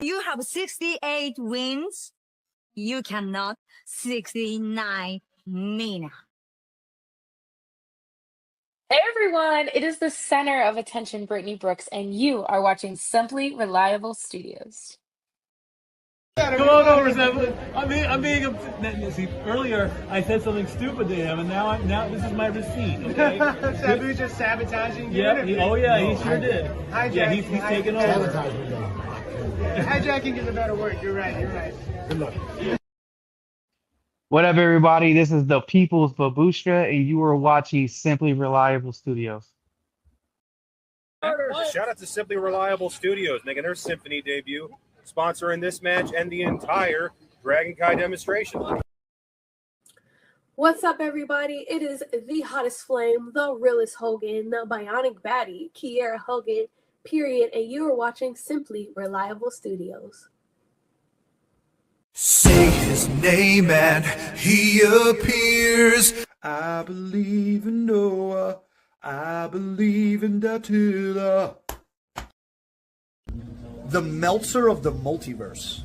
You have 68 wins. You cannot 69 Mina. Hey everyone, it is the center of attention, Brittany Brooks, and you are watching Simply Reliable Studios. Come on over, Simply. I'm being upset. See, earlier I said something stupid to him, and now this is my receipt. Okay? Sabu's just sabotaging you. Yep. He sure did. Hijack. Yeah, he's taking over. Hijacking is a better word. You're right. Good luck. What up, everybody? This is the People's Babushka, and you are watching Simply Reliable Studios. Shout out to Simply Reliable Studios making their Symphony debut, sponsoring this match and the entire Dragon Kai demonstration. What's up, everybody? It is the hottest flame, the realest Hogan, the bionic baddie, Kiera Hogan, period, and you are watching Simply Reliable Studios. Say his name and he appears. I believe in Noah. I believe in Datula. The Meltzer of the multiverse.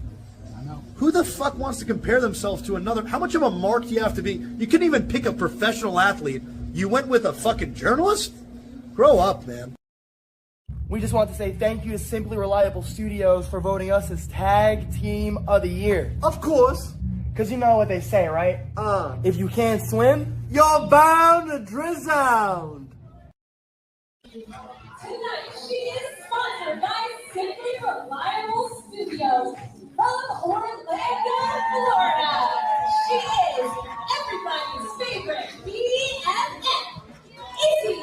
I know. Who the fuck wants to compare themselves to another? How much of a mark do you have to be? You couldn't even pick a professional athlete. You went with a fucking journalist? Grow up, man. We just want to say thank you to Simply Reliable Studios for voting us as Tag Team of the Year. Of course. Because you know what they say, right? If you can't swim, you're bound to drown. Tonight, she is sponsored by Simply Reliable Studios from Orlando, Florida. She is everybody's favorite BFF, Izzy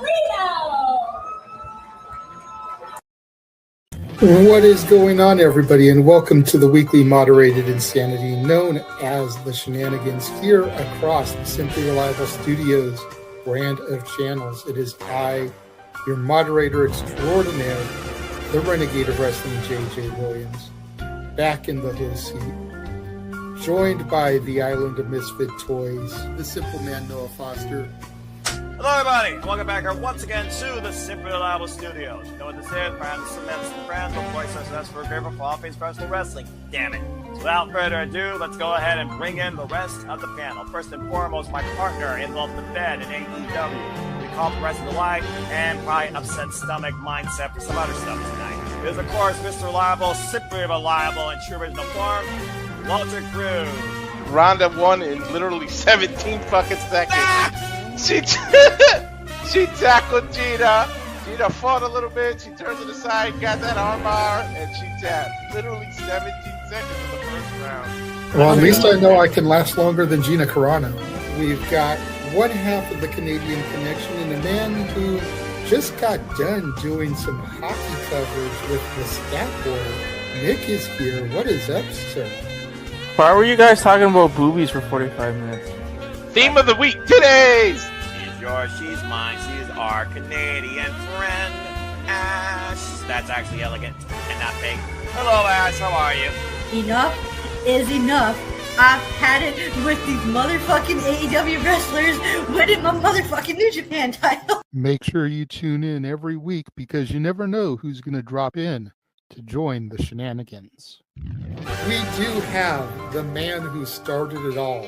Marino. What is going on, everybody, and welcome to the weekly moderated insanity known as the Shenanigans here across the Simply Reliable Studios brand of channels. It is I, your moderator extraordinaire, the Renegade of Wrestling, JJ Williams, back in the hood seat, joined by the Island of Misfit Toys, the Simple Man Noah Foster. Hello, everybody, and welcome back here once again to the Simply Reliable Studios. You know what this is? Brand cements the brand of voices that's for favorite fall-face professional wrestling. Damn it. So without further ado, let's go ahead and bring in the rest of the panel. First and foremost, my partner in Love the Bed in AEW. We call the rest of the light and probably upset stomach mindset for some other stuff tonight. It is, of course, Mr. Reliable, Simply Reliable, in true original form, Walter Cruz. Ronda won in literally 17 fucking seconds. She tackled Gina. Gina fought a little bit. She turned to the side, got that armbar, and she tapped. Literally 17 seconds in the first round. Well, at least I know I can last longer than Gina Carano. We've got one half of the Canadian connection and a man who just got done doing some hockey coverage with the Stat Boy. Nick is here. What is up, sir? Why were you guys talking about boobies for 45 minutes? Theme of the week, today's. She's yours, she's mine, she's our Canadian friend, Ash. That's actually elegant and not fake. Hello, Ash, how are you? Enough is enough. I've had it with these motherfucking AEW wrestlers winning my motherfucking New Japan title. Make sure you tune in every week because you never know who's going to drop in to join the Shenanigans. We do have the man who started it all.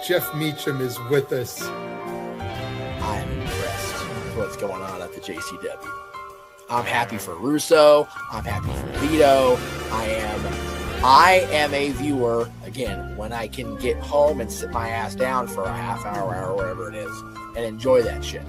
Jeff Meacham is with us. I'm impressed with what's going on at the JCW. I'm happy for Russo. I'm happy for Vito. I am a viewer, again, when I can get home and sit my ass down for a half hour, whatever it is, and enjoy that shit.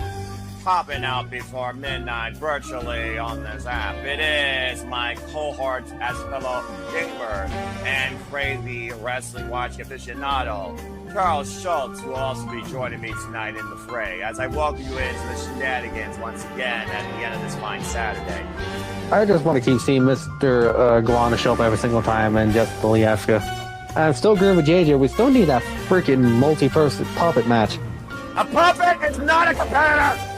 Popping out before midnight virtually on this app. It is my cohort as fellow gamer and crazy wrestling watching aficionado, Charles Schultz, will also be joining me tonight in the fray as I welcome you into the Shenanigans once again at the end of this fine Saturday. I just want to keep seeing Mr. Guana show up every single time and just Polyaska. I'm still agreeing with JJ. We still need that freaking multi-person puppet match. A puppet is not a competitor!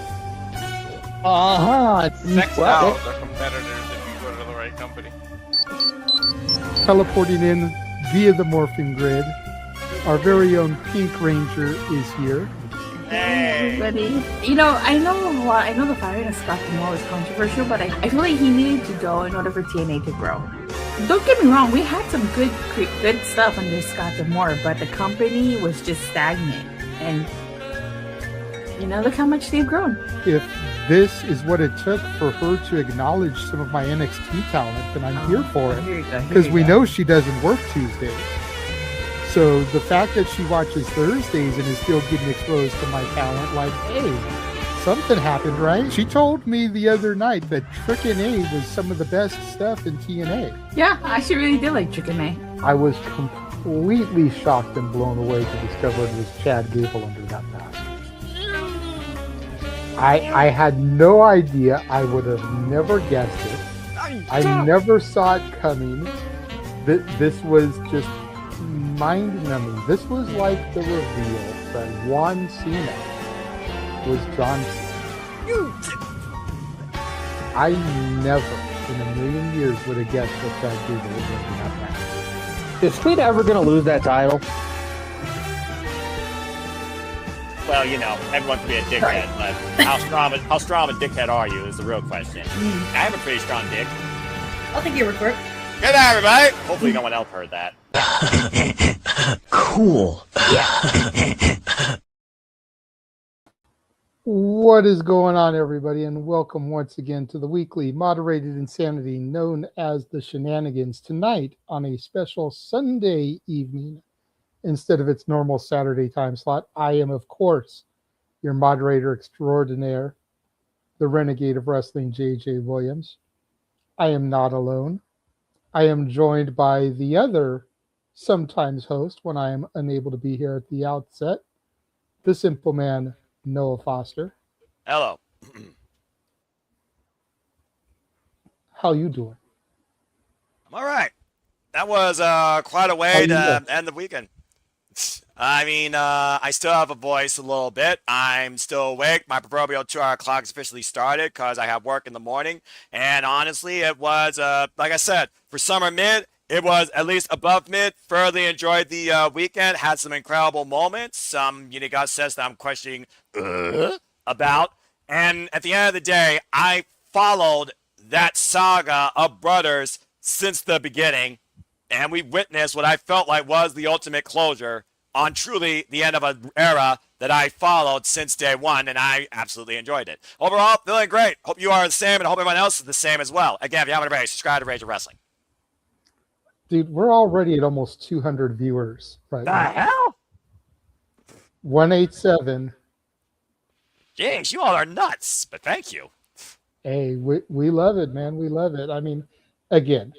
Sex dolls are competitors if you go to the right company. Teleporting in via the morphing grid, our very own Pink Ranger is here. Everybody. You know, I know the firing of Scott Moore was controversial, but I feel like he needed to go in order for TNA to grow. Don't get me wrong, we had some good stuff under Scott Moore, but the company was just stagnant. And you know, look how much they've grown. If this is what it took for her to acknowledge some of my NXT talent, then I'm here for it. Because we know she doesn't work Tuesdays. So the fact that she watches Thursdays and is still getting exposed to my talent, like, hey, something happened, right? She told me the other night that Trick and A was some of the best stuff in TNA. Yeah, I actually really did like Trick and A. I was completely shocked and blown away to discover it was Chad Gable under that mask. I had no idea. I would have never guessed it. I never saw it coming. This was just mind-numbing. This was like the reveal that Juan Cena was John Cena. I never in a million years would have guessed that Chad Gable was going to be that match. Is Tweet ever going to lose that title? Well, you know, everyone can be a dickhead, but how strong a dickhead are you is the real question. I have a pretty strong dick. I'll take your report. Good night, everybody. Hopefully no one else heard that. Cool. What is going on, everybody, and welcome once again to the weekly moderated insanity known as the Shenanigans. Tonight, on a special Sunday evening, instead of its normal Saturday time slot, I am, of course, your moderator extraordinaire, the Renegade of Wrestling, J.J. Williams. I am not alone. I am joined by the other sometimes host when I am unable to be here at the outset, the simple man, Noah Foster. Hello. How you doing? I'm all right. That was quite a way to end the weekend. I mean, I still have a voice a little bit. I'm still awake. My proverbial 2-hour clock's officially started because I have work in the morning. And honestly, it was, like I said, for summer mid, it was at least above mid. Thoroughly enjoyed the weekend. Had some incredible moments. Some unique sets that I'm questioning about. And at the end of the day, I followed that saga of brothers since the beginning. And we witnessed what I felt like was the ultimate closure on truly the end of an era that I followed since day one, and I absolutely enjoyed it. Overall, feeling great. Hope you are the same, and hope everyone else is the same as well. Again, if you haven't already, subscribe to Rage of Wrestling. Dude, we're already at almost 200 viewers right now. The hell? 187. Jeez, you all are nuts, but thank you. Hey, we love it, man. We love it. I mean, again,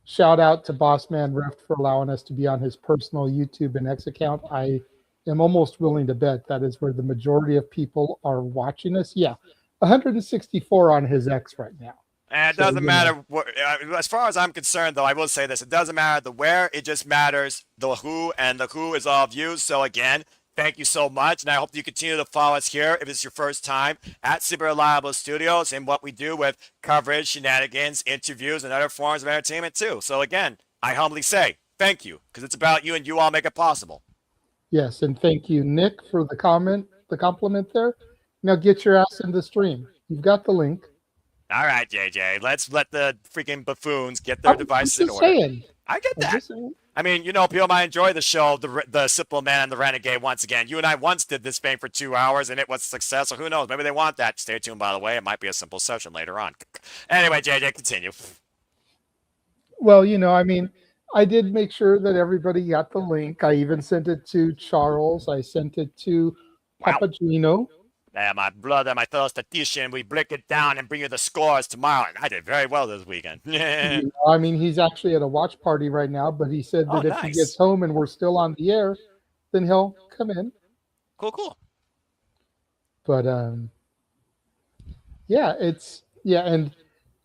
shout out to Bossman Rift for allowing us to be on his personal YouTube and X account. I am almost willing to bet that is where the majority of people are watching us. Yeah, 164 on his X right now. And it doesn't matter what, as far as I'm concerned, though, I will say this. It doesn't matter the where. It just matters the who, and the who is all of you. So, again, thank you so much, and I hope you continue to follow us here if it's your first time at Super Reliable Studios and what we do with coverage, shenanigans, interviews, and other forms of entertainment, too. So, again, I humbly say thank you, because it's about you, and you all make it possible. Yes, and thank you, Nick, for the compliment there. Now get your ass in the stream. You've got the link. All right, JJ, let's let the freaking buffoons get their devices in order. Saying. I get that. I mean, you know, people might enjoy the show, the Simple Man and the Renegade once again. You and I once did this thing for 2 hours, and it was a success, so who knows? Maybe they want that. Stay tuned, by the way. It might be a simple session later on. Anyway, JJ, continue. Well, you know, I mean, I did make sure that everybody got the link. I even sent it to Charles. I sent it to Papagino. My brother, my fellow statistician, we break it down and bring you the scores tomorrow. And I did very well this weekend. I mean, he's actually at a watch party right now, but he said that if he gets home and we're still on the air, then he'll come in. Cool. But, yeah, and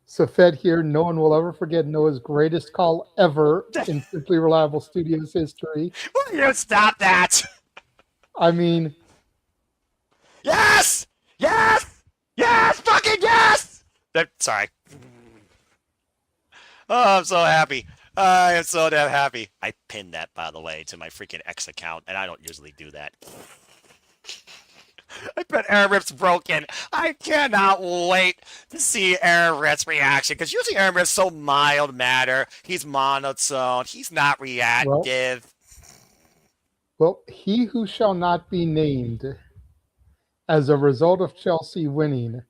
Safed here, no one will ever forget Noah's greatest call ever in Simply Reliable Studios history. Will you stop that? I mean... Yes! Yes! Yes! Fucking yes! Sorry. Oh, I'm so happy. I am so damn happy. I pinned that, by the way, to my freaking X account, and I don't usually do that. I bet Aaron Rip's broken. I cannot wait to see Aaron Rip's reaction because usually Aaron Rip's so mild manner. He's monotone. He's not reactive. Well, he who shall not be named as a result of Chelsea winning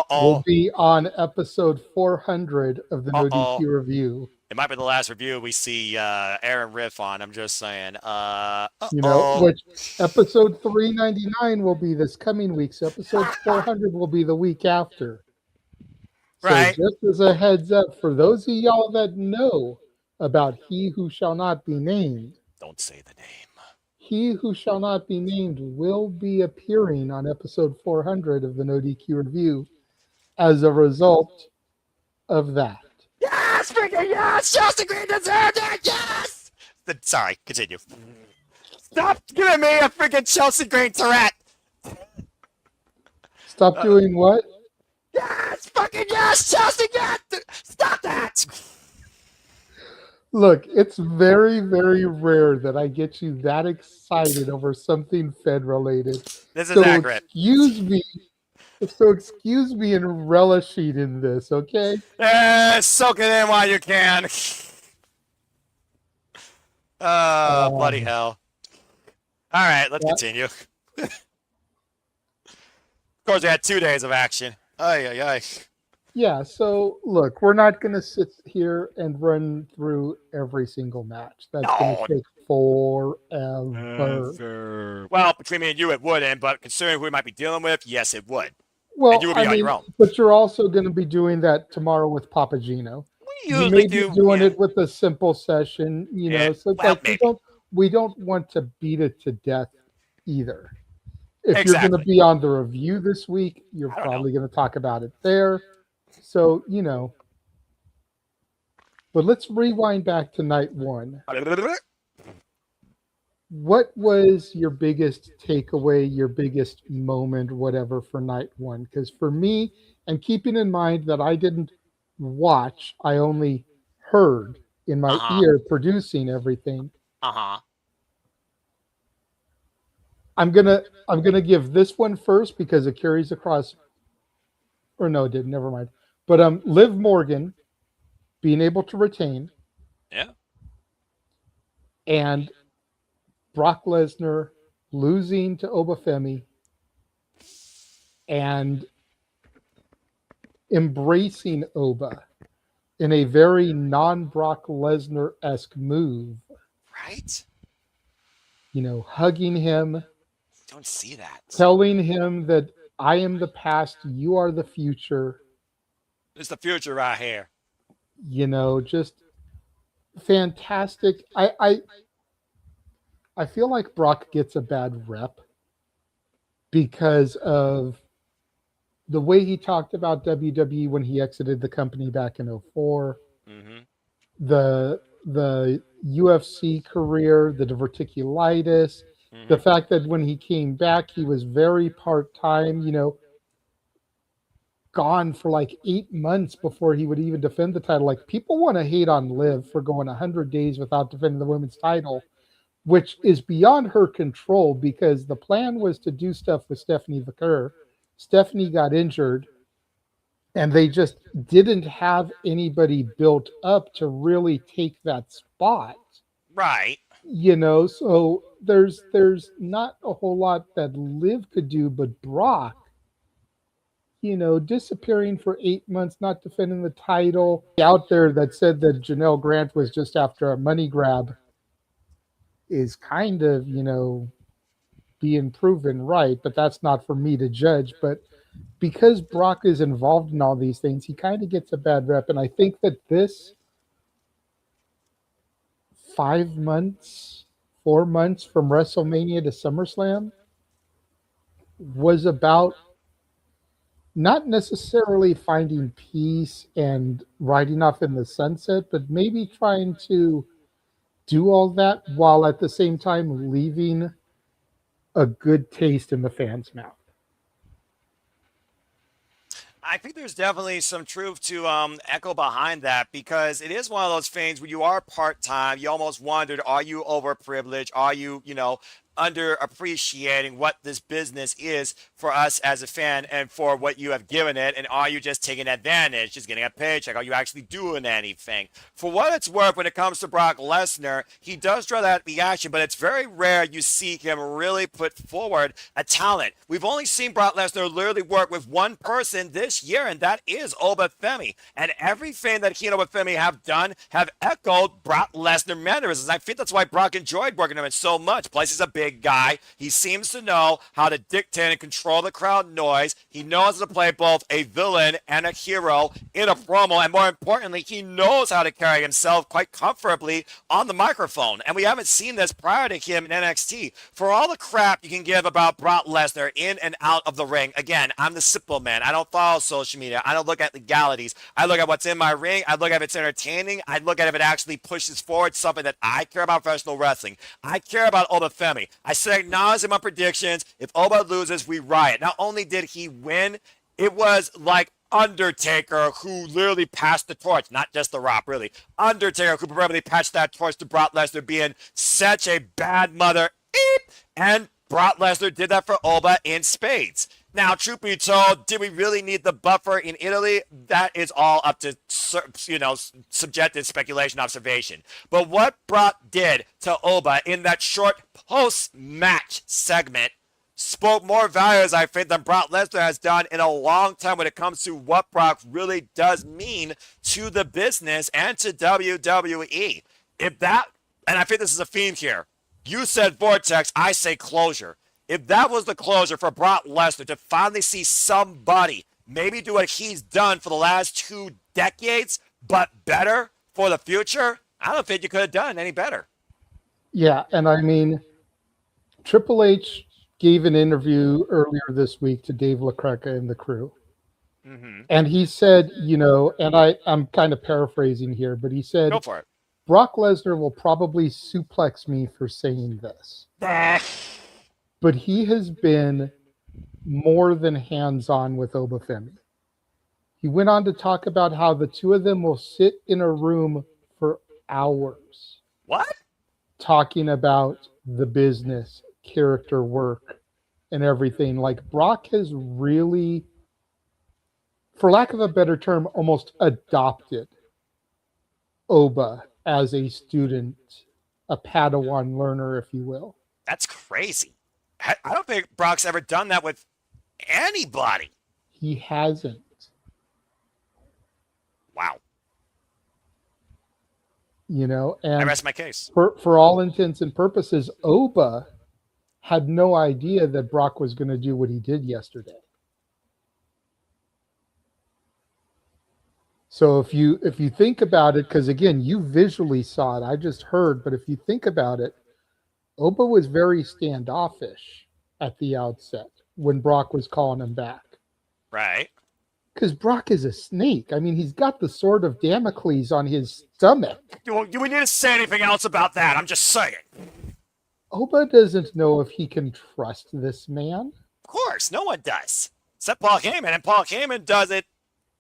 will be on episode 400 of the No DQ review. It might be the last review we see Aaron Riff on. I'm just saying. Which episode 399 will be this coming week. So episode 400 will be the week after. So right. Just as a heads up, for those of y'all that know about He Who Shall Not Be Named. Don't say the name. He Who Shall Not Be Named will be appearing on episode 400 of the No DQ review as a result of that. Yes, freaking yes! Chelsea Green deserved it! Yes! Sorry, continue. Stop giving me a freaking Chelsea Green Tourette! Stop doing what? Yes! Fucking yes! Chelsea Green! Stop that! Look, it's very, very rare that I get you that excited over something Fed related. This is accurate. Excuse me in relishing in this, okay? Soak it in while you can. Bloody hell. All right, let's continue. Of course, we had 2 days of action. Ay. Yeah, so look, we're not going to sit here and run through every single match. That's going to take forever. Well, between me and you, it wouldn't, but considering who we might be dealing with, yes, it would. Well, and you would be on your own. But you're also going to be doing that tomorrow with Papagino. We usually doing it with a simple session, know. So it's like we don't want to beat it to death either. If you're going to be on the review this week, you're probably going to talk about it there. So, but let's rewind back to night one. What was your biggest takeaway, your biggest moment, whatever, for night one? Because for me, and keeping in mind that I didn't watch, I only heard in my ear producing everything. I'm gonna give this one first because it carries across. Or no, it didn't. Never mind. But Liv Morgan being able to retain. Yeah. And Brock Lesnar losing to Obafemi and embracing Oba in a very non-Brock Lesnar-esque move. Right? Hugging him. Don't see that. Telling him that I am the past, you are the future. It's the future right here. Just fantastic. I feel like Brock gets a bad rep because of the way he talked about WWE when he exited the company back in 2004. The UFC career, the diverticulitis, the fact that when he came back, he was very part-time, gone for like 8 months before he would even defend the title. Like, people want to hate on Liv for going 100 days without defending the women's title, which is beyond her control because the plan was to do stuff with Stephanie Vaquer. Stephanie got injured, and they just didn't have anybody built up to really take that spot. Right. So there's not a whole lot that Liv could do, but Brock, disappearing for 8 months, not defending the title, out there that said that Janelle Grant was just after a money grab is kind of, being proven right, but that's not for me to judge. But because Brock is involved in all these things, he kind of gets a bad rep. And I think that this 4 months from WrestleMania to SummerSlam was about not necessarily finding peace and riding off in the sunset, but maybe trying to do all that while at the same time leaving a good taste in the fans' mouth. I think there's definitely some truth to echo behind that because it is one of those things where you are part-time. You almost wondered, are you overprivileged? Are you, underappreciating what this business is for us as a fan and for what you have given it? And are you just taking advantage, just getting a paycheck? Are you actually doing anything? For what it's worth, when it comes to Brock Lesnar, he does draw that reaction, but it's very rare you see him really put forward a talent. We've only seen Brock Lesnar literally work with one person this year, and that is Obafemi. And everything that he and Obafemi have done have echoed Brock Lesnar mannerisms. I think that's why Brock enjoyed working with him so much. Plus, he's a big guy. He seems to know how to dictate and control the crowd noise. He knows how to play both a villain and a hero in a promo. And more importantly, he knows how to carry himself quite comfortably on the microphone. And we haven't seen this prior to him in NXT. For all the crap you can give about Brock Lesnar in and out of the ring, again, I'm the simple man. I don't follow social media. I don't look at legalities. I look at what's in my ring. I look at if it's entertaining. I look at if it actually pushes forward something that I care about professional wrestling. I care about Obafemi. I said acknowledge my predictions. If Oba loses, we riot. Not only did he win, it was like Undertaker who literally passed the torch, not just The Rock, really. Undertaker who probably passed that torch to Brock Lesnar being such a bad mother. And Brock Lesnar did that for Oba in spades. Now, truth be told, did we really need the buffer in Italy? That is all up to, subjective speculation, observation. But what Brock did to Oba in that short post-match segment spoke more values, I think, than Brock Lesnar has done in a long time when it comes to what Brock really does mean to the business and to WWE. And I think this is a theme here. You said vortex, I say closure. If that was the closure for Brock Lesnar to finally see somebody maybe do what he's done for the last 2 decades, but better for the future, I don't think you could have done any better. Yeah, and I mean, Triple H gave an interview earlier this week to Dave LaCreca and the crew. Mm-hmm. And he said, and I'm kind of paraphrasing here, but he said, go for it. Brock Lesnar will probably suplex me for saying this. But he has been more than hands-on with Obafemi. He went on to talk about how the two of them will sit in a room for hours. What? Talking about the business, character work, and everything. Like, Brock has really, for lack of a better term, almost adopted Oba as a student, a Padawan learner, if you will. That's crazy. I don't think Brock's ever done that with anybody. He hasn't. Wow. And I rest my case. For all intents and purposes, Oba had no idea that Brock was going to do what he did yesterday. So if you think about it, because again, you visually saw it, I just heard, but if you think about it, Oba was very standoffish at the outset when Brock was calling him back. Right. Because Brock is a snake. I mean, he's got the sword of Damocles on his stomach. Do we need to say anything else about that? I'm just saying. Oba doesn't know if he can trust this man. Of course, no one does. Except Paul Heyman, and Paul Heyman does it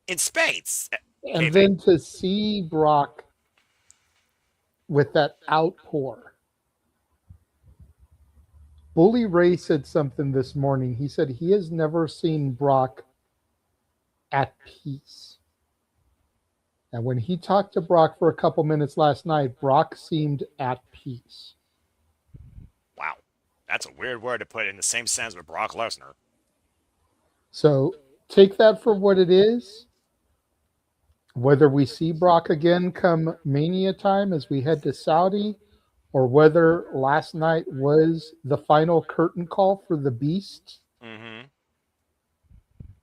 in spades. And then to see Brock with that outpour. Bully Ray said something this morning. He said he has never seen Brock at peace. And when he talked to Brock for a couple minutes last night, Brock seemed at peace. Wow. That's a weird word to put in the same sense with Brock Lesnar. So take that for what it is. Whether we see Brock again come Mania time as we head to Saudi, or whether last night was the final curtain call for the Beast,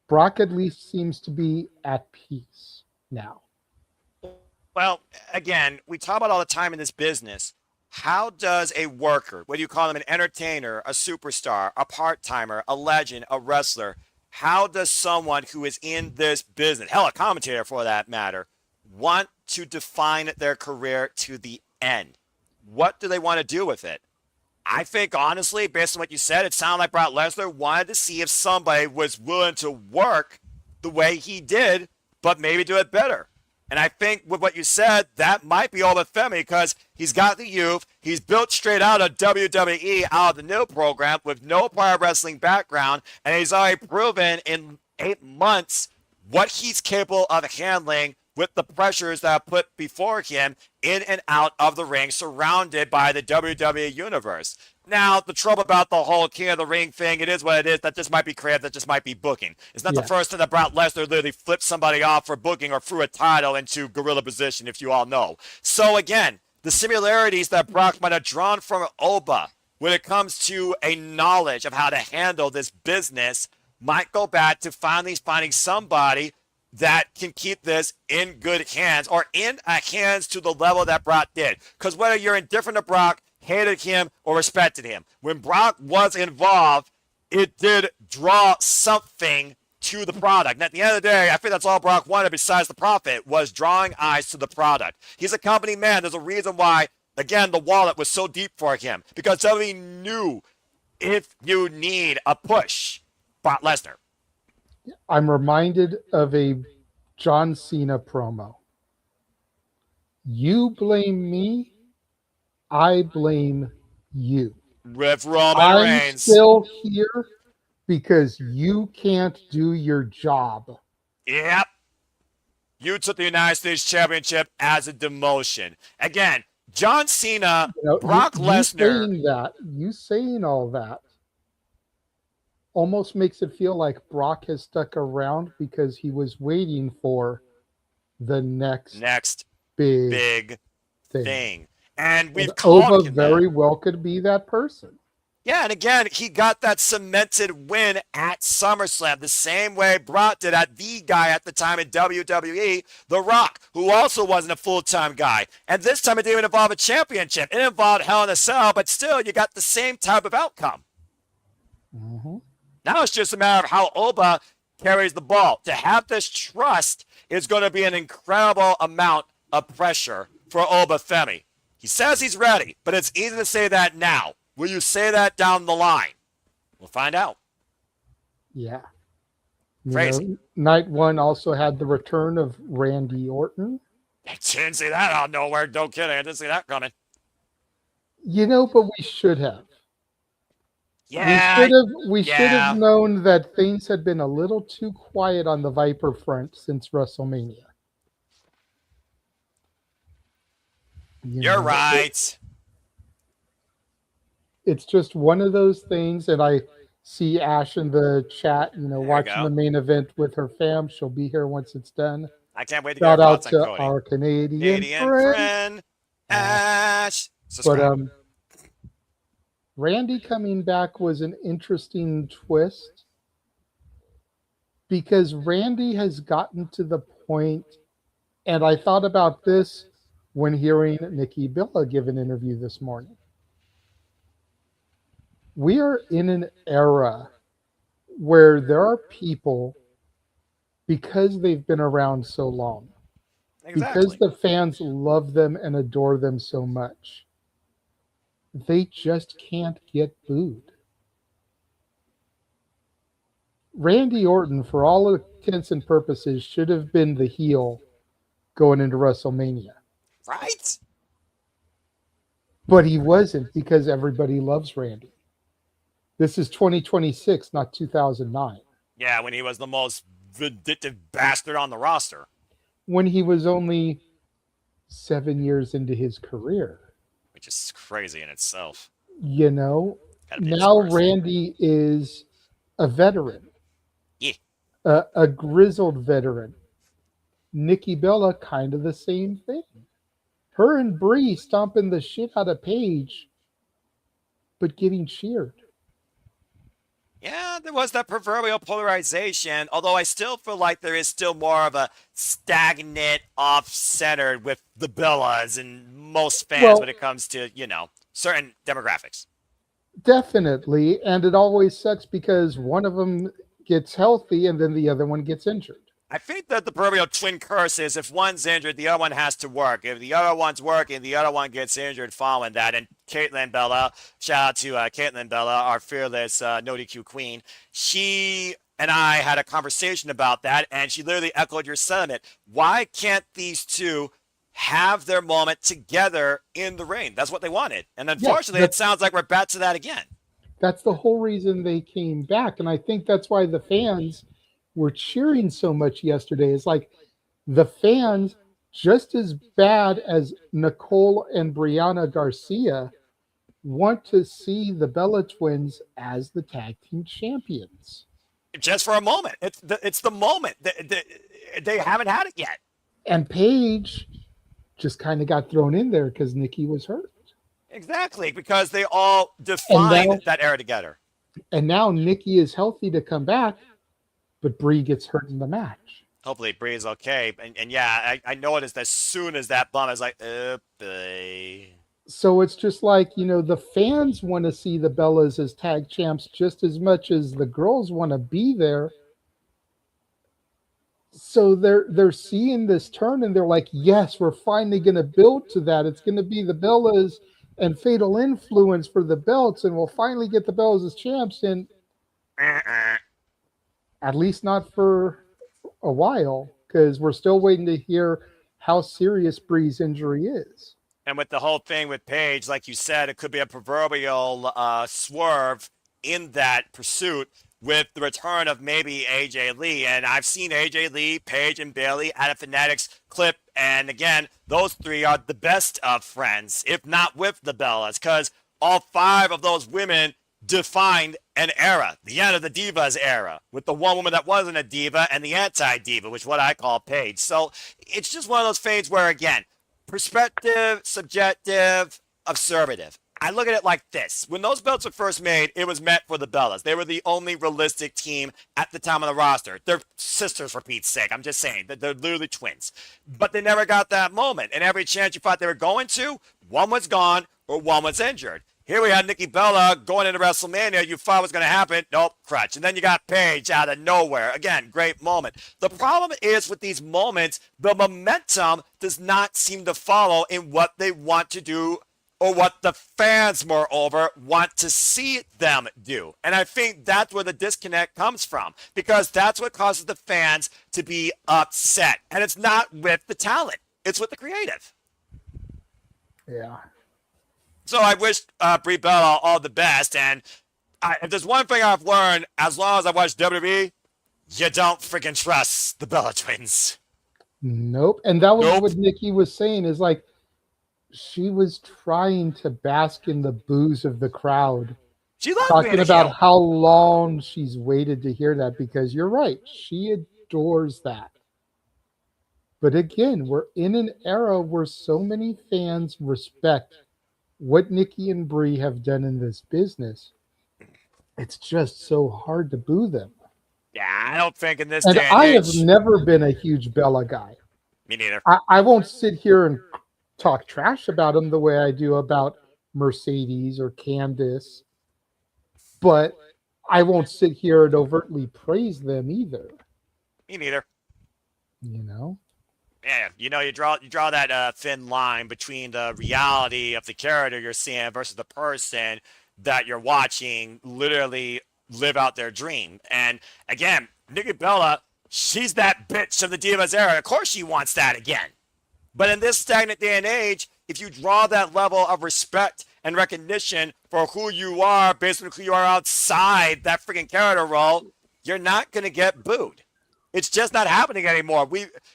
Brock at least seems to be at peace now. Well, again, we talk about all the time in this business. How does a worker, whether you call them an entertainer, a superstar, a part-timer, a legend, a wrestler, how does someone who is in this business, hell, a commentator for that matter, want to define their career to the end? What do they want to do with it? I think, honestly, based on what you said, it sounded like Brock Lesnar wanted to see if somebody was willing to work the way he did, but maybe do it better. And I think with what you said, that might be Olafemi because he's got the youth. He's built straight out of WWE, out of the new program with no prior wrestling background. And he's already proven in 8 months what he's capable of handling with the pressures that are put before him in and out of the ring, surrounded by the WWE universe. Now, the trouble about the whole King of the Ring thing, it is what it is. That just might be creative. That just might be booking. It's not the first time that Brock Lesnar literally flipped somebody off for booking or threw a title into gorilla position, if you all know. So, again, the similarities that Brock might have drawn from Oba when it comes to a knowledge of how to handle this business might go back to finally finding somebody that can keep this in good hands or in hands to the level that Brock did. Because whether you're indifferent to Brock, hated him, or respected him, when Brock was involved, it did draw something to the product. And at the end of the day, I think that's all Brock wanted besides the profit, was drawing eyes to the product. He's a company man. There's a reason why, again, the wallet was so deep for him. Because WWE knew if you need a push, Brock Lesnar. I'm reminded of a John Cena promo. You blame me, I blame you. With Roman I'm Reigns. still here because you can't do your job. Yep. You took the United States Championship as a demotion. Again, John Cena, Brock Lesnar. You saying all that almost makes it feel like Brock has stuck around because he was waiting for the next big thing. And we've Oba very well could be that person. Yeah, and again, he got that cemented win at SummerSlam, the same way Brock did at the guy at the time in WWE, The Rock, who also wasn't a full-time guy. And this time it didn't even involve a championship. It involved Hell in a Cell, but still, you got the same type of outcome. Now it's just a matter of how Oba carries the ball. To have this trust is going to be an incredible amount of pressure for Oba Femi. He says he's ready, but it's easy to say that now. Will you say that down the line? We'll find out. Yeah. Crazy. Night one also had the return of Randy Orton. I didn't see that out of nowhere. Don't kidding. I didn't see that coming. But we should have. Yeah. We should have known that things had been a little too quiet on the Viper front since WrestleMania. You're right. It's just one of those things, and I see Ash in the chat, watching the main event with her fam. She'll be here once it's done. I can't wait to Shout get out thoughts to on Cody. our Canadian friend, Ash. But Randy coming back was an interesting twist because Randy has gotten to the point, and I thought about this when hearing Nikki Bella give an interview this morning. We are in an era where there are people, because they've been around so long, because the fans love them and adore them so much, they just can't get booed. Randy Orton, for all intents and purposes, should have been the heel going into WrestleMania. Right? But he wasn't because everybody loves Randy. This is 2026, not 2009. Yeah, when he was the most vindictive bastard on the roster. When he was only 7 years into his career. Which is crazy in itself. Now Randy is a veteran. Yeah. A grizzled veteran. Nikki Bella, kind of the same thing. Her and Brie stomping the shit out of Paige, but getting cheered. Yeah, there was that proverbial polarization, although I still feel like there is still more of a stagnant, off-centered with the Bellas and most fans when it comes to, certain demographics. Definitely, and it always sucks because one of them gets healthy and then the other one gets injured. I think that the proverbial twin curse is if one's injured, the other one has to work. If the other one's working, the other one gets injured following that. And Caitlin Bella, shout out to Caitlin Bella, our fearless no DQ queen. She and I had a conversation about that, and she literally echoed your sentiment. Why can't these two have their moment together in the ring? That's what they wanted. And unfortunately, it sounds like we're back to that again. That's the whole reason they came back. And I think that's why the fans were cheering so much yesterday. It's like the fans, just as bad as Nicole and Brianna Garcia, want to see the Bella Twins as the tag team champions. Just for a moment. It's the moment. They haven't had it yet. And Paige just kind of got thrown in there because Nikki was hurt. Exactly, because they all defined that era together. And now Nikki is healthy to come back, but Brie gets hurt in the match. Hopefully Brie is okay. And yeah, I noticed as soon as that bump, I was like, oh, boy. So it's just like, the fans want to see the Bellas as tag champs just as much as the girls want to be there. So they're seeing this turn and they're like, yes, we're finally going to build to that. It's going to be the Bellas and Fatal Influence for the belts, and we'll finally get the Bellas as champs. And at least not for a while, because we're still waiting to hear how serious Brie's injury is. And with the whole thing with Paige, like you said, it could be a proverbial swerve in that pursuit with the return of maybe AJ Lee. And I've seen AJ Lee, Paige, and Bailey at a Fanatics clip. And again, those three are the best of friends, if not with the Bellas, because all 5 of those women defined an era, the end of the Divas era, with the one woman that wasn't a diva and the anti-diva, which is what I call Paige. So it's just one of those things where, again, perspective, subjective, observative. I look at it like this. When those belts were first made, it was meant for the Bellas. They were the only realistic team at the time on the roster. They're sisters, for Pete's sake. I'm just saying. They're literally twins. But they never got that moment. And every chance you thought they were going to, one was gone or one was injured. Here we had Nikki Bella going into WrestleMania. You thought it was going to happen. Nope, crutch. And then you got Paige out of nowhere. Again, great moment. The problem is with these moments, the momentum does not seem to follow in what they want to do or what the fans, moreover, want to see them do. And I think that's where the disconnect comes from, because that's what causes the fans to be upset. And it's not with the talent. It's with the creative. Yeah. So I wish Brie Bella all the best. And if there's one thing I've learned, as long as I watch WWE, you don't freaking trust the Bella Twins. Nope. And that was what Nikki was saying, is like, she was trying to bask in the boos of the crowd. She loved talking about how long she's waited to hear that, because you're right. She adores that. But again, we're in an era where so many fans respect what Nikki and Brie have done in this business. It's just so hard to boo them. Yeah, I don't think in this And day and I age. have never been a huge Bella guy. Me neither. I won't sit here and talk trash about them the way I do about Mercedes or Candice, but I won't sit here and overtly praise them either. Me neither. Yeah, you draw that thin line between the reality of the character you're seeing versus the person that you're watching literally live out their dream. And again, Nikki Bella, she's that bitch of the Divas era. Of course she wants that again. But in this stagnant day and age, if you draw that level of respect and recognition for who you are based on who you are outside that freaking character role, you're not going to get booed. It's just not happening anymore.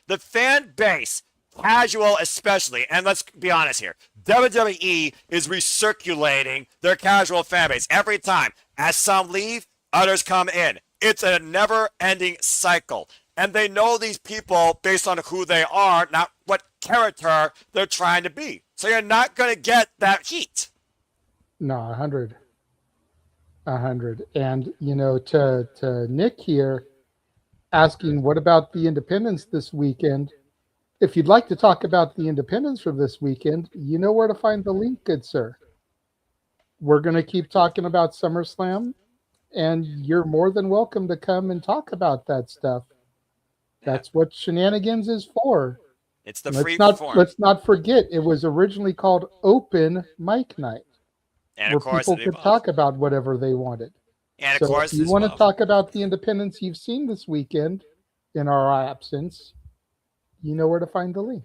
The fan base, casual especially, and let's be honest here, WWE is recirculating their casual fan base every time. As some leave, others come in. It's a never-ending cycle. And they know these people based on who they are, not what character they're trying to be. So you're not going to get that heat. No, 100. 100. And, to Nick here, asking, what about the independents this weekend? If you'd like to talk about the independents from this weekend, you know where to find the link, good sir. We're going to keep talking about SummerSlam, and you're more than welcome to come and talk about that stuff. That's what Shenanigans is for. It's the free form. Let's not forget, it was originally called Open Mic Night, and where of course, people could talk about whatever they wanted. And So of course, if you as want to well. talk about the independents you've seen this weekend in our absence, you know where to find the link.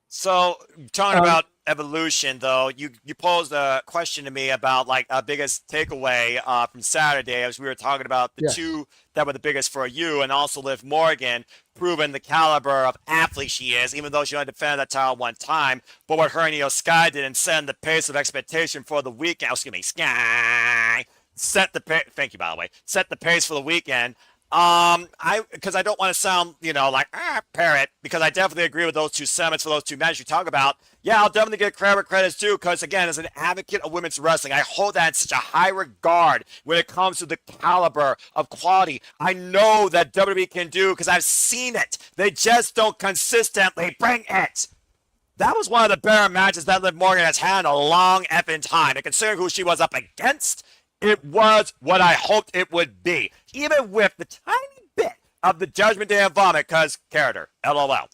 So talking about evolution, though, you posed a question to me about like a biggest takeaway from Saturday, as we were talking about the two that were the biggest for you, and also Liv Morgan proving the caliber of athlete she is, even though she only defended that title one time. But what her and Io Sky did and set the pace of expectation for the weekend. Excuse me, Sky set the pace. Thank you, by the way. Set the pace for the weekend. Because I don't want to sound, like parrot, because I definitely agree with those two sentiments for those two matches you talk about. Yeah, I'll definitely get credit where credit's due, because again, as an advocate of women's wrestling, I hold that in such a high regard when it comes to the caliber of quality. I know that WWE can do, because I've seen it. They just don't consistently bring it. That was one of the better matches that Liv Morgan has had in a long effing time. And considering who she was up against, it was what I hoped it would be. Even with the tiny bit of the Judgment Day of vomit, because character, LOL.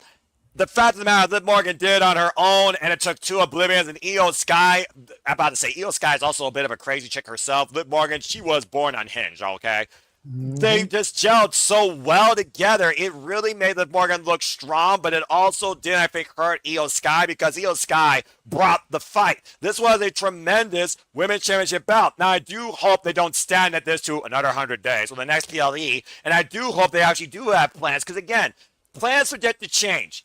The fact of the matter, Liv Morgan did on her own, and it took two Oblivions and Io Sky. I'm about to say, Io Sky is also a bit of a crazy chick herself. Liv Morgan, she was born unhinged, okay? They just gelled so well together. It really made Liv Morgan look strong, but it also did, I think, hurt Io Sky, because Io Sky brought the fight. This was a tremendous Women's Championship bout. Now, I do hope they don't stand at this to another 100 days or the next PLE, and I do hope they actually do have plans, because, again, plans subject to change.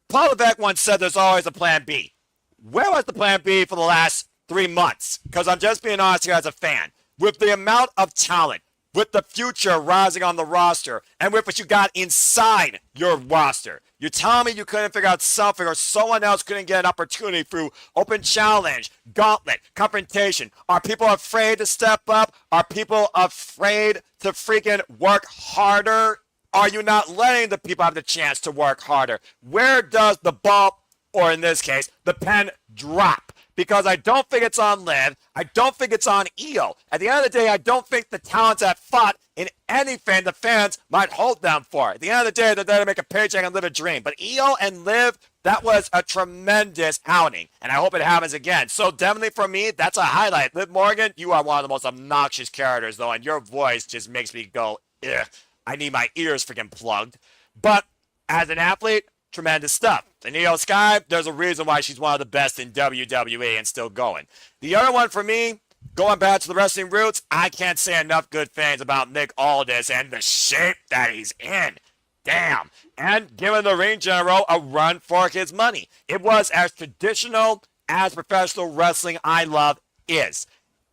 Paul Levesque once said there's always a plan B. Where was the plan B for the last 3 months? Because I'm just being honest here as a fan. With the amount of talent, with the future rising on the roster, and with what you got inside your roster, you're telling me you couldn't figure out something, or someone else couldn't get an opportunity through open challenge, gauntlet, confrontation? Are people afraid to step up? Are people afraid to freaking work harder? Are you not letting the people have the chance to work harder? Where does the ball, or in this case, the pen drop? Because I don't think it's on Liv. I don't think it's on Io. At the end of the day, I don't think the talents that fought in anything the fans might hold them for. At the end of the day, they're there to make a paycheck and live a dream. But Io and Liv, that was a tremendous outing, and I hope it happens again. So definitely for me, that's a highlight. Liv Morgan, you are one of the most obnoxious characters, though, and your voice just makes me go, ugh, I need my ears freaking plugged. But as an athlete, tremendous stuff. And Io Sky, there's a reason why she's one of the best in WWE and still going. The other one for me, going back to the wrestling roots, I can't say enough good things about Nick Aldis and the shape that he's in. Damn. And giving the ring general a run for his money. It was as traditional as professional wrestling I love is.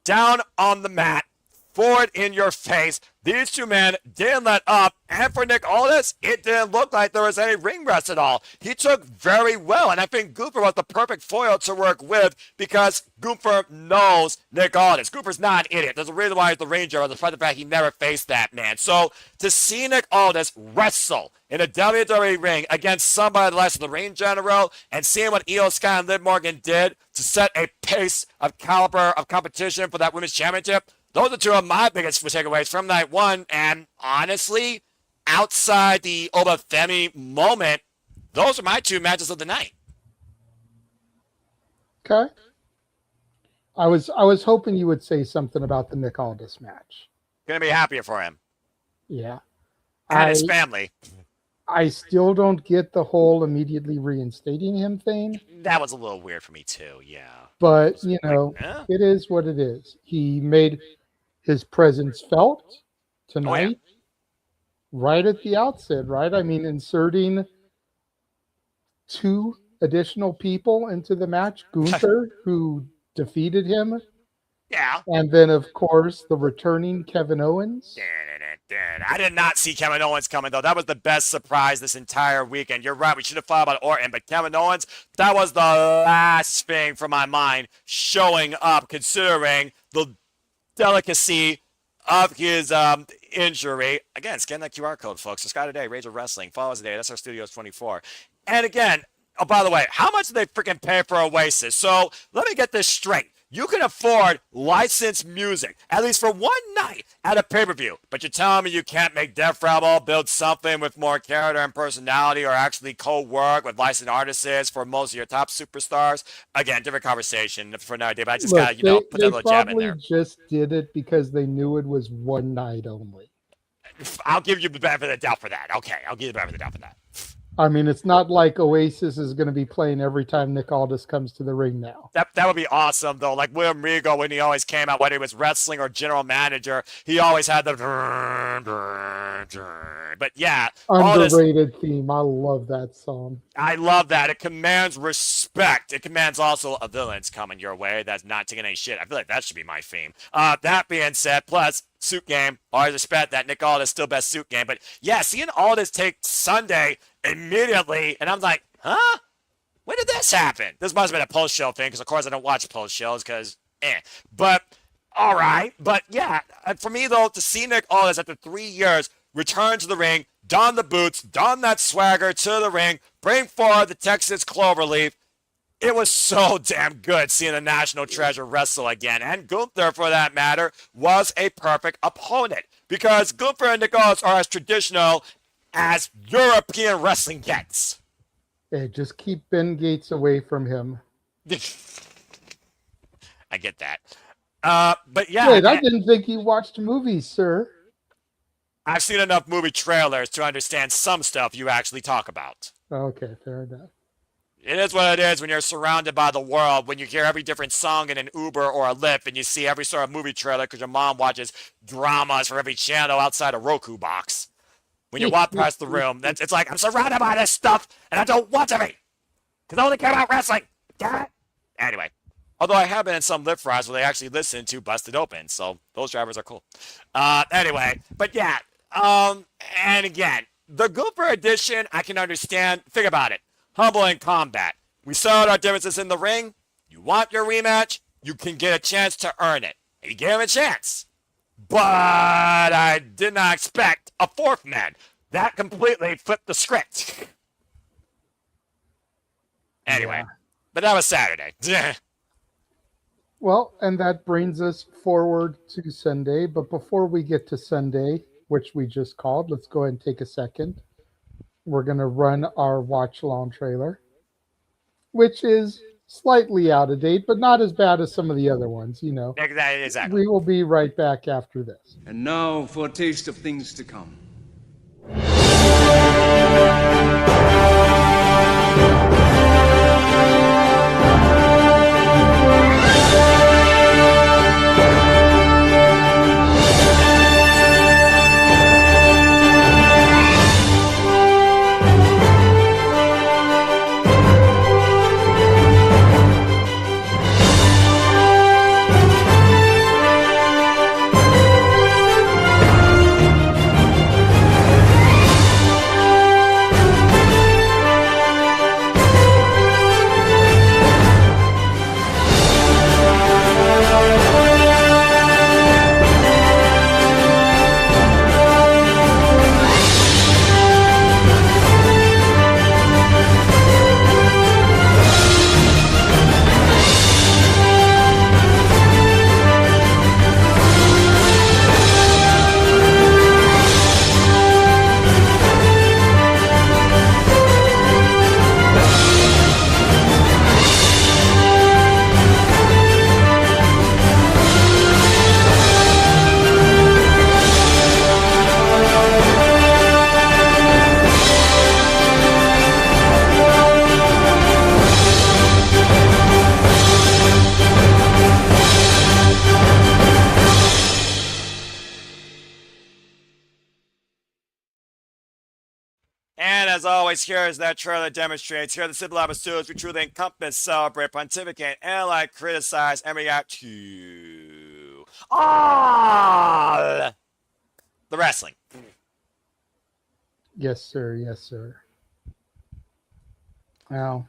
Down on the mat, forward in your face. These two men didn't let up, and for Nick Aldis, it didn't look like there was any ring rust at all. He took very well, and I think Gunther was the perfect foil to work with, because Gunther knows Nick Aldis. Gunther's not an idiot. There's a reason why he's the Ranger, despite the fact he never faced that man. So to see Nick Aldis wrestle in a WWE ring against somebody less than the ring general, and seeing what Io Sky and Liv Morgan did to set a pace of caliber of competition for that women's championship, those are two of my biggest takeaways from night one, and honestly, outside the Obafemi moment, those are my two matches of the night. Okay. I was hoping you would say something about the Nick Aldis match. Gonna be happier for him. Yeah. And his family. I still don't get the whole immediately reinstating him thing. That was a little weird for me too, yeah. But, it is what it is. He made his presence felt tonight, right at the outset, right? I mean, inserting two additional people into the match. Gunther, who defeated him. Yeah. And then, of course, the returning Kevin Owens. I did not see Kevin Owens coming, though. That was the best surprise this entire weekend. You're right. We should have thought about Orton, but Kevin Owens, that was the last thing from my mind showing up, considering the delicacy of his injury. Again, scan that QR code, folks. Subscribe today. Rage of Wrestling. Follow us today. That's our Studios 24. And again, oh, by the way, how much did they freaking pay for Oasis? So let me get this straight. You can afford licensed music, at least for one night at a pay-per-view. But you're telling me you can't make Def Rebel build something with more character and personality, or actually co-work with licensed artists for most of your top superstars? Again, different conversation for another day, but I just Look, got to, put that little jab in probably there. just did it because they knew it was one night only. I'll give you the benefit of the doubt for that. Okay, I'll give you the benefit of the doubt for that. I mean, it's not like Oasis is going to be playing every time Nick Aldis comes to the ring now. That would be awesome, though. Like William Regal, when he always came out, whether he was wrestling or general manager, he always had the. But yeah, Underrated theme. I love that song. I love that. It commands respect. It commands also a villain's coming your way that's not taking any shit. I feel like that should be my theme. That being said, plus suit game. Always respect that Nick Aldis still best suit game. But yeah, seeing Aldis take Sunday immediately, and I'm like, huh? When did this happen? This must have been a post-show thing, because of course I don't watch post-shows, because But, all right. But yeah, for me though, to see Nick Aldis after 3 years return to the ring, don the boots, don that swagger to the ring, bring forward the Texas Cloverleaf, it was so damn good seeing the National Treasure wrestle again. And Gunther, for that matter, was a perfect opponent, because Gunther and Nick Aldis are as traditional as European wrestling gets. Hey, just keep Ben Gates away from him. I get that. But yeah. Wait, I didn't think you watched movies, sir. I've seen enough movie trailers to understand some stuff you actually talk about. Okay, fair enough. It is what it is when you're surrounded by the world, when you hear every different song in an Uber or a Lyft, and you see every sort of movie trailer because your mom watches dramas for every channel outside a Roku box. When you walk past the room, it's like, I'm surrounded by this stuff, and I don't want to be, because I only care about wrestling. Damn it. Anyway, although I have been in some Lyft rides where they actually listen to Busted Open, so those drivers are cool. Anyway, but yeah, and again, the Gooper edition, I can understand. Think about it. Humble in combat. We settled our differences in the ring. You want your rematch, you can get a chance to earn it. And you gave him a chance. But I did not expect a fourth man. That completely flipped the script. Anyway, but that was Saturday. Well, and that brings us forward to Sunday. But before we get to Sunday, which we just called, let's go ahead and take a second. We're going to run our watch along trailer, which is slightly out of date, but not as bad as some of the other ones, you know. Exactly. We will be right back after this. And now for a taste of things to come. And as always, here is that trailer demonstrates. Here are the Simple Lab Studios. We truly encompass, celebrate, pontificate, analyze, criticize, and react to all the wrestling. Yes, sir. Yes, sir. Now,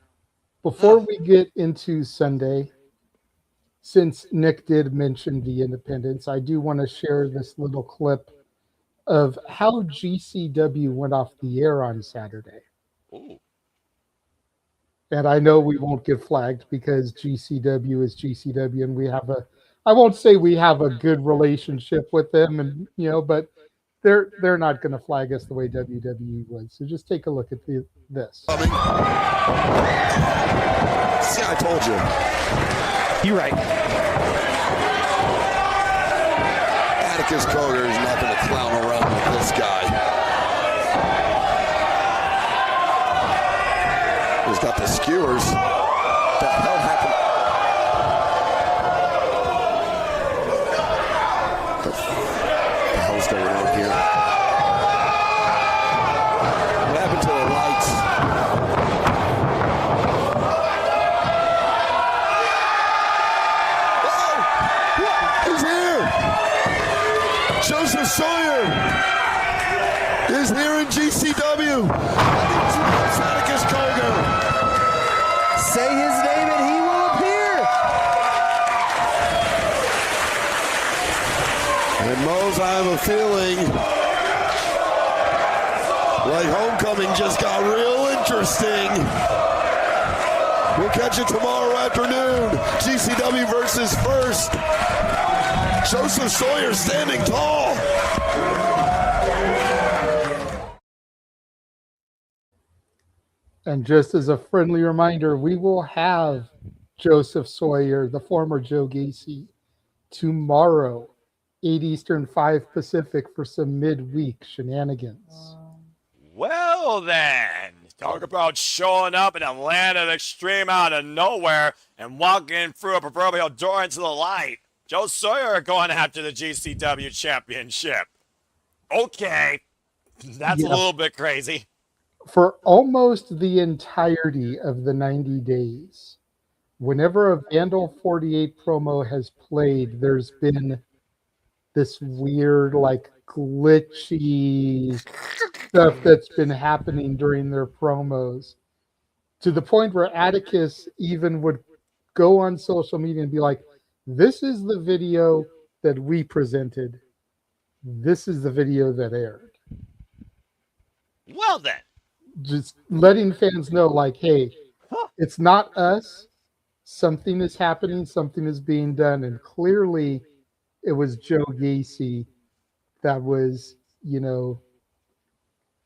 before we get into Sunday, since Nick did mention the Independents, I do want to share this little clip of how GCW went off the air on Saturday. Ooh. And I know we won't get flagged because GCW is GCW, and we have I won't say we have a good relationship with them, and but they're not going to flag us the way WWE would. So just take a look at this. See, I told you. You're right. Atticus Cogar is not going to clown around with this guy. He's got the skewers. What the hell happened? What the hell's going on here? What happened to the lights? Joseph Sawyer is here in GCW. Atticus Cogar. Say his name and he will appear. And Mose, I have a feeling like Homecoming just got real interesting. We'll catch it tomorrow afternoon. GCW versus First. Joseph Sawyer standing tall. And just as a friendly reminder, we will have Joseph Sawyer, the former Joe Gacy, tomorrow, 8 Eastern, 5 Pacific, for some midweek shenanigans. Well then, talk about showing up in a land of extreme out of nowhere and walking through a proverbial door into the light. Joe Sawyer going after the GCW championship. Okay, that's a little bit crazy. For almost the entirety of the 90 days, whenever a Vandal 48 promo has played, there's been this weird, like, glitchy stuff that's been happening during their promos, to the point where Atticus even would go on social media and be like, this is the video that we presented. This is the video that aired. Well then. Just letting fans know, like, hey, it's not us. Something is happening. Something is being done. And clearly it was Joe Gacy that was,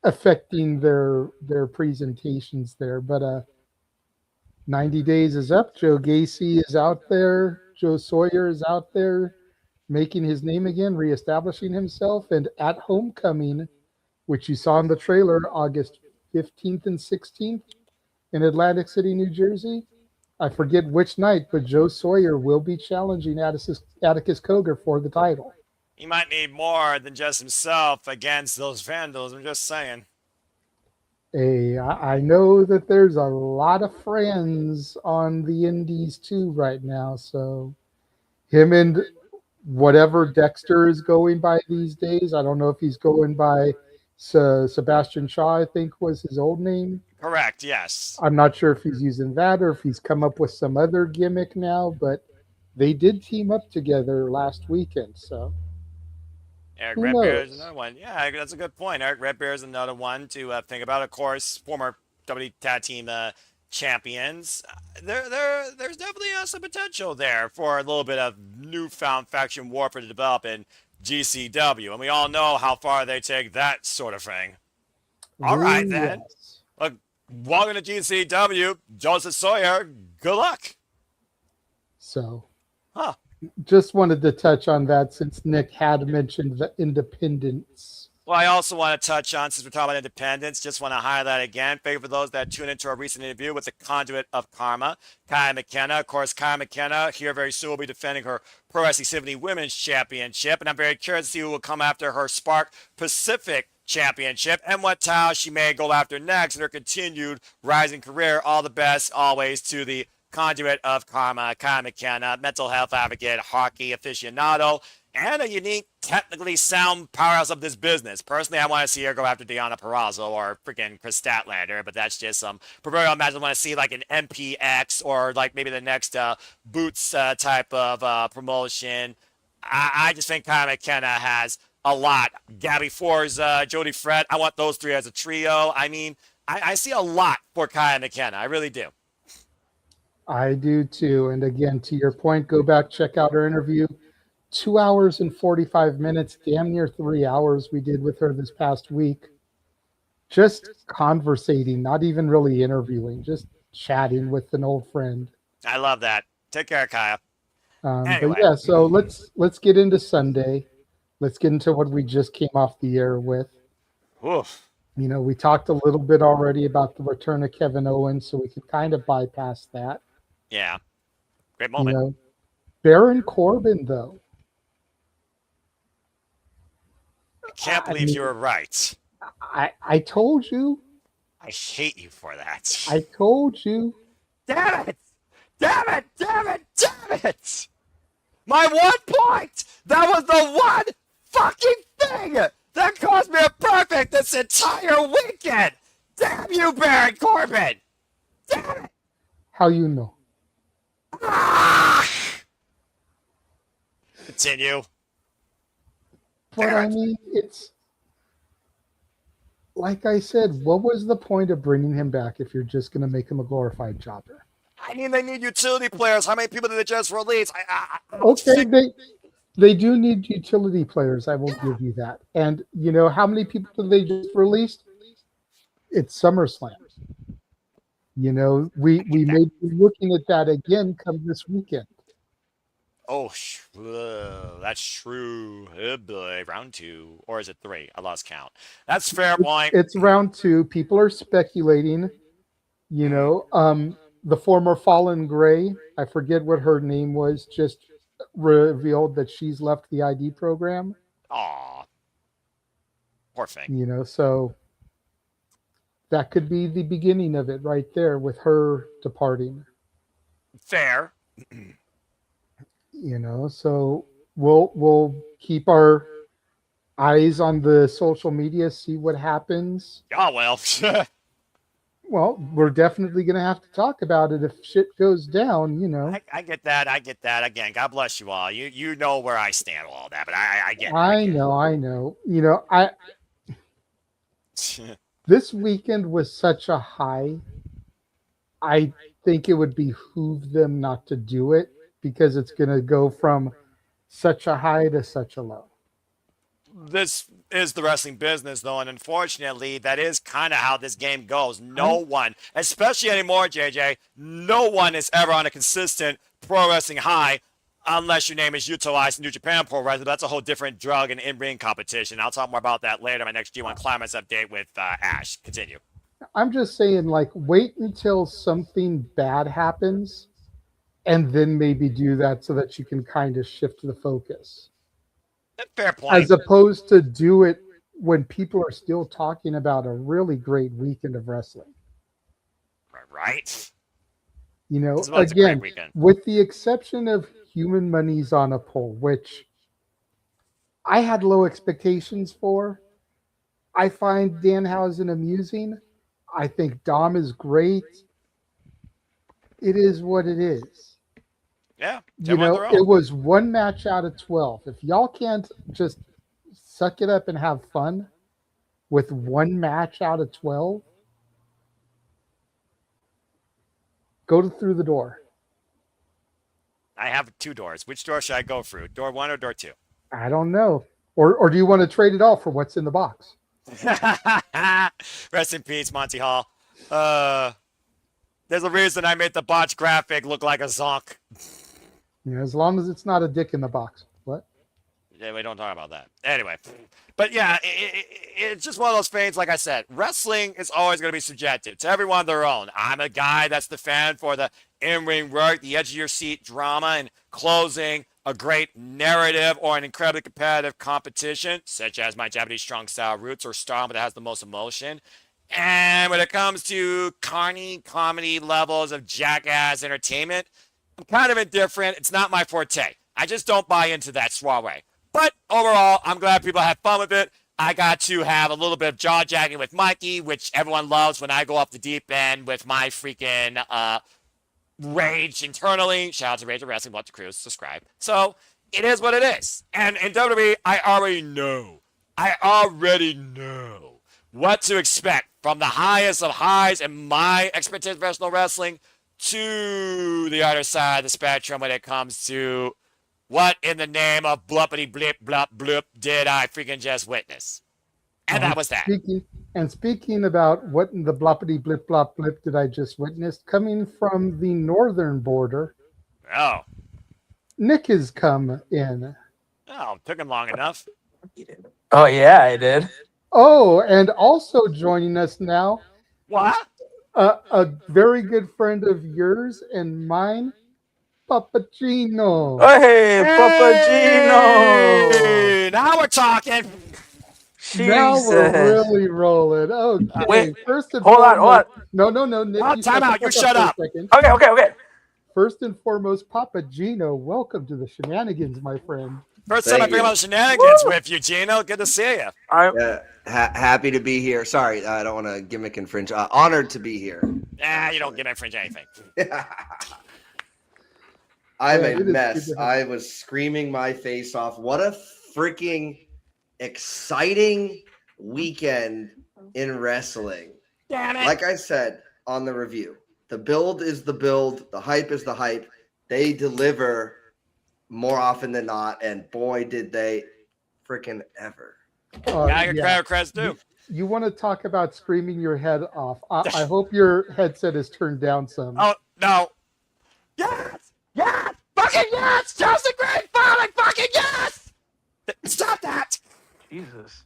affecting their presentations there. But 90 days is up. Joe Gacy is out there. Joe Sawyer is out there making his name again, reestablishing himself. And at Homecoming, which you saw in the trailer, August 15th and 16th in Atlantic City, New Jersey, I forget which night, but Joe Sawyer will be challenging Atticus Cogar for the title. He might need more than just himself against those Vandals, I'm just saying. Hey, I know that there's a lot of friends on the indies too right now, so him and whatever Dexter is going by these days, I don't know if he's going by Sebastian Shaw, I think was his old name. Correct, yes. I'm not sure if he's using that or if he's come up with some other gimmick now, but they did team up together last weekend, so Eric who Redbeard is knows? another one. Yeah, that's a good point. Eric Redbeard is another one to think about. Of course, former WWE Tag Team champions. There's definitely some potential there for a little bit of newfound faction warfare to develop in GCW, and we all know how far they take that sort of thing. All right, then. Yes. Look, welcome to GCW, Joseph Sawyer. Good luck. So, just wanted to touch on that since Nick had mentioned the independents. Well, I also want to touch on, since we're talking about independence, just want to highlight again, favor for those that tune into our recent interview with the Conduit of Karma, Kai McKenna. Of course, Kai McKenna here very soon will be defending her Pro Wrestling 70 Women's Championship, and I'm very curious to see who will come after her Spark Pacific Championship and what title she may go after next in her continued rising career. All the best always to the Conduit of Karma, Kai McKenna, mental health advocate, hockey aficionado, and a unique, technically sound powerhouse of this business. Personally, I want to see her go after Deonna Purrazzo or freaking Chris Statlander, but that's just some proverbial match. I want to see like an MPX or like maybe the next Boots type of promotion. I just think Kai McKenna has a lot. Gabby Forza, Jody Fred, I want those three as a trio. I mean, I see a lot for Kai McKenna. I really do. I do too. And again, to your point, go back, check out our interview. 2 hours and 45 minutes, damn near 3 hours we did with her this past week. Just conversating, not even really interviewing, just chatting with an old friend. I love that. Take care, Kaya. But yeah, so let's get into Sunday. Let's get into what we just came off the air with. Oof. You know, we talked a little bit already about the return of Kevin Owens, so we can kind of bypass that. Yeah. Great moment. You know, Baron Corbin, though. I can't believe you were right. I told you. I hate you for that. I told you. Damn it! Damn it! Damn it! Damn it! My 1 point! That was the one fucking thing that caused me a perfect this entire weekend! Damn you, Baron Corbin! Damn it! How you know? Continue. But I mean, it's like I said, what was the point of bringing him back if you're just going to make him a glorified jobber? I mean, they need utility players. How many people did they just release? Okay, they do need utility players. I will give you that. And you know how many people did they just release? It's SummerSlam. You know, we may be looking at that again come this weekend. Oh, that's true. Oh boy, round 2. Or is it 3? I lost count. That's fair point. It's round 2. People are speculating, you know, the former Fallen Gray, I forget what her name was, just revealed that she's left the ID program. Aw. Poor thing. You know, so that could be the beginning of it right there with her departing. Fair. You know, so we'll keep our eyes on the social media, see what happens. Oh, well. Well, we're definitely going to have to talk about it if shit goes down, you know. I get that. I get that. Again, God bless you all. You know where I stand with all that, but I get it. I know. You know, this weekend was such a high. I think it would behoove them not to do it because it's going to go from such a high to such a low. This is the wrestling business, though, and unfortunately, that is kind of how this game goes. No one, especially anymore, JJ, no one is ever on a consistent pro wrestling high unless your name is utilized in New Japan Pro Wrestling. That's a whole different drug and in-ring competition. I'll talk more about that later in my next G1 Climax update with Ash. Continue. I'm just saying, like, wait until something bad happens and then maybe do that so that you can kind of shift the focus. Fair point. As opposed to do it when people are still talking about a really great weekend of wrestling. Right. You know, This was a again, great weekend. with the exception of Human Money's on a Pole, which I had low expectations for. I find Danhausen amusing. I think Dom is great. It is what it is. Yeah. You know, it was 1 match out of 12. If y'all can't just suck it up and have fun with 1 match out of 12, go through the door. I have 2 doors. Which door should I go through? Door 1 or door 2? I don't know. Or do you want to trade it all for what's in the box? Rest in peace, Monty Hall. There's a reason I made the botch graphic look like a zonk. You know, as long as it's not a dick in the box. What? Yeah, we don't talk about that. Anyway, but yeah, it's just one of those things. Like I said, wrestling is always going to be subjective to everyone their own. I'm a guy that's the fan for the in-ring work, the edge of your seat drama, and closing a great narrative or an incredibly competitive competition, such as my Japanese strong style roots or Stardom that has the most emotion. And when it comes to carny comedy levels of jackass entertainment, I'm kind of indifferent. It's not my forte. I just don't buy into that soiree. But overall, I'm glad people had fun with it. I got to have a little bit of jaw-jacking with Mikey, which everyone loves when I go off the deep end with my freaking rage internally. Shout out to Rage of Wrestling, Watch the Cruise, subscribe. So it is what it is. And in WWE, I already know what to expect from the highest of highs in my expectation of professional wrestling to the other side of the spectrum when it comes to what in the name of bluppity blip blop bloop did I freaking just witness? And that was that. Speaking about what in the bloppity blip blop blip did I just witness, coming from the northern border, Oh. Nick has come in. Oh, took him long enough. Oh, yeah, I did. Oh, and also joining us now, what? A very good friend of yours and mine, Papagino. Hey, Papagino! Hey, now we're talking. Now we're Jesus. really rolling. Okay. Wait, first and hold on, foremost, No, Nick. Oh, time out. You shut up. For a second. Okay. First and foremost, Papagino, welcome to the Shenanigans, my friend. First time I bring about Shenanigans with you, Gino. Good to see you. Happy to be here. Sorry, I don't want to gimmick infringe. Honored to be here. You don't give me infringe anything. I'm a mess. I was screaming my face off. What a freaking exciting weekend in wrestling. Damn it. Like I said on the review, the build is the build. The hype is the hype. They deliver more often than not, and boy, did they freaking ever. Creds too. You want to talk about screaming your head off. I hope your headset is turned down some. Oh, no. Yes! Yes! Fucking yes! Chelsea Gray falling! Fucking yes! Stop that! Jesus.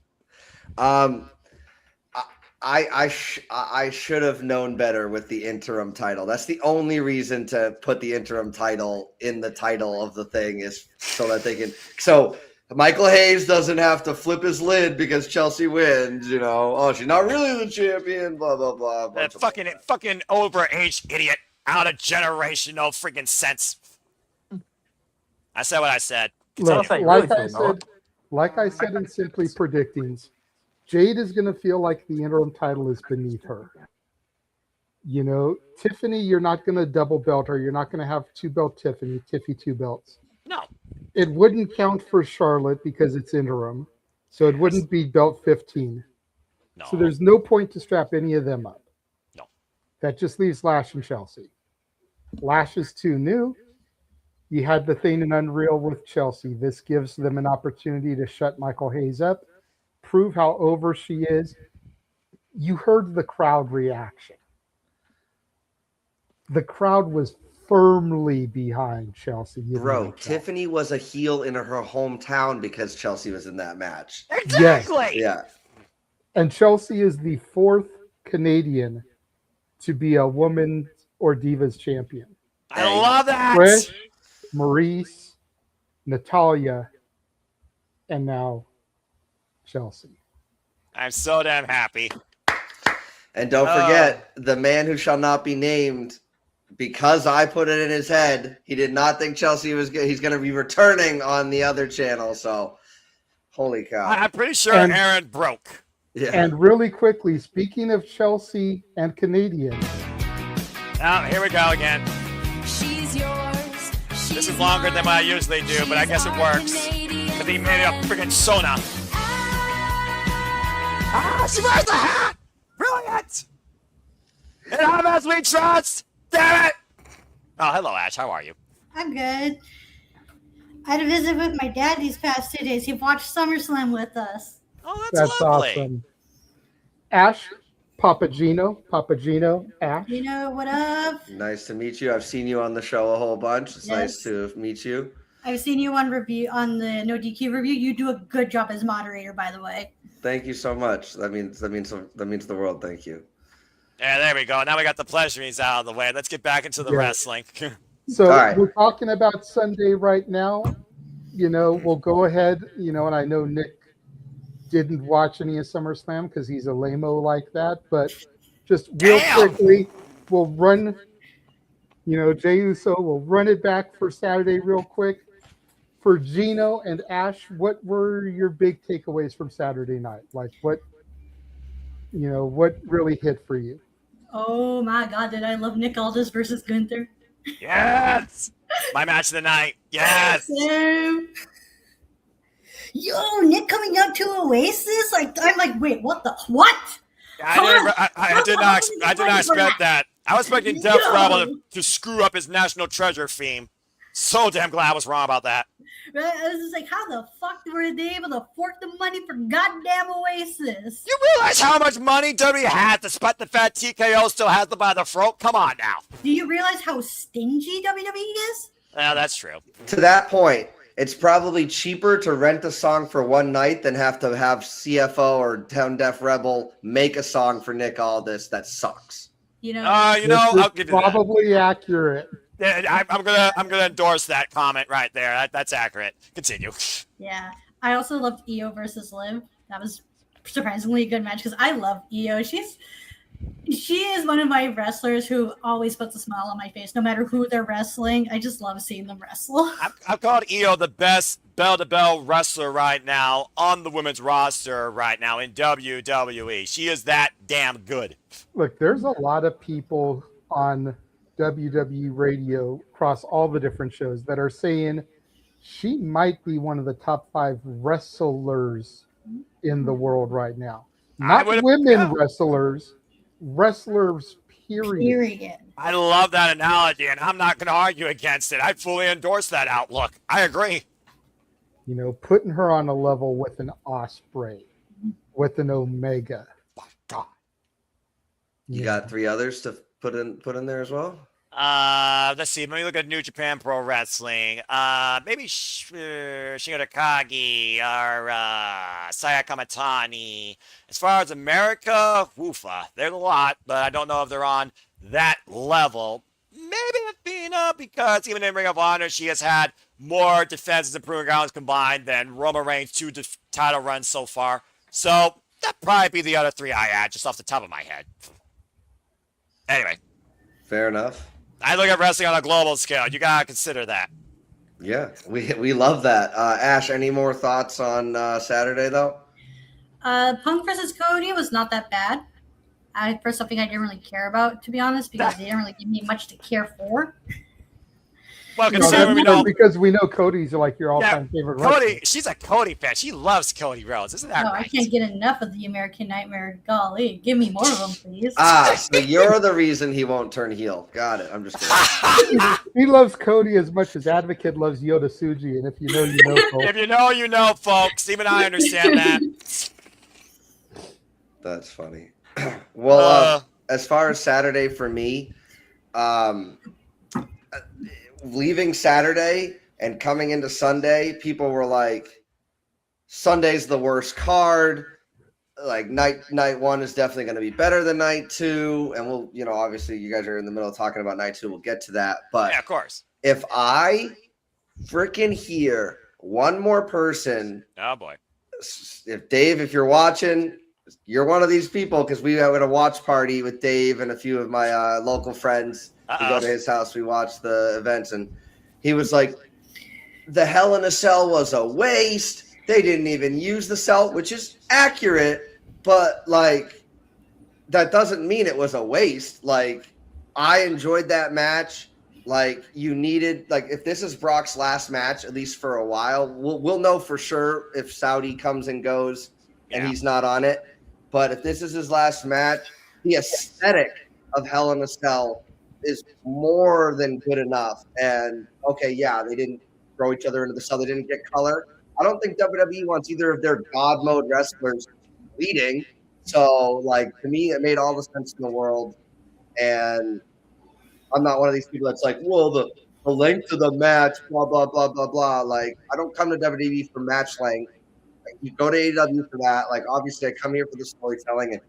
I should have known better with the interim title. That's the only reason to put the interim title in the title of the thing, is so that they can. So Michael Hayes doesn't have to flip his lid because Chelsea wins. You know, oh, she's not really the champion. Blah blah blah. That fucking overaged idiot, out of generational freaking sense. I said what I said. Look, like I said in Simply Predictings, Jade is going to feel like the interim title is beneath her. You know, Tiffany, you're not going to double belt her. You're not going to have two belt Tiffany 2 belts. No. It wouldn't count for Charlotte because it's interim. So it wouldn't be belt 15. No. So there's no point to strap any of them up. No. That just leaves Lash and Chelsea. Lash is too new. You had the thing in Unreal with Chelsea. This gives them an opportunity to shut Michael Hayes up, prove how over she is. You heard the crowd reaction. The crowd was firmly behind Chelsea. Bro, Tiffany was a heel in her hometown because Chelsea was in that match. Exactly. Yes. Yeah. And Chelsea is the 4th Canadian to be a woman or Divas champion. I love that. Trish, Maurice, Natalia, and now Chelsea. I'm so damn happy. And don't forget, the man who shall not be named, because I put it in his head, he did not think Chelsea was good. He's going to be returning on the other channel. So, holy cow. I'm pretty sure Aaron broke. Yeah. And really quickly, speaking of Chelsea and Canadians. Oh, here we go again. This is longer than what I usually do, but I guess it works. But he made it a freaking Sona. Ah, she wears the hat! Brilliant! And I'm as we trust! Damn it! Oh, hello, Ash. How are you? I'm good. I had a visit with my dad these past 2 days. He watched SummerSlam with us. Oh, That's awesome. Ash, Papagino, Ash. You know, what up? Nice to meet you. I've seen you on the show a whole bunch. It's nice to meet you. I've seen you on the No DQ review. You do a good job as moderator, by the way. Thank you so much. That means the world. Thank you. Yeah, there we go. Now we got the pleasuries out of the way. Let's get back into the wrestling. So we're talking about Sunday right now. You know, we'll go ahead, and I know Nick didn't watch any of SummerSlam because he's a lame-o like that, but just real quickly, we'll run, Jey Uso will run it back for Saturday real quick. For Gino and Ash, what were your big takeaways from Saturday night? Like what really hit for you? Oh my God, did I love Nick Aldis versus Gunther? Yes! My match of the night. Yes! Yo, Nick coming out to Oasis? I'm like, wait, what? I did not expect that. I was expecting Def Rebel to screw up his National Treasure theme. So damn glad I was wrong about that. I was just like, how the fuck were they able to fork the money for goddamn Oasis? You realize how much money WWE had despite the fact TKO still has them by the throat? Come on now. Do you realize how stingy WWE is? Yeah, that's true. To that point, it's probably cheaper to rent a song for one night than have to have CFO or Town Def Rebel make a song for Nick Aldis that sucks. You know, I'll give you that. Probably accurate. I'm gonna endorse that comment right there. That's accurate. Continue. Yeah, I also loved Io versus Liv. That was surprisingly a good match because I love Io. She is one of my wrestlers who always puts a smile on my face, no matter who they're wrestling. I just love seeing them wrestle. I've called Io the best bell-to-bell wrestler right now on the women's roster right now in WWE. She is that damn good. Look, there's a lot of people on WWE radio across all the different shows that are saying she might be one of the top 5 wrestlers in the world right now. Not women wrestlers, wrestlers, period. I love that analogy, and I'm not going to argue against it. I fully endorse that outlook. I agree. You know, putting her on a level with an Osprey, with an Omega. My God. You got 3 others to put in there as well? Let's see. Let me look at New Japan Pro Wrestling. Maybe Shingo Takagi or Saya Kamatani. As far as America, woofa. There's a lot, but I don't know if they're on that level. Maybe Athena, because even in Ring of Honor, she has had more defenses and proving grounds combined than Roman Reigns' 2 title runs so far. So that'd probably be the other 3 I add, just off the top of my head. Anyway. Fair enough. I look at wrestling on a global scale. You gotta consider that. Yeah, we love that. Ash, any more thoughts on Saturday though? Punk versus Cody was not that bad. For something I didn't really care about, to be honest, because they didn't really give me much to care for. Well, because we know Cody's like your all-time favorite wrestler. Cody, she's a Cody fan. She loves Cody Rhodes. Isn't that No, right? I can't get enough of the American Nightmare. Golly, give me more of them, please. So you're the reason he won't turn heel. Got it. I'm just kidding. He loves Cody as much as Advocate loves Yoda Tsuji, and if you know, you know, folks. If you know, you know, folks. Even I understand that. That's funny. Well, as far as Saturday for me, leaving Saturday and coming into Sunday, people were like, Sunday's the worst card. Like night 1 is definitely going to be better than night 2. And we'll, obviously you guys are in the middle of talking about night 2. We'll get to that. But yeah, of course. If I freaking hear one more person, oh boy, if Dave, if you're watching, you're one of these people, because we had a watch party with Dave and a few of my local friends. We go to his house, we watch the events, and he was like, the Hell in a Cell was a waste. They didn't even use the cell, which is accurate, but like that doesn't mean it was a waste. Like, I enjoyed that match. Like, you needed, like, if this is Brock's last match, at least for a while, we'll know for sure if Saudi comes and goes and he's not on it. But if this is his last match, the aesthetic of Hell in a Cell is more than good enough. And okay, yeah, they didn't throw each other into the cell. They didn't get color. I don't think WWE wants either of their God mode wrestlers leading. So, like, to me, it made all the sense in the world. And I'm not one of these people that's like, well, the length of the match, blah, blah, blah, blah, blah. Like, I don't come to WWE for match length. Like, you go to AEW for that. Like, obviously, I come here for the storytelling. And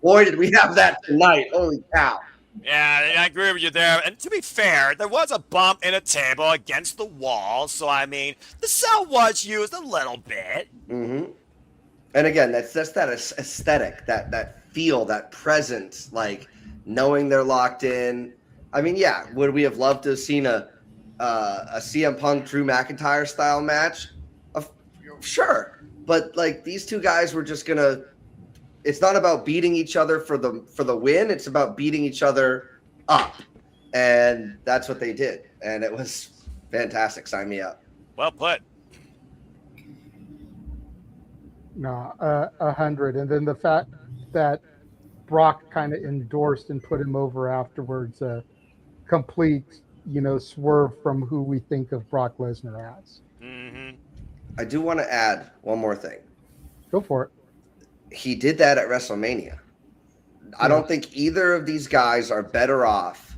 boy, did we have that tonight. Holy cow. Yeah, I agree with you there. And to be fair, there was a bump in a table against the wall. So, I mean, the cell was used a little bit. Mm-hmm. And again, that's that aesthetic, that feel, that presence, like knowing they're locked in. I mean, yeah, would we have loved to have seen a CM Punk Drew McIntyre style match? Sure. But like, these two guys were just gonna. It's not about beating each other for the win. It's about beating each other up, and that's what they did, and it was fantastic. Sign me up. Well put. No, 100. And then the fact that Brock kind of endorsed and put him over afterwards. A complete, swerve from who we think of Brock Lesnar as. Mm-hmm. I do want to add one more thing. Go for it. He did that at WrestleMania. I don't think either of these guys are better off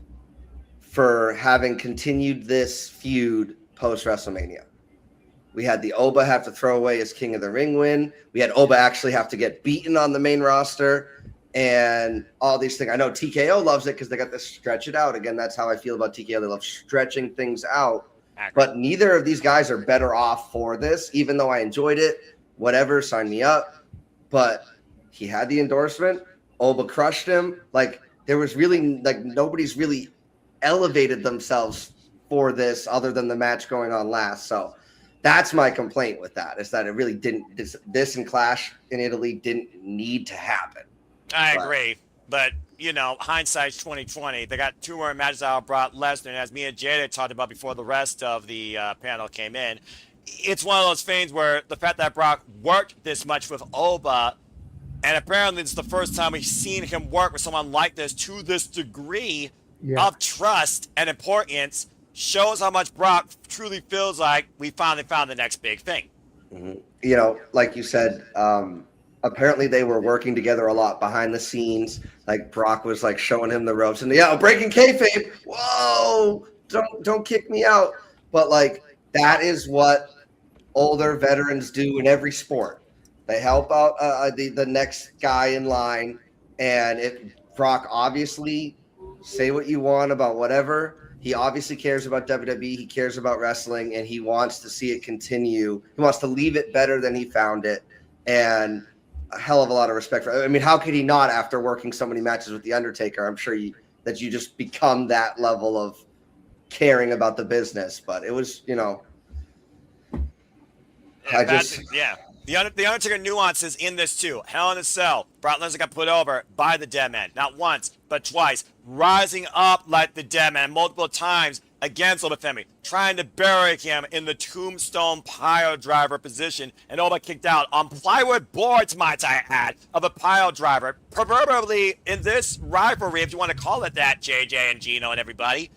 for having continued this feud post WrestleMania. We had the Oba have to throw away his King of the Ring win. We had Oba actually have to get beaten on the main roster and all these things. I know TKO loves it because they got to stretch it out. Again, that's how I feel about TKO. They love stretching things out. But neither of these guys are better off for this, even though I enjoyed it. Whatever, sign me up. But he had the endorsement. Oba crushed him. Like, there was really, like, nobody's really elevated themselves for this other than the match going on last. So that's my complaint with that, is that it really didn't, this and Clash in Italy didn't need to happen. I agree. But, hindsight's 2020. They got 2 more matches out of Brock Lesnar. And as me and Jada talked about before the rest of the panel came in, it's one of those things where the fact that Brock worked this much with Oba, and apparently it's the first time we've seen him work with someone like this to this degree of trust and importance, shows how much Brock truly feels like we finally found the next big thing. Mm-hmm. Like you said, apparently they were working together a lot behind the scenes. Like Brock was like showing him the ropes and breaking kayfabe. Whoa, don't kick me out. But like, that is what older veterans do in every sport. They help out the next guy in line. And if Brock, obviously, say what you want about whatever, he obviously cares about WWE. He cares about wrestling, and he wants to see it continue. He wants to leave it better than he found it. And a hell of a lot of respect for. I mean, how could he not after working so many matches with The Undertaker? I'm sure that you just become that level of caring about the business. But it was, The Undertaker nuances in this too. Hell in a Cell. Brock Lesnar got put over by the Dead Man. Not once, but twice. Rising up like the Dead Man multiple times against Oba Femi. Trying to bury him in the tombstone pile driver position. And Oba kicked out on plywood boards, might I add, of a pile driver. Proverbially, in this rivalry, if you want to call it that, JJ and Gino and everybody,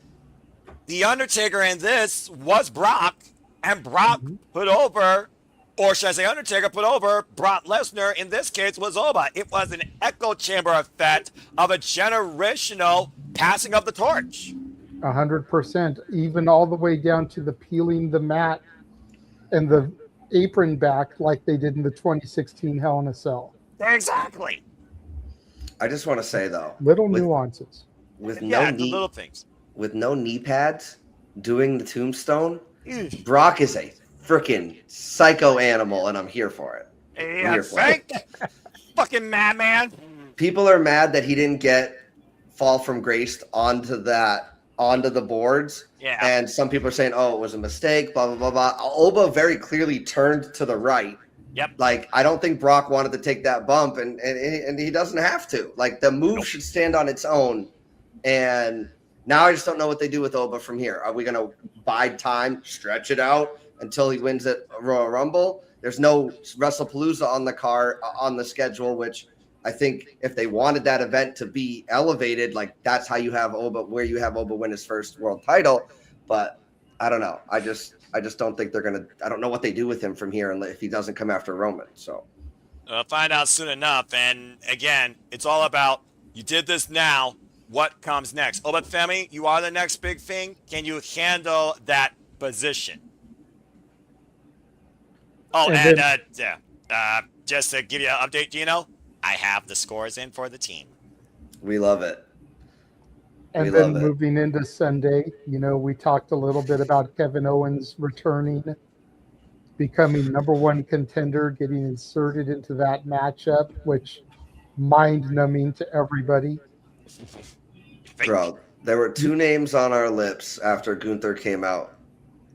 The Undertaker in this was Brock. And Brock put over... Or should I say Undertaker put over Brock Lesnar, in this case, was Oba. It was an echo chamber effect of a generational passing of the torch. 100%. Even all the way down to the peeling the mat and the apron back like they did in the 2016 Hell in a Cell. Exactly. I just want to say, though. Little nuances. With the no knee, little things. With no knee pads, doing the tombstone, Brock is a freaking psycho animal, and I'm here for it. Yeah, fucking madman. People are mad that he didn't get fall from grace onto the boards. Yeah. And some people are saying, oh, it was a mistake, blah, blah, blah, blah. Oba very clearly turned to the right. Yep. Like, I don't think Brock wanted to take that bump, and he doesn't have to. Like, the move should stand on its own. And now I just don't know what they do with Oba from here. Are we going to bide time, stretch it out until he wins at Royal Rumble? There's no WrestlePalooza on the schedule, which I think if they wanted that event to be elevated, like that's how you have Oba, where you have Oba win his first world title. But I don't know. I just don't think they're gonna. I don't know what they do with him from here, and if he doesn't come after Roman. So I'll find out soon enough. And again, it's all about you did this now. What comes next? Oba Femi, you are the next big thing. Can you handle that position? Oh, and just to give you an update, Gino, I have the scores in for the team. We love it. And then moving into Sunday, we talked a little bit about Kevin Owens returning, becoming #1 contender, getting inserted into that matchup, which mind-numbing to everybody. Bro, there were 2 names on our lips after Gunther came out,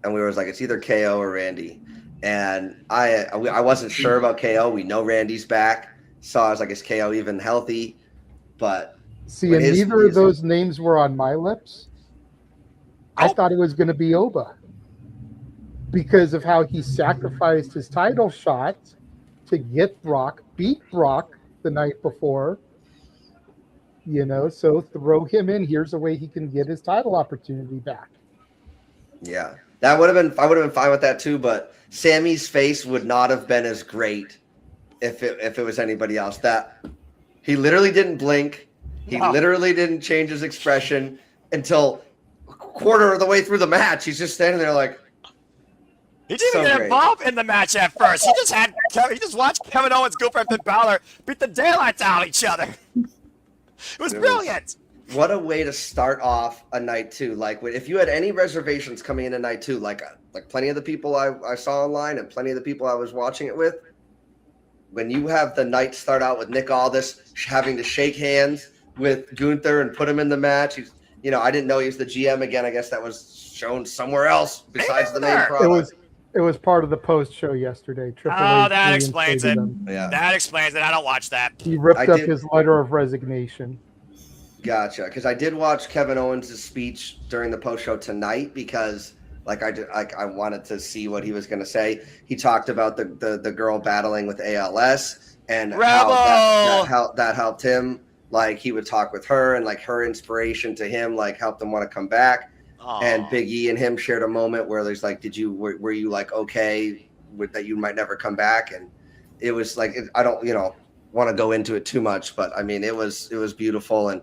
and we were like, it's either KO or Randy. And I wasn't sure about KO. We know Randy's back. So I was like, is KO even healthy? But see, and neither of those names were on my lips. I thought it was going to be Oba because of how he sacrificed his title shot to get Brock, beat Brock the night before, So throw him in. Here's a way he can get his title opportunity back. Yeah, that would have been. I would have been fine with that too. But Sammy's face would not have been as great if it was anybody else. That he literally didn't blink. He literally didn't change his expression until a quarter of the way through the match. He's just standing there like. He didn't even get involved in the match at first. He just watched Kevin Owens go for Finn Balor beat the daylights out of each other. It was brilliant. What a way to start off a night two. Like, if you had any reservations coming into night two, like plenty of the people I saw online and plenty of the people I was watching it with, when you have the night start out with Nick Aldis having to shake hands with Gunther and put him in the match, I didn't know he was the GM again. I guess that was shown somewhere else besides the main product. It was part of the post show yesterday. That explains it. Yeah. That explains it. I don't watch that. He ripped up his letter of resignation. Gotcha. Because I did watch Kevin Owens' speech during the post show tonight because, I wanted to see what he was going to say. He talked about the girl battling with ALS and how that helped him. Like, he would talk with her and her inspiration to him helped him want to come back. And Big E and him shared a moment where there's were you okay with that you might never come back? And it was I don't want to go into it too much, but I mean it was beautiful and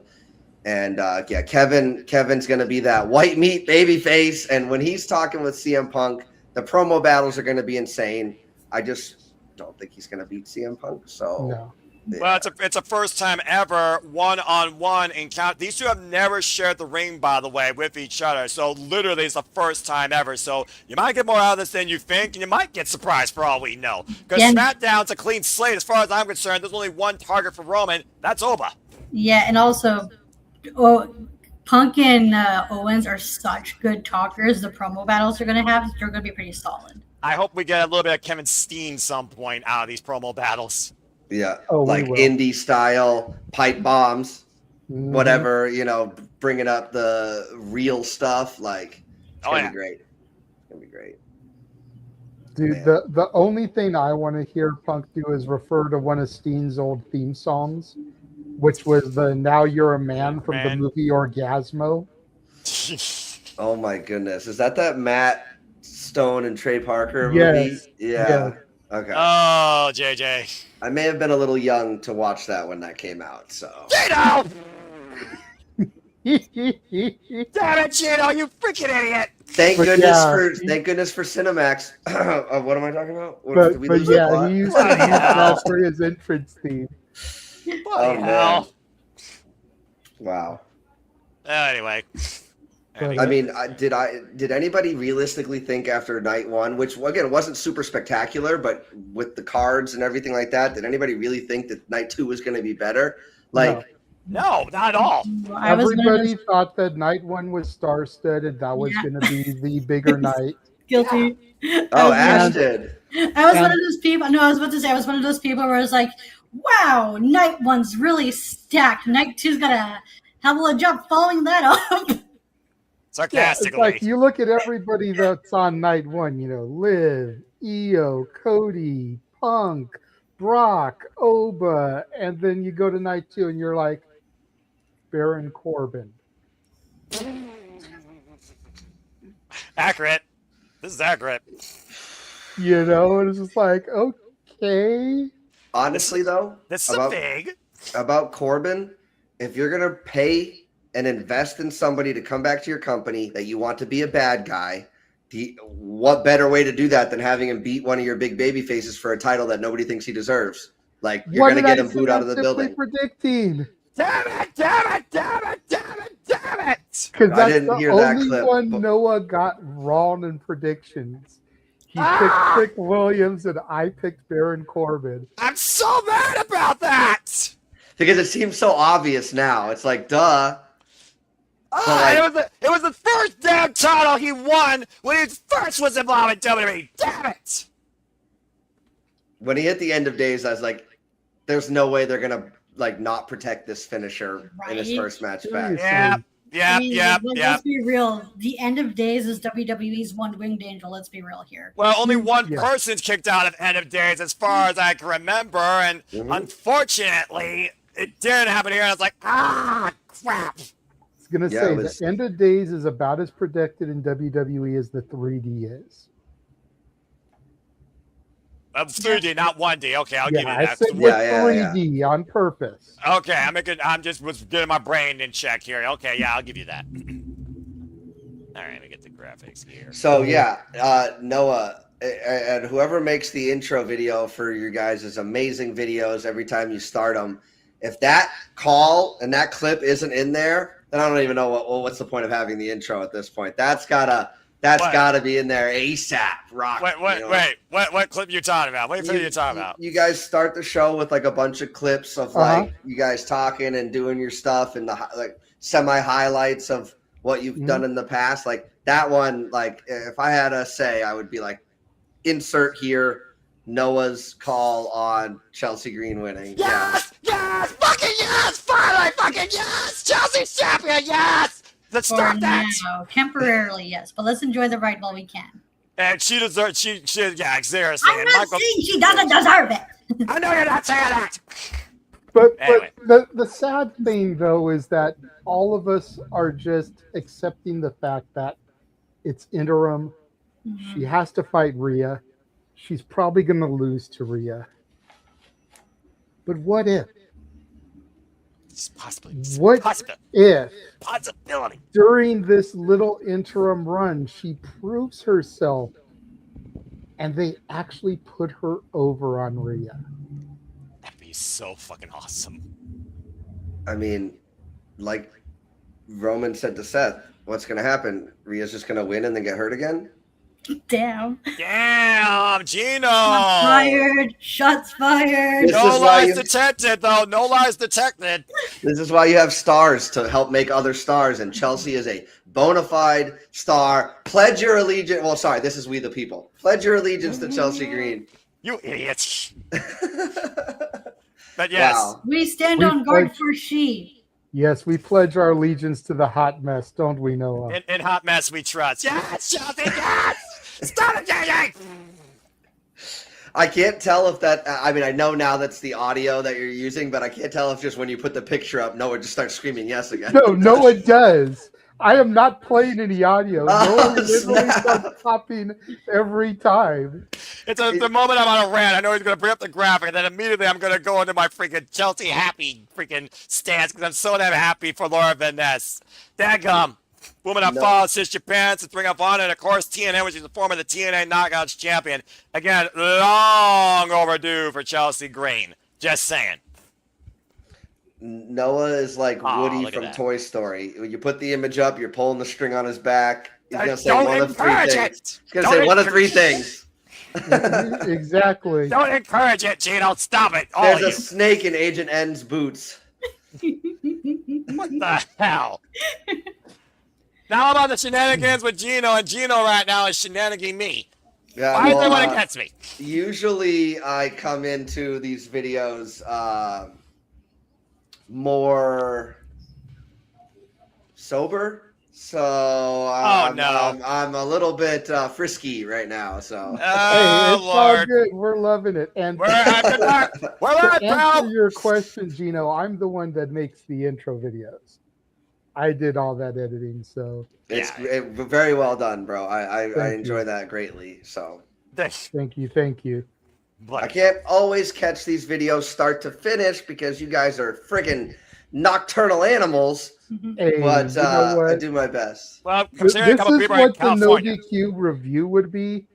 Kevin's gonna be that white meat baby face, and when he's talking with CM Punk, the promo battles are gonna be insane. I just don't think he's gonna beat CM Punk. So. No. Well, it's a first time ever one-on-one encounter. These two have never shared the ring, by the way, with each other. So literally, it's the first time ever. So you might get more out of this than you think, and you might get surprised for all we know. Because SmackDown's a clean slate, as far as I'm concerned. There's only one target for Roman. That's Oba. Yeah, and also, Punk and Owens are such good talkers. The promo battles they're going to have, they're going to be pretty solid. I hope we get a little bit of Kevin Steen some point out of these promo battles. Yeah, indie style pipe bombs, whatever, bringing up the real stuff. It's gonna be great. It's gonna be great. Dude, the only thing I want to hear Punk do is refer to one of Steen's old theme songs, which was the "Now You're a Man" from the movie Orgasmo. Oh my goodness, is that Matt Stone and Trey Parker movie? Yeah. Okay. Oh, JJ. I may have been a little young to watch that when that came out, so. Gino! Damn it, Gino, you freaking idiot! Thank goodness for Cinemax. What am I talking about? He used to use that for his entrance theme. Man. Wow. Anyway. I mean, did anybody realistically think after night one, which again wasn't super spectacular, but with the cards and everything like that, did anybody really think that night two was going to be better? No, not at all. Everybody thought that night one was star-studded. That was going to be the bigger night. Guilty. Oh, Ash did. I was one of those people. No, I was about to say I was one of those people where it's like, wow, night one's really stacked. Night two's got a hell of a job following that up. Sarcastically. Yeah, it's you look at everybody that's on night one, Liv, Io, Cody, Punk, Brock, Oba, and then you go to night two and you're like, Baron Corbin. Accurate. This is accurate. And it's just like, okay. Honestly, though, this is big. About Corbin, if you're going to pay and invest in somebody to come back to your company that you want to be a bad guy, what better way to do that than having him beat one of your big baby faces for a title that nobody thinks he deserves? You're going to get him booed out of the building. Predicting. Damn it! Because that's the only one Noah got wrong in predictions. He picked Trick Williams and I picked Baron Corbin. I'm so mad about that! Because it seems so obvious now. It's like, duh. It was the first damn title he won when he first was involved in WWE. Damn it! When he hit the end of days, I was like, there's no way they're going to not protect this finisher in his first match back. Let's be real. The end of days is WWE's one winged angel. Let's be real here. Well, only one person's kicked out of End of Days as far as I can remember. And unfortunately, it didn't happen here. And I was like, ah, crap. I was going to say, the end of days is about as predicted in WWE as the 3D is. 3D, not 1D. Okay, I'll give you I that. said with 3D on purpose. Okay, I'm just was getting my brain in check here. Okay, yeah, I'll give you that. All right, let me get the graphics here. So Noah, and whoever makes the intro video for your guys' amazing videos every time you start them, if that call and that clip isn't in there, then I don't even know what's the point of having the intro at this point. That's gotta be in there ASAP. Rock. Wait, what clip you talking about? What clip you talking about? You guys start the show with like a bunch of clips of like you guys talking and doing your stuff and the like semi highlights of what you've done in the past. Like that one, like if I had a say, I would be like, insert here Noah's call on Chelsea Green winning. Yes, fucking yes, finally, fucking yes, Chelsea's champion, yes. Let's start that. Now, temporarily, yes, but let's enjoy the ride while we can. And she deserves. She yeah, seriously. I'm not saying she doesn't deserve it. I know you're not saying that. But, Anyway. but the sad thing, though, is that all of us are just accepting the fact that it's interim. She has to fight Rhea. She's probably going to lose to Rhea. But what if? What if possibility during this little interim run she proves herself and they actually put her over on Rhea? That'd be so fucking awesome. I mean, like Roman said to Seth, what's going to happen? Rhea's just going to win and then get hurt again? Damn, Gino. Shots fired. Shots fired. No lies detected, though. No lies detected. This is why you have stars to help make other stars, and Chelsea is a bona fide star. Pledge your allegiance. Well, sorry, this is We the People. Pledge your allegiance to Chelsea Green. You idiots. But yes. Wow. We stand on guard for she. Yes, we pledge our allegiance to the hot mess, don't we, Noah? In hot mess we trust. Yes, Chelsea, yes! Stop it, JJ! I can't tell if that, I mean, I know now that's the audio that you're using, but I can't tell if just when you put the picture up, Noah just starts screaming yes again. No, Noah does. I am not playing any audio. Noah literally starts popping every time. It's the moment I'm on a rant. I know he's going to bring up the graphic, and then immediately I'm going to go into my freaking Chelsea happy freaking stance because I'm so damn happy for Laura Van Ness. Dadgum. Woman I followed since Japan to Ring of Honor, and of course TNA, which is the former the TNA Knockouts champion. Again, long overdue for Chelsea Green. Just saying. Noah is like Woody from Toy Story. When you put the image up, you're pulling the string on his back. He's going to say one of three things. He's going to say one of three things. Exactly. Don't encourage it, Gino. Stop it. All There's of a snake in Agent N's boots. What the hell? Now I'm on the shenanigans with Gino, and Gino right now is shenaniganing me. Yeah, why is everyone against me? Usually I come into these videos more sober, so I'm a little bit frisky right now. So hey, it's all good. We're loving it. And to answer your question, Gino, I'm the one that makes the intro videos. I did all that editing, so it's very well done, bro. I enjoy that greatly. So thank you. I can't always catch these videos start to finish because you guys are friggin' nocturnal animals. Hey, but you know what? I do my best. Well, this is what the No DQ review would be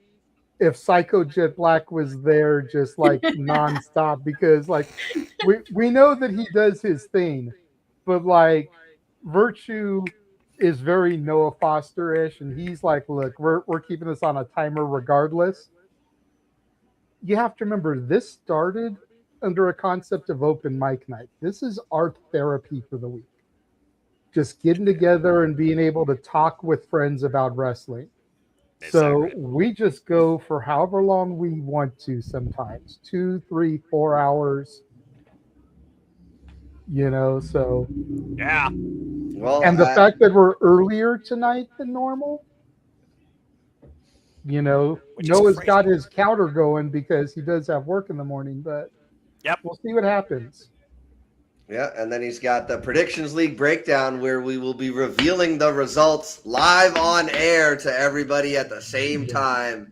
if Psycho Jet Black was there just like nonstop, because like we know that he does his thing, but like Virtue is very Noah Foster-ish, and he's like, look, we're keeping this on a timer regardless. You have to remember, this started under a concept of open mic night. This is our therapy for the week. Just getting together and being able to talk with friends about wrestling. So we just go for however long we want to sometimes. 2, 3, 4 hours. You know, so. Yeah. Well, and the fact that we're earlier tonight than normal, you know, Noah's got his counter going because he does have work in the morning, but we'll see what happens. Yeah, and then he's got the Predictions League breakdown where we will be revealing the results live on air to everybody at the same time.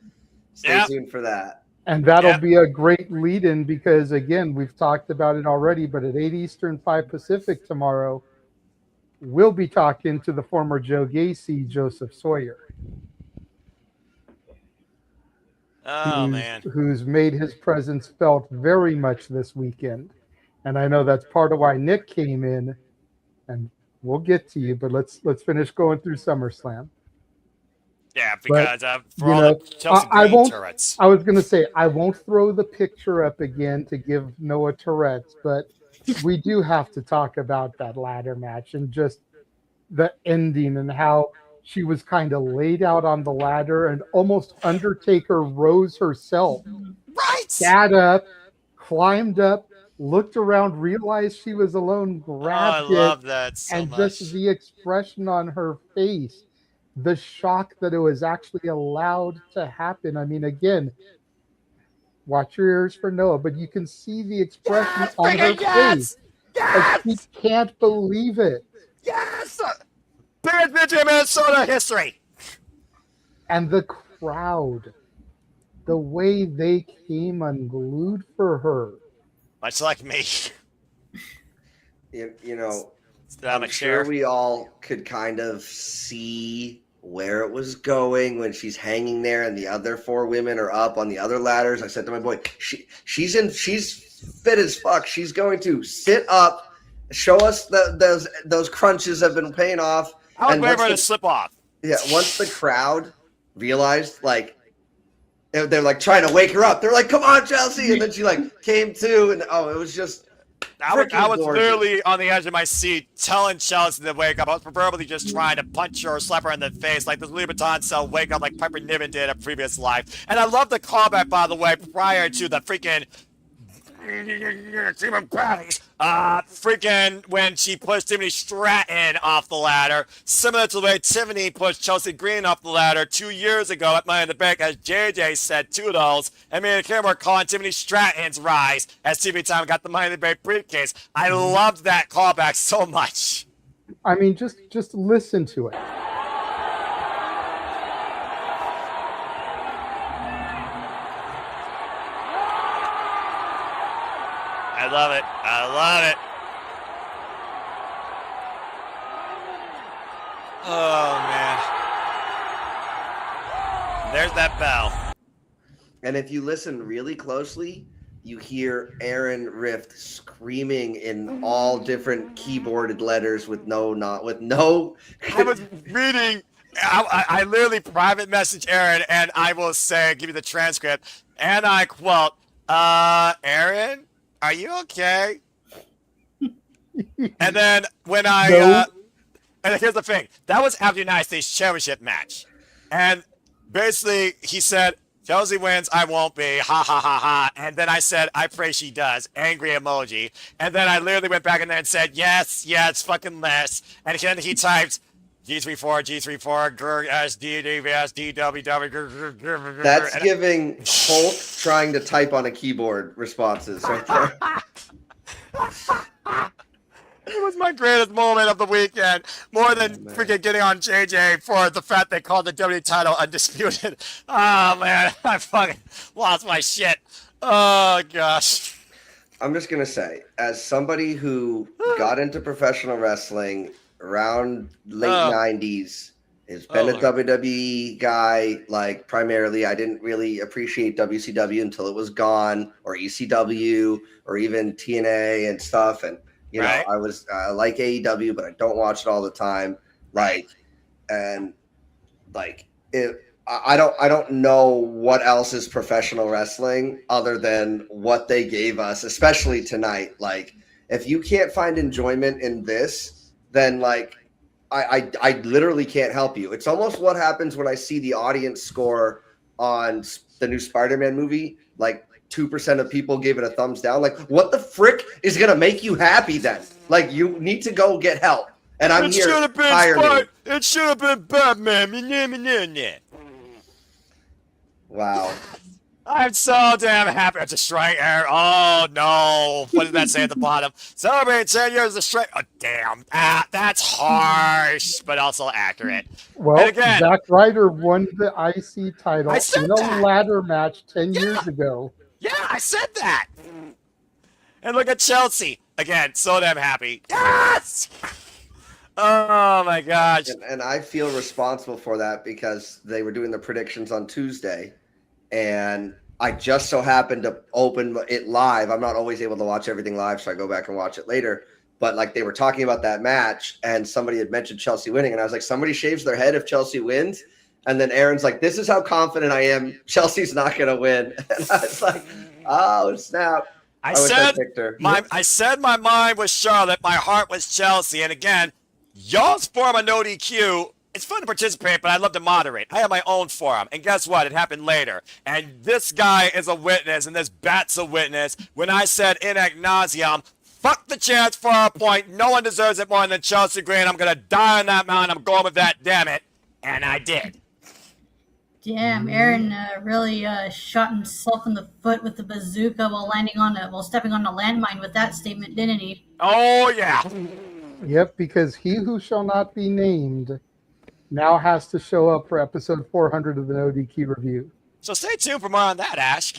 Stay tuned for that. And that'll be a great lead-in because, again, we've talked about it already, but at 8 Eastern, 5 Pacific tomorrow, we'll be talking to the former Joe Gacy, Joseph Sawyer. Oh, man. Who's made his presence felt very much this weekend. And I know that's part of why Nick came in, and we'll get to you, but let's finish going through SummerSlam. Yeah, because for you all know, the Chelsea I Green won't. turrets. I was going to say I won't throw the picture up again to give Noah Tourette's, but we do have to talk about that ladder match and just the ending and how she was kind of laid out on the ladder and almost Undertaker rose herself. Right. Sat up, climbed up, looked around, realized she was alone, grabbed it. I love that so and much. just the expression on her face, the shock that it was actually allowed to happen. I mean, again, watch your ears for Noah, but you can see the expression on her face. Like she can't believe it. Yes! Biggest bitch in Minnesota history. And the crowd, the way they came unglued for her. Much like me. You know, I'm I'm sure we all could kind of see where it was going when she's hanging there and the other four women are up on the other ladders. I said to my boy, she's fit as fuck. She's going to sit up, show us those crunches have been paying off. I was and waiting for her once to slip off. Yeah, once the crowd realized, like, they're like trying to wake her up. They're like, "Come on, Chelsea!" And then she like came to, and it was just. I was gorgeous. literally on the edge of my seat telling Chelsea to wake up. I was preferably just trying to punch her or slap her in the face like the Louis Vuitton cell wake up like Piper Niven did in a previous life. And I love the callback, by the way, prior to the freaking freaking when she pushed Tiffany Stratton off the ladder, similar to the way Tiffany pushed Chelsea Green off the ladder 2 years ago at Money in the Bank, as JJ said toodles, and me and Kim were calling Tiffany Stratton's rise as TV Time got the Money in the Bank briefcase. I loved that callback so much. I mean, just listen to it. I love it. I love it. Oh, man. There's that bell. And if you listen really closely, you hear Aaron Rift screaming in all different keyboarded letters with no. I was reading. I literally private message Aaron, and I will say, give you the transcript, and I quote, Aaron, are you okay? And then when and here's the thing, that was after the United States Championship match. And basically he said, Chelsea wins, I won't be, ha ha ha ha. And then I said, I pray she does, angry emoji. And then I literally went back in there and said, yes, it's fucking less. And then he typed, G34, SD, DWS, That's giving Hulk trying to type on a keyboard responses right there. It was my greatest moment of the weekend, more than freaking getting on JJ for the fact they called the WWE title undisputed. Oh, man, I fucking lost my shit. Oh, gosh. I'm just going to say, as somebody who got into professional wrestling around late 90s, has been a WWE guy, like, primarily. I didn't really appreciate WCW until it was gone, or ECW, or even TNA and stuff, and you know, I like AEW, but I don't watch it all the time. I don't know what else is professional wrestling other than what they gave us, especially tonight. Like, if you can't find enjoyment in this, then like I literally can't help you. It's almost what happens when I see the audience score on the new Spider-Man movie. Like 2% of people gave it a thumbs down. Like, what the frick is going to make you happy then? Like, you need to go get help. And I'm here. It should have been Batman. Wow. I'm so damn happy. It's a strike error. Oh, no. What did that say at the bottom? Celebrate 10 years of strike. Oh, damn. That's harsh, but also accurate. Well, And again, Zack Ryder won the IC title I said in a that. ladder match 10 years ago. Yeah, I said that. And look at Chelsea. Again, so damn happy. Yes! Oh, my gosh. And I feel responsible for that because they were doing the predictions on Tuesday. And I just so happened to open it live. I'm not always able to watch everything live, so I go back and watch it later. But like they were talking about that match, and somebody had mentioned Chelsea winning, and I was like, somebody shaves their head if Chelsea wins. And then Aaron's like, this is how confident I am. Chelsea's not going to win. And I was like, oh, snap. I said my mind was Charlotte, my heart was Chelsea. And again, y'all's forum on no DQ. It's fun to participate, but I'd love to moderate. I have my own forum, and guess what? It happened later. And this guy is a witness, and this bat's a witness. When I said in ad nauseum, fuck the chance for a point. No one deserves it more than Chelsea Green. I'm going to die on that mountain. I'm going with that, damn it. And I did. Damn, Aaron really shot himself in the foot with the bazooka while stepping on a landmine with that statement, didn't he? Oh, yeah. Yep, because he who shall not be named now has to show up for episode 400 of the No DQ review. So stay tuned for more on that, Ash.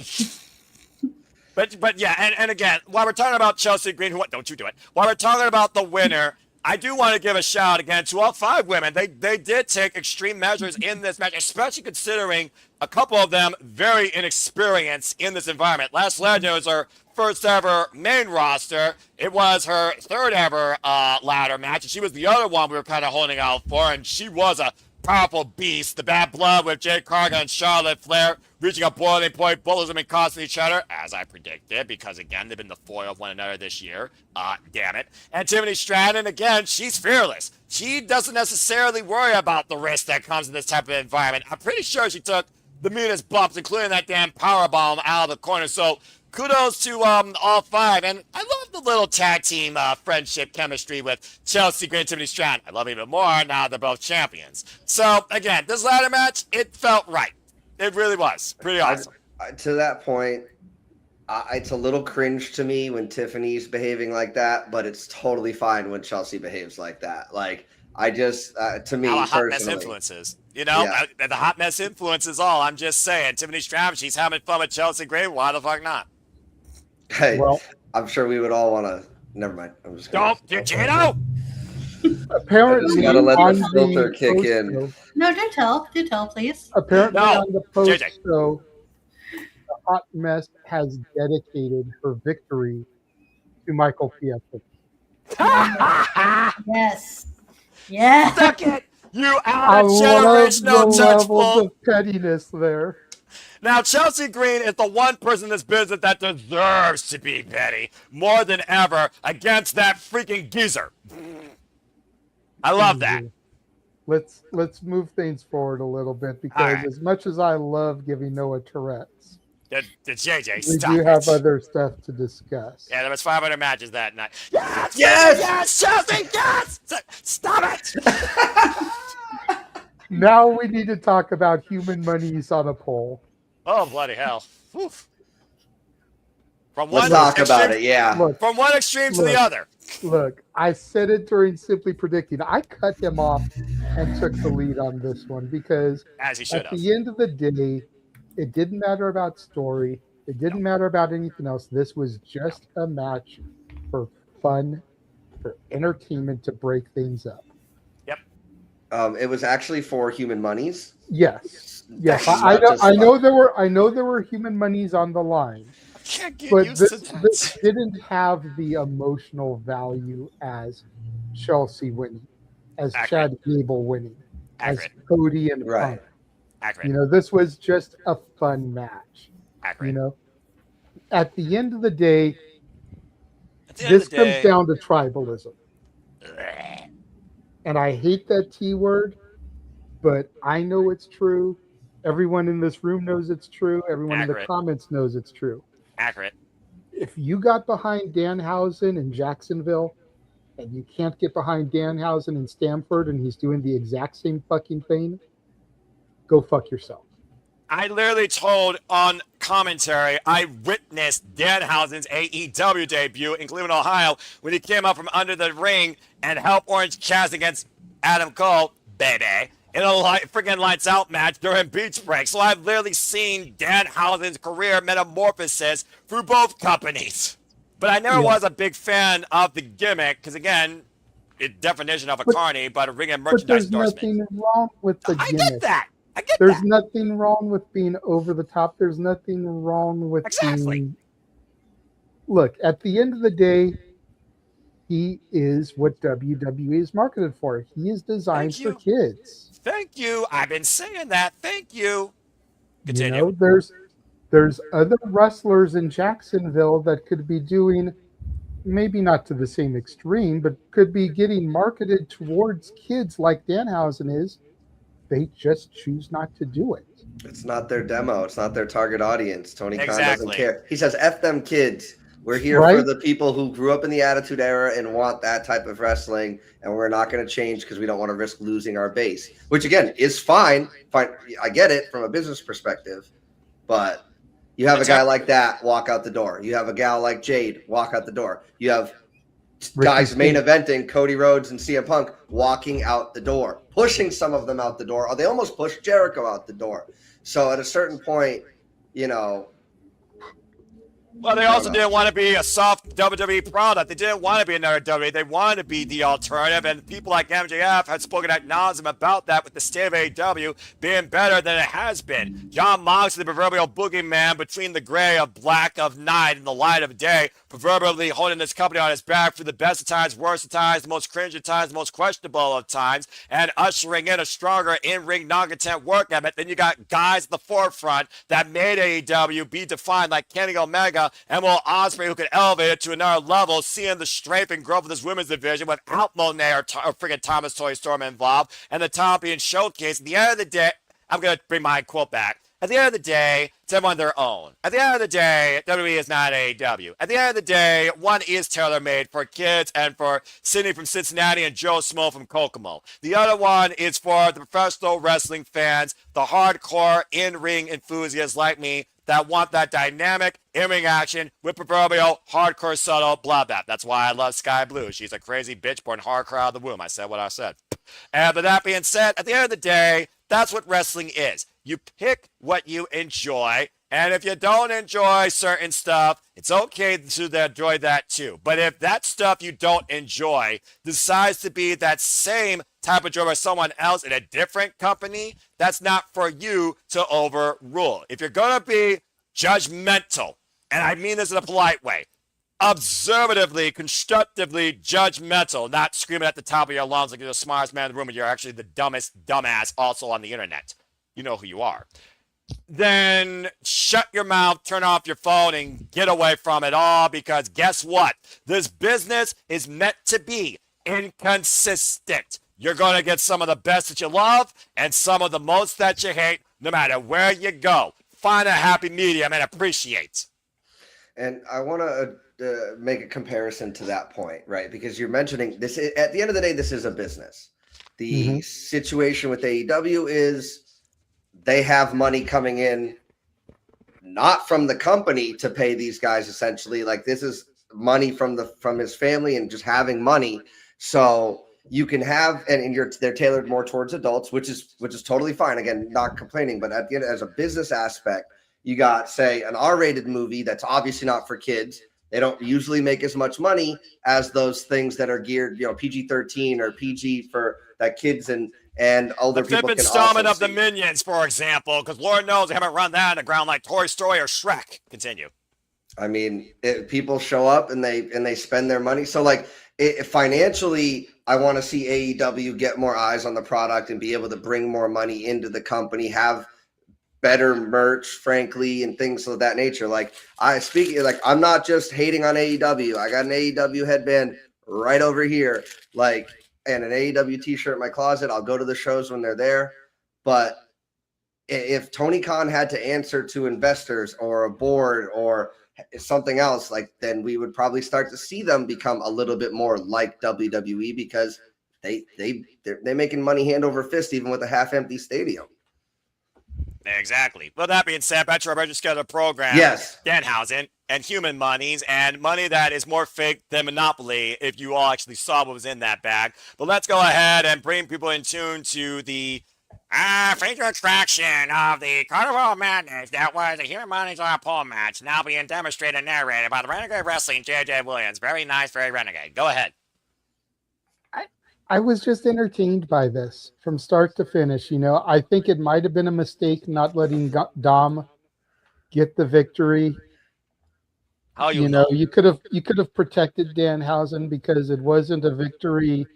But yeah, and again, while we're talking about Chelsea Green, don't you do it. While we're talking about the winner, I do want to give a shout again to all 5 women. They did take extreme measures in this match, especially considering a couple of them very inexperienced in this environment. Lash Ledger was her first ever main roster. It was her 3rd ever ladder match, and she was the other one we were kind of holding out for, and she was a powerful beast. The Bad Blood with Jade Cargill and Charlotte Flair reaching a boiling point. Both of them costing each other, as I predicted, because again, they've been the foil of one another this year. Damn it. And Tiffany Stratton, again, she's fearless. She doesn't necessarily worry about the risk that comes in this type of environment. I'm pretty sure she took the meanest bumps, including that damn powerbomb out of the corner. So kudos to all 5. And I love the little tag team friendship chemistry with Chelsea Green and Tiffany Stratton. I love it even more now they're both champions. So, again, this ladder match, it felt right. It really was. Pretty awesome. To that point, it's a little cringe to me when Tiffany's behaving like that, but it's totally fine when Chelsea behaves like that. Like, I just, to me, How a hot personally. mess influences. You know, the hot mess influence is all. I'm just saying. Tiffany Stratton, she's having fun with Chelsea Green. Why the fuck not? Hey, well, I'm sure we would all want to. Never mind. I'm just gonna. Don't, Gino. Apparently, gotta let on the filter kick post in. show- No, do tell, please. Apparently, No, on the post JJ. show, the Hot Mess has dedicated her victory to Michael Fiesta. Yes. Yes. Suck it, you I out of love the generational levels touchable. of pettiness there. Now, Chelsea Green is the one person in this business that deserves to be petty more than ever against that freaking geezer. I love that. Let's move things forward a little bit because right. as much as I love giving Noah Tourette's, The JJ, we stop do it. have other stuff to discuss. Yeah, there was 500 matches that night. Yes! Yes! Yes, Chelsea, yes! Stop it! Now we need to talk about human monies on a poll. Oh, bloody hell. Oof. From Let's one talk extreme, about it, yeah. Look, From one extreme to the other. Look, I said it during Simply Predicting. I cut him off and took the lead on this one because As he should at have. the end of the day, it didn't matter about story. It didn't matter about anything else. This was just a match for fun, for entertainment to break things up. Yep. It was actually for human monies. Yes. Yes. That's I not know just I know fun. there were human monies on the line. Can't get But used this, to that. this didn't have the emotional value as Chelsea winning, as Accurate. Chad Gable winning, Accurate. as Cody and Right. Punk. Accurate. You know, this was just a fun match. Accurate. You know, at the end of the day, At the end of this the comes day- down to tribalism. And I hate that T word, but I know it's true. Everyone in this room knows it's true. Everyone in the Accurate. comments knows it's true. Accurate. If you got behind Danhausen in Jacksonville and you can't get behind Danhausen in Stamford and he's doing the exact same fucking thing, go fuck yourself. I literally told on commentary, I witnessed Danhausen's AEW debut in Cleveland, Ohio, when he came up from under the ring and helped Orange Cassidy against Adam Cole, baby, in a freaking lights out match during Beach Break. So I've literally seen Danhausen's career metamorphosis through both companies. But I never was a big fan of the gimmick, because again, it's definition of a carny, but a ring and merchandise But there's endorsement. nothing wrong with the gimmick. I get that. There's nothing wrong with being over the top. There's nothing wrong with being... Look, at the end of the day, he is what WWE is marketed for. He is designed for kids. Thank you. I've been saying that. Thank you. Continue. You know, there's other wrestlers in Jacksonville that could be doing, maybe not to the same extreme, but could be getting marketed towards kids like Danhausen is. They just choose not to do it. It's not their demo. It's not their target audience. Tony Khan doesn't care. He says, F them kids. We're here for the people who grew up in the Attitude Era and want that type of wrestling, and we're not going to change because we don't want to risk losing our base, which, again, is fine. Fine. I get it from a business perspective, but you have a guy like that walk out the door. You have a gal like Jade walk out the door. You have guys main eventing, Cody Rhodes and CM Punk, walking out the door, pushing some of them out the door, or they almost pushed Jericho out the door. So at a certain point, you know. Well, they also didn't want to be a soft WWE product. They didn't want to be another WWE. They wanted to be the alternative, and people like MJF had spoken ad nauseum about that with the state of AEW being better than it has been. John Moxley, the proverbial boogeyman between the gray of black of night and the light of day, proverbially holding this company on his back for the best of times, worst of times, the most cringe of times, the most questionable of times, and ushering in a stronger in-ring non-content work ethic. Then you got guys at the forefront that made AEW be defined like Kenny Omega and Will Ospreay, who could elevate it to another level, seeing the strength and growth of this women's division without Monet or freaking Thomas Toy Storm involved, and the talent being showcased. At the end of the day, I'm going to bring my quote back. At the end of the day, it's everyone their own. At the end of the day, WWE is not AEW. At the end of the day, one is tailor-made for kids and for Sydney from Cincinnati and Joe Smo from Kokomo. The other one is for the professional wrestling fans, the hardcore in-ring enthusiasts like me that want that dynamic in-ring action with proverbial hardcore subtle blah blah. That's why I love Sky Blue. She's a crazy bitch born hardcore out of the womb. I said what I said. And with that being said, at the end of the day, that's what wrestling is. You pick what you enjoy, and if you don't enjoy certain stuff, it's okay to enjoy that too. But if that stuff you don't enjoy decides to be that same type of joy by someone else in a different company, that's not for you to overrule. If you're going to be judgmental, and I mean this in a polite way, observatively, constructively judgmental, not screaming at the top of your lungs like you're the smartest man in the room and you're actually the dumbest dumbass also on the internet. You know who you are. Then shut your mouth, turn off your phone, and get away from it all, because guess what? This business is meant to be inconsistent. You're going to get some of the best that you love and some of the most that you hate, no matter where you go. Find a happy medium and appreciate. And I want to make a comparison to that point, right? Because you're mentioning this. At the end of the day, this is a business. The situation with AEW is they have money coming in, not from the company to pay these guys. Essentially, like this is money from his family and just having money. So you can have, and they're tailored more towards adults, which is totally fine. Again, not complaining, but at the end, as a business aspect, you got, say, an R-rated movie that's obviously not for kids. They don't usually make as much money as those things that are geared, PG-13 or PG for that kids and older people can also see. The fifth installment of the Minions, for example, because Lord knows they haven't run that in the ground like Toy Story or Shrek. Continue. I mean, people show up and they spend their money. So, like, financially, I want to see AEW get more eyes on the product and be able to bring more money into the company, have better merch, frankly, and things of that nature. I'm not just hating on AEW. I got an AEW headband right over here, and an AEW t-shirt in my closet. I'll go to the shows when they're there. But if Tony Khan had to answer to investors or a board or something else, then we would probably start to see them become a little bit more like WWE, because they're making money hand over fist even with a half-empty stadium. Exactly. Well, that being said, Petro registered a program. Yes. Danhausen and human monies and money that is more fake than Monopoly if you all actually saw what was in that bag. But let's go ahead and bring people in tune to the feature attraction of the Carnival of Madness that was a human monies on a pole match, now being demonstrated and narrated by the Renegade of Wrestling, J.J. Williams. Very nice, very renegade. Go ahead. I was just entertained by this from start to finish. I think it might have been a mistake not letting Dom get the victory. How you could have protected Danhausen because it wasn't a victory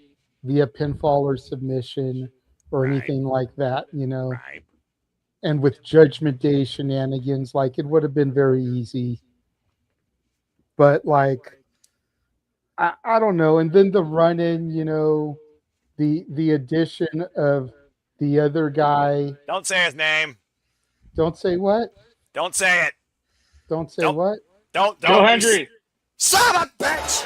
via pinfall or submission or anything like that. Right. And with Judgment Day shenanigans, it would have been very easy. But I don't know. And then the run-in, the addition of the other guy. Don't say his name. Don't say what? Don't say it. Don't say what? Don't. Go, Henry. Son of a bitch!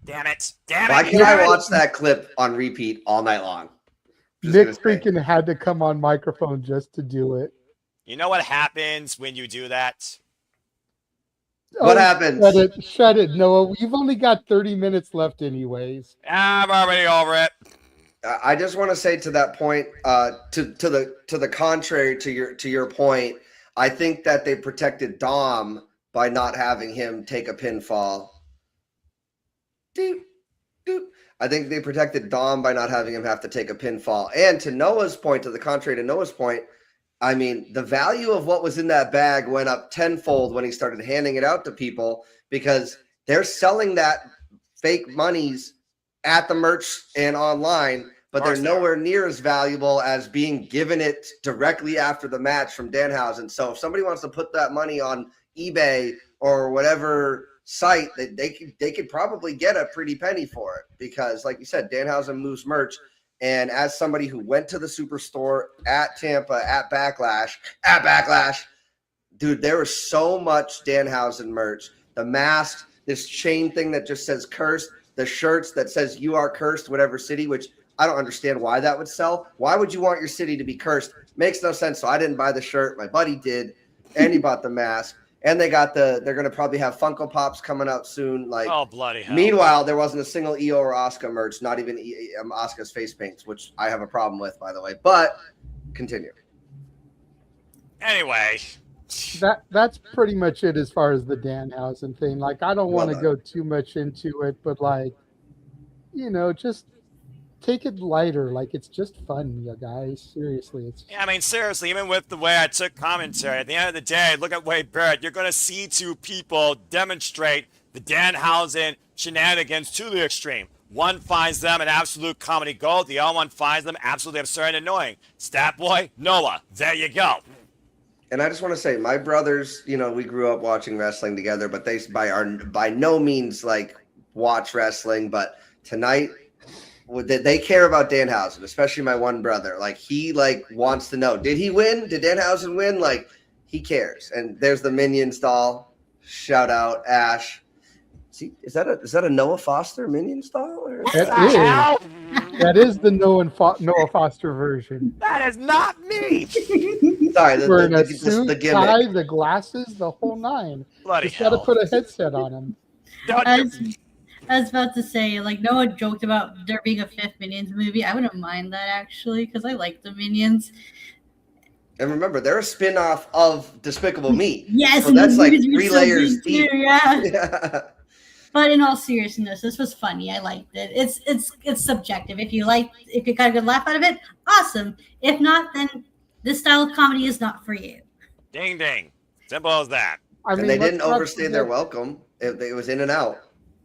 Damn it. Why can't I watch that clip on repeat all night long? Nick freaking had to come on microphone just to do it. You know what happens when you do that? What happens? Shut it, Noah. You've only got 30 minutes left anyways. I'm already over it. I just want to say to that point, to the contrary to your point, I think that they protected Dom by not having him take a pinfall. Doop, doop. I think they protected Dom by not having him have to take a pinfall. And to Noah's point, to the contrary to Noah's point, I mean, the value of what was in that bag went up tenfold when he started handing it out to people because they're selling that fake monies at the merch and online, but they're nowhere near as valuable as being given it directly after the match from Danhausen. So if somebody wants to put that money on eBay or whatever site, they could probably get a pretty penny for it because, like you said, Danhausen moves merch. And as somebody who went to the Superstore at Tampa at Backlash, dude, there was so much Danhausen merch. The mask, this chain thing that just says cursed, the shirts that says you are cursed, whatever city, which I don't understand why that would sell. Why would you want your city to be cursed? Makes no sense. So I didn't buy the shirt. My buddy did, and he bought the mask. And they're going to probably have Funko Pops coming out soon. Oh, bloody hell. Meanwhile, there wasn't a single Io or Asuka merch, not even Asuka's face paints, which I have a problem with, by the way. But continue. Anyway. That's pretty much it as far as the Danhausen thing. I don't want to go too much into it, but just take it lighter. It's just fun, you guys. Seriously, Yeah, I mean, seriously, even with the way I took commentary, at the end of the day, look at Wade Barrett. You're going to see two people demonstrate the Danhausen shenanigans to the extreme. One finds them an absolute comedy gold. The other one finds them absolutely absurd and annoying. Stat Boy, Noah. There you go. And I just want to say, my brothers, we grew up watching wrestling together, but they by no means watch wrestling. But tonight, they care about Danhausen, especially my one brother. He wants to know, did he win? Did Danhausen win? He cares. And there's the Minions doll. Shout out Ash. See, is that a Noah Foster Minions doll? Or that is the Noah Foster version. That is not me. Sorry, wearing a suit, the gimmick. tie, the glasses, the whole nine. Bloody Just got to put a headset on him. I was about to say, Noah joked about there being a fifth Minions movie. I wouldn't mind that, actually, because I like the Minions. And remember, they're a spin-off of Despicable Me. Yes, so that's 3 so layers deep. Yeah. But in all seriousness, this was funny. I liked it. It's subjective. If you got a good laugh out of it, awesome. If not, then this style of comedy is not for you. Ding, ding. Simple as that. And they didn't overstay their welcome. It was in and out.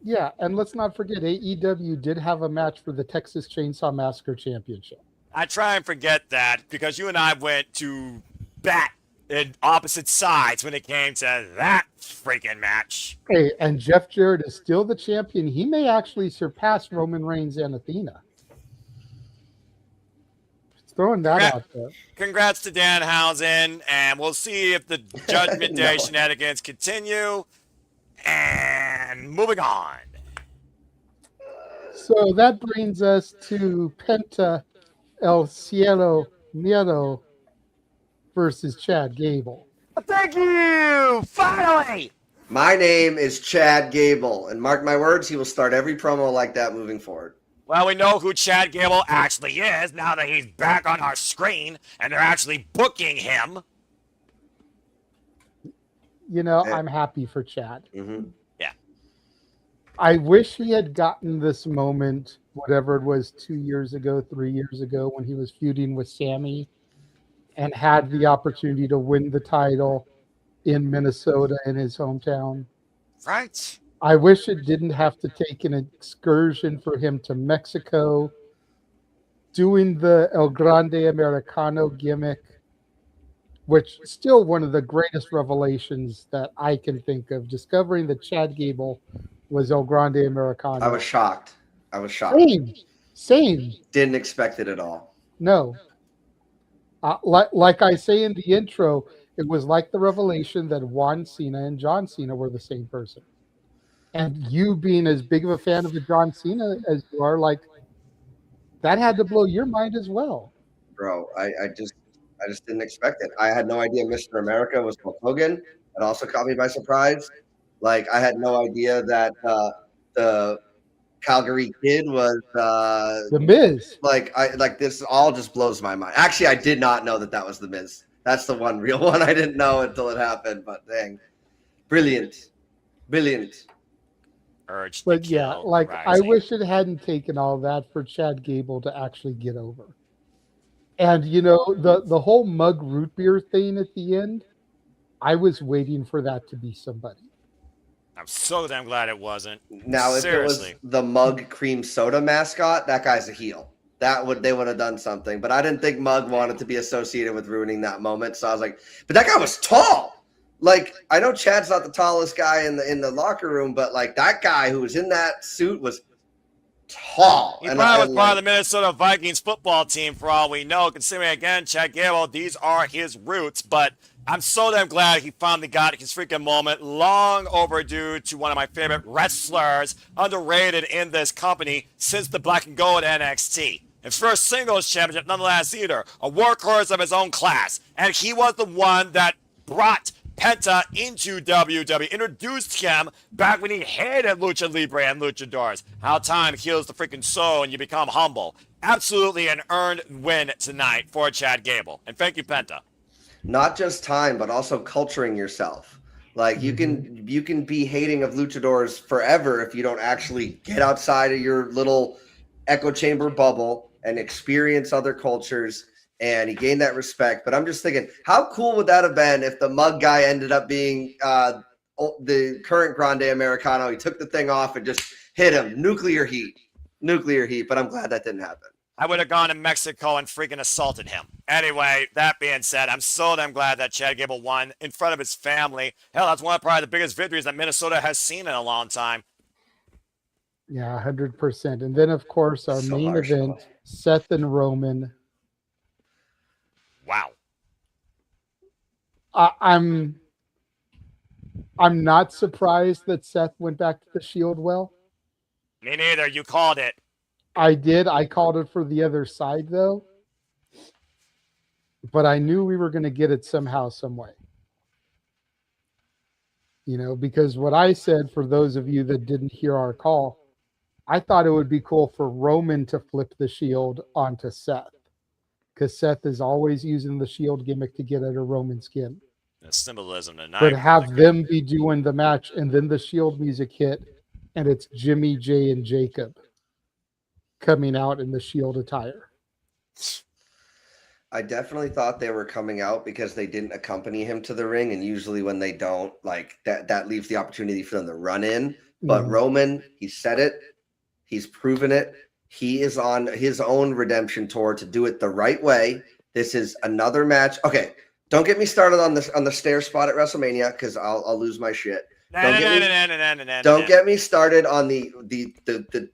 Yeah, and let's not forget, AEW did have a match for the Texas Chainsaw Massacre Championship. I try and forget that because you and I went to bat in opposite sides when it came to that freaking match. Hey, and Jeff Jarrett is still the champion. He may actually surpass Roman Reigns and Athena. Throwing that out there. Congrats to Danhausen, and we'll see if the Judgment Day shenanigans continue. And moving on. So that brings us to Penta El Cielo Miedo versus Chad Gable. Thank you! Finally! My name is Chad Gable, and mark my words, he will start every promo like that moving forward. Well, we know who Chad Gable actually is now that he's back on our screen, and they're actually booking him. You know, I'm happy for Chad. Mm-hmm. Yeah. I wish he had gotten this moment, whatever it was, 2 years ago, 3 years ago, when he was feuding with Sammy and had the opportunity to win the title in Minnesota in his hometown. Right. I wish it didn't have to take an excursion for him to Mexico, doing the El Grande Americano gimmick, which is still one of the greatest revelations that I can think of, discovering that Chad Gable was El Grande Americano. I was shocked. Same. Didn't expect it at all. No. Like I say in the intro, it was like the revelation that Juan Cena and John Cena were the same person. And you being as big of a fan of the John Cena as you are, like, that had to blow your mind as well. Bro, I just didn't expect it. I had no idea Mr. America was Hulk Hogan. It also caught me by surprise. Like, I had no idea that the Calgary Kid was The Miz. Like this all just blows my mind. Actually, I did not know that was the Miz. That's the one real one I didn't know until it happened. But dang, brilliant. But yeah, like I wish it hadn't taken all that for Chad Gable to actually get over. And you know, the whole mug root beer thing at the end, I was waiting for that to be somebody. I'm so damn glad it wasn't. Now, if Seriously. it was the mug cream soda mascot, that guy's a heel. They would have done something. But I didn't think Mug wanted to be associated with ruining that moment. So I was like, but that guy was tall. Like, I know Chad's not the tallest guy in the locker room, but like that guy who was in that suit was tall. He probably was part of the Minnesota Vikings football team for all we know, considering, again, Chad Gable, these are his roots. But I'm so damn glad he finally got his freaking moment. Long overdue to one of my favorite wrestlers, underrated in this company since the Black and Gold NXT. And first singles championship, nonetheless, either. A workhorse of his own class. And he was the one that brought Penta into WWE, introduced him back when he hated Lucha Libre and Luchadors. How time heals the freaking soul and you become humble. Absolutely an earned win tonight for Chad Gable. And thank you, Penta. Not just time, but also culturing yourself. Like you can be hating of luchadors forever if you don't actually get outside of your little echo chamber bubble and experience other cultures. And he gained that respect. But I'm just thinking, how cool would that have been if the mug guy ended up being the current Grande Americano? He took the thing off and just hit him. Nuclear heat. But I'm glad that didn't happen. I would have gone to Mexico and freaking assaulted him. Anyway, that being said, I'm so damn glad that Chad Gable won in front of his family. Hell, that's one of probably the biggest victories that Minnesota has seen in a long time. Yeah, 100%. And then, of course, our main event, Seth and Roman. Wow. I'm not surprised that Seth went back to the Shield well. Me neither. You called it. I did. I called it for the other side, though. But I knew we were going to get it somehow, some way. You know, because what I said, for those of you that didn't hear our call, I thought it would be cool for Roman to flip the Shield onto Seth. Because Seth is always using the Shield gimmick to get under Roman's skin. The symbolism tonight. But have them be doing the match, and then the Shield music hit, and it's Jimmy, Jay, and Jacob coming out in the Shield attire. I definitely thought they were coming out because they didn't accompany him to the ring. And usually when they don't, like that leaves the opportunity for them to run in. But Roman, he said it. He's proven it. He is on his own redemption tour to do it the right way. This is another match. Okay, don't get me started on the stair spot at WrestleMania because I'll lose my shit. Don't get me started on the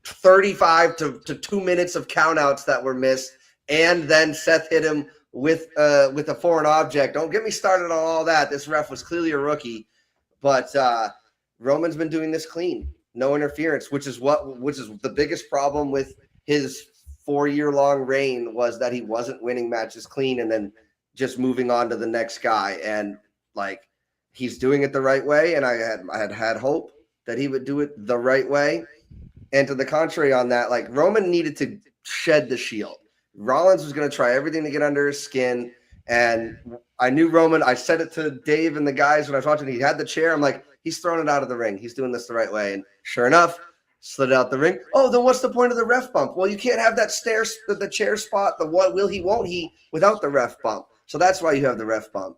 35 to 2 minutes of countouts that were missed and then Seth hit him with a foreign object. Don't get me started on all that. This ref was clearly a rookie, but Roman's been doing this clean, no interference, which is the biggest problem with his 4-year-long reign, was that he wasn't winning matches clean and then just moving on to the next guy. And like, he's doing it the right way, and I had hope that he would do it the right way. And to the contrary on that, like, Roman needed to shed the shield. Rollins was going to try everything to get under his skin. And I knew Roman. I said it to Dave and the guys when I was watching. He had the chair. I'm like, he's throwing it out of the ring. He's doing this the right way. And sure enough, slid out the ring. Oh, then what's the point of the ref bump? Well, you can't have that the chair spot, the what will he, won't he, without the ref bump. So that's why you have the ref bump.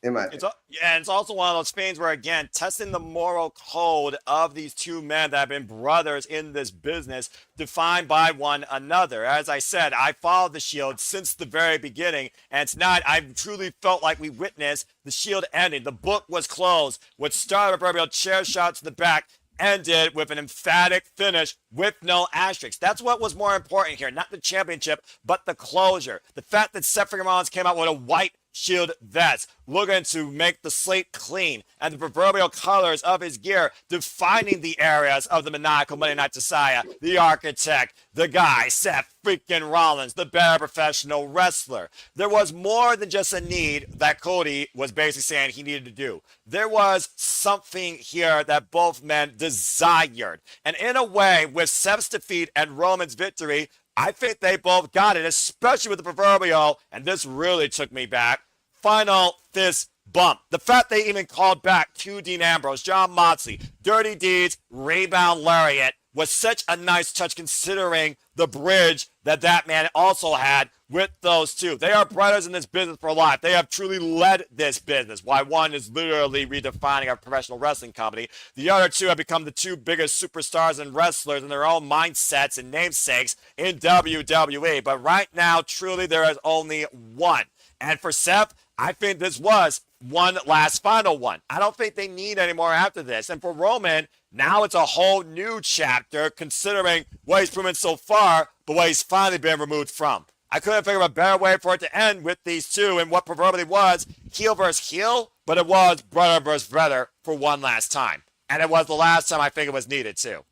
It's also one of those things where, again, testing the moral code of these two men that have been brothers in this business, defined by one another. As I said, I followed the Shield since the very beginning, and tonight I truly felt like we witnessed the Shield ending. The book was closed. What started a proverbial chair shot to the back ended with an emphatic finish with no asterisks. That's what was more important here, not the championship, but the closure. The fact that Seth Rollins came out with a white Shield vest, looking to make the slate clean, and the proverbial colors of his gear defining the areas of the maniacal Monday Night Messiah, the architect, the guy, Seth freaking Rollins, the better professional wrestler. There was more than just a need that Cody was basically saying he needed to do. There was something here that both men desired. And in a way, with Seth's defeat and Roman's victory, I think they both got it, especially with the proverbial, and this really took me back, final fist bump. The fact they even called back to Dean Ambrose, John Moxley, Dirty Deeds, rebound lariat was such a nice touch considering the bridge that man also had with those two. They are brothers in this business for life. They have truly led this business. Why one is literally redefining a professional wrestling company. The other two have become the two biggest superstars and wrestlers in their own mindsets and namesakes in WWE. But right now, truly, there is only one. And for Seth, I think this was one last final one. I don't think they need any more after this. And for Roman, now it's a whole new chapter considering what he's proven so far, but what he's finally been removed from. I couldn't think of a better way for it to end with these two and what proverbially was heel versus heel, but it was brother versus brother for one last time. And it was the last time I think it was needed too.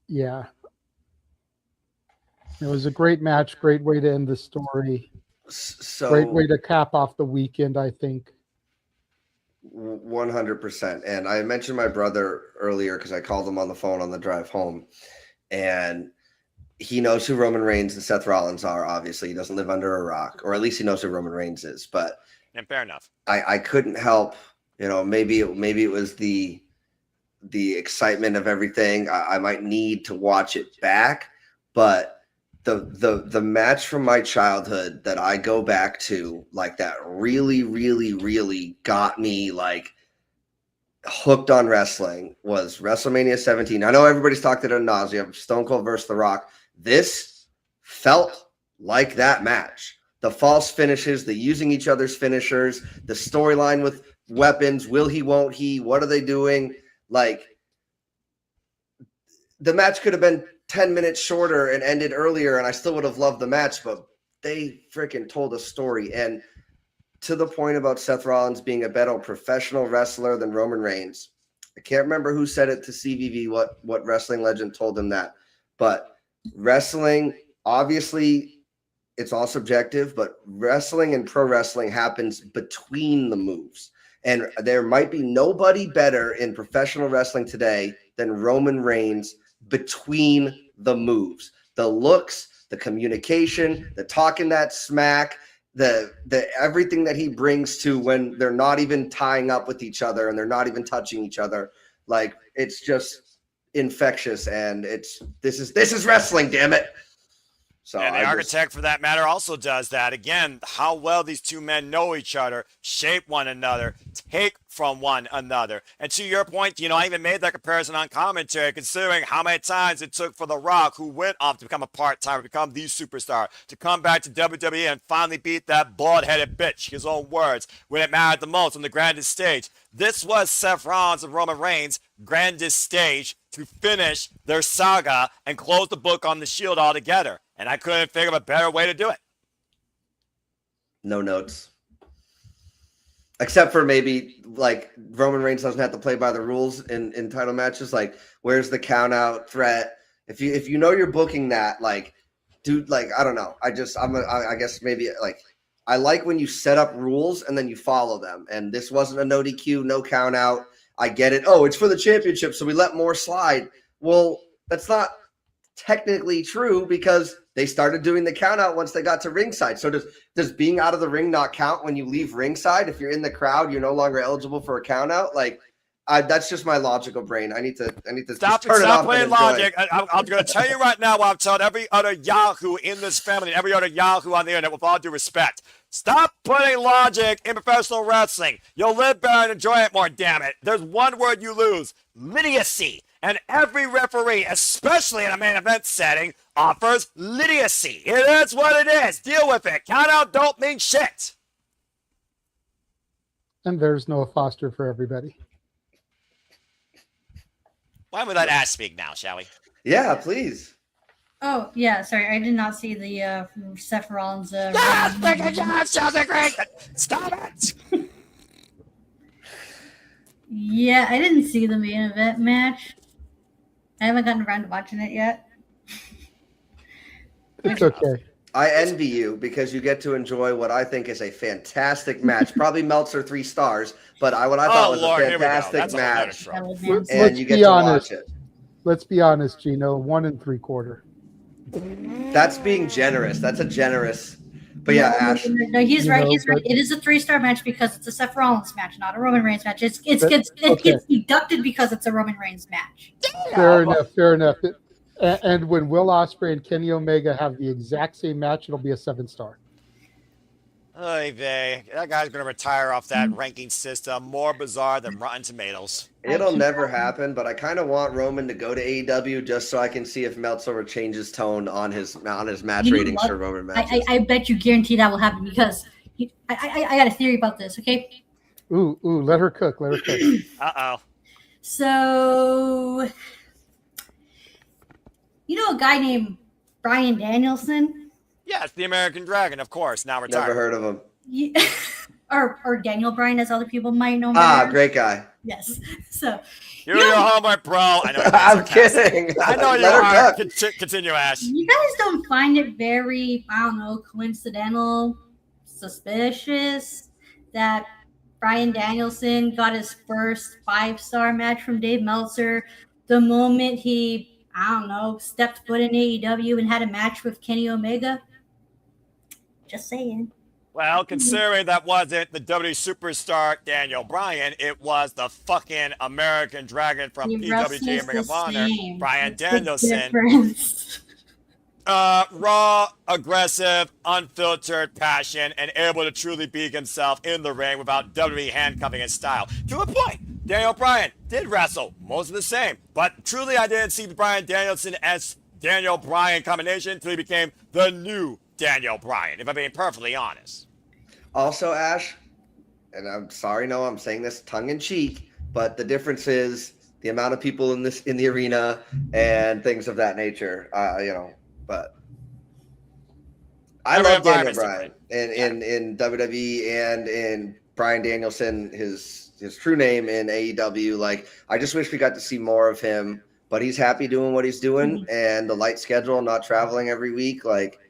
Yeah. It was a great match, great way to end the story. So great way to cap off the weekend, I think. 100%. And I mentioned my brother earlier because I called him on the phone on the drive home, and he knows who Roman Reigns and Seth Rollins are. Obviously, he doesn't live under a rock, or at least he knows who Roman Reigns is. But and fair enough. I couldn't help, maybe it was the excitement of everything. I might need to watch it back, but the match from my childhood that I go back to, like, that really, really, really got me like hooked on wrestling was WrestleMania 17. I know everybody's talked it ad nauseum, Stone Cold versus The Rock. This felt like that match. The false finishes, the using each other's finishers, the storyline with weapons, will he, won't he, what are they doing? Like, the match could have been 10 minutes shorter and ended earlier, and I still would have loved the match, but they freaking told a story. And to the point about Seth Rollins being a better professional wrestler than Roman Reigns, I can't remember who said it to CVV, what wrestling legend told him that, but wrestling, obviously it's all subjective, but wrestling and pro wrestling happens between the moves. And there might be nobody better in professional wrestling today than Roman Reigns between the moves, the looks, the communication, the talking that smack, the everything that he brings to when they're not even tying up with each other and they're not even touching each other. Like, it's just infectious, and this is wrestling, damn it. So and the architect, for that matter, also does that. Again, how well these two men know each other, shape one another, take from one another. And to your point, I even made that comparison on commentary, considering how many times it took for The Rock, who went off to become a part-timer, become the superstar, to come back to WWE and finally beat that bald-headed bitch, his own words, when it mattered the most on the grandest stage. This was Seth Rollins and Roman Reigns' grandest stage to finish their saga and close the book on the Shield altogether. And I couldn't think of a better way to do it. No notes. Except for maybe like Roman Reigns doesn't have to play by the rules in title matches. Like, where's the count out threat? If you know you're booking that, like, dude, like, I don't know. I guess maybe like I like when you set up rules and then you follow them. And this wasn't a no DQ, no count out. I get it. Oh, it's for the championship, so we let more slide. Well, that's not technically true because they started doing the count out once they got to ringside. So does being out of the ring not count when you leave ringside? If you're in the crowd, you're no longer eligible for a count out. Like, that's just my logical brain. I need to Stop just turn it off. playing logic. I'm going to tell you right now what I'm telling every other Yahoo in this family and every other Yahoo on the internet with all due respect. Stop putting logic in professional wrestling. You'll live better and enjoy it more, damn it. There's one word you lose: idiocy. And every referee, especially in a main event setting, offers idiocy. It is what it is. Deal with it. Count out don't mean shit. And there's Noah Foster for everybody. Why don't we let Ash speak now, shall we? Yeah, please. Oh, yeah, sorry. I did not see the Seth Rollins. Stop it! Yeah, I didn't see the main event match. I haven't gotten around to watching it yet. It's okay. I envy you because you get to enjoy what I think is a fantastic match. Probably Meltzer 3 stars, but what I thought was a fantastic match. And you get to watch it. Let's be honest, Gino. 1 3/4. That's being generous. That's a generous. But yeah, Ash. No, he's right. He's right. It is a 3-star match because it's a Seth Rollins match, not a Roman Reigns match. It gets deducted because it's a Roman Reigns match. Fair enough. Fair enough. And when Will Ospreay and Kenny Omega have the exact same match, it'll be a 7-star. Oy vey. That guy's going to retire off that ranking system. More bizarre than Rotten Tomatoes. It'll never happen, but I kind of want Roman to go to AEW just so I can see if Meltzer will change his tone on his match ratings for Roman matches. I bet you guarantee that will happen because I got a theory about this, okay? Ooh, let her cook. Let her cook. Uh-oh. So, you know a guy named Bryan Danielson? Yes, the American Dragon, of course, now retired. Never heard of him. Yeah. or Daniel Bryan, as other people might know him. Great guy. Yes. So you're your homework, bro. I know. I'm kidding. I know you are. Continue, Ash. You guys don't find it very, I don't know, coincidental, suspicious that Bryan Danielson got his first 5-star match from Dave Meltzer the moment he, I don't know, stepped foot in AEW and had a match with Kenny Omega? Just saying. Well, considering that wasn't the WWE superstar Daniel Bryan, it was the fucking American Dragon from PWG and Ring of Honor, Bryan Danielson. Raw, aggressive, unfiltered passion, and able to truly be himself in the ring without WWE handcuffing his style. To a point, Daniel Bryan did wrestle, most of the same, but truly I didn't see Bryan Danielson as Daniel Bryan combination until he became the new Daniel Bryan, if I'm being perfectly honest. Also, Ash, and I'm sorry, no, I'm saying this tongue in cheek, but the difference is the amount of people in the arena and things of that nature. But I love Daniel Bryan in WWE and in Bryan Danielson, his true name in AEW. Like, I just wish we got to see more of him, but he's happy doing what he's doing and the light schedule, not traveling every week. Like,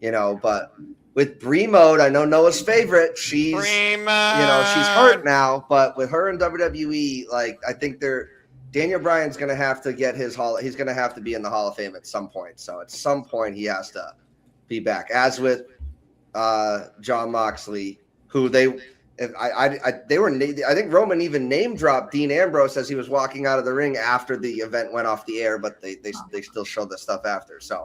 but with Brie Mode, I know Noah's favorite. She's hurt now, but with her in WWE, like, I think Daniel Bryan's going to have to get he's going to have to be in the Hall of Fame at some point. So at some point he has to be back. As with Jon Moxley, who I think Roman even name dropped Dean Ambrose as he was walking out of the ring after the event went off the air, but they still showed the stuff after. So.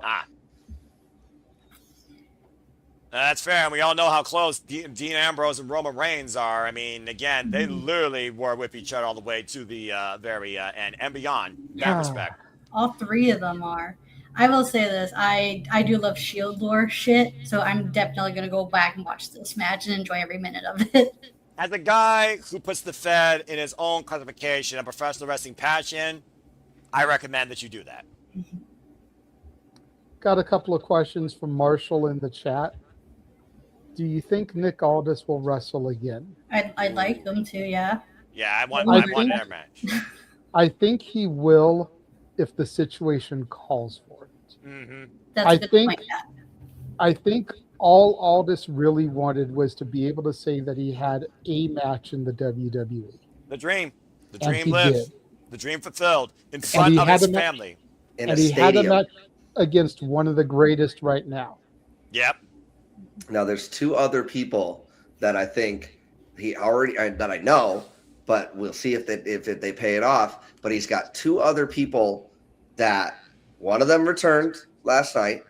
That's fair, and we all know how close Dean Ambrose and Roman Reigns are. I mean, again, they literally were with each other all the way to the very end and beyond that respect. All three of them are. I will say this. I do love Shield lore shit, so I'm definitely going to go back and watch this match and enjoy every minute of it. As a guy who puts the Fed in his own classification of professional wrestling passion, I recommend that you do that. Got a couple of questions from Marshall in the chat. Do you think Nick Aldis will wrestle again? I'd like them to, yeah. Yeah, I want their match. I think he will if the situation calls for it. Mm-hmm. That's a good point. I think all Aldis really wanted was to be able to say that he had a match in the WWE. The dream. The And dream he lives. did. The dream fulfilled in front of his family. And he had a match against one of the greatest right now. Yep. Now, there's two other people that I think he already that I know, but we'll see if they pay it off. But he's got two other people that one of them returned last night,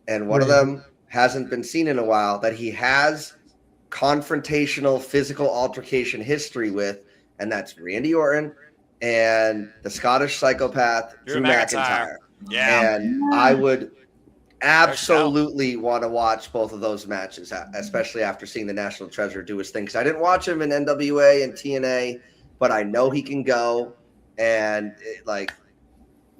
and one of them hasn't been seen in a while. That he has confrontational physical altercation history with, and that's Randy Orton and the Scottish psychopath Drew McIntyre. Yeah, and I would absolutely want to watch both of those matches, especially after seeing the National Treasure do his thing. Because I didn't watch him in NWA and TNA, but I know he can go, and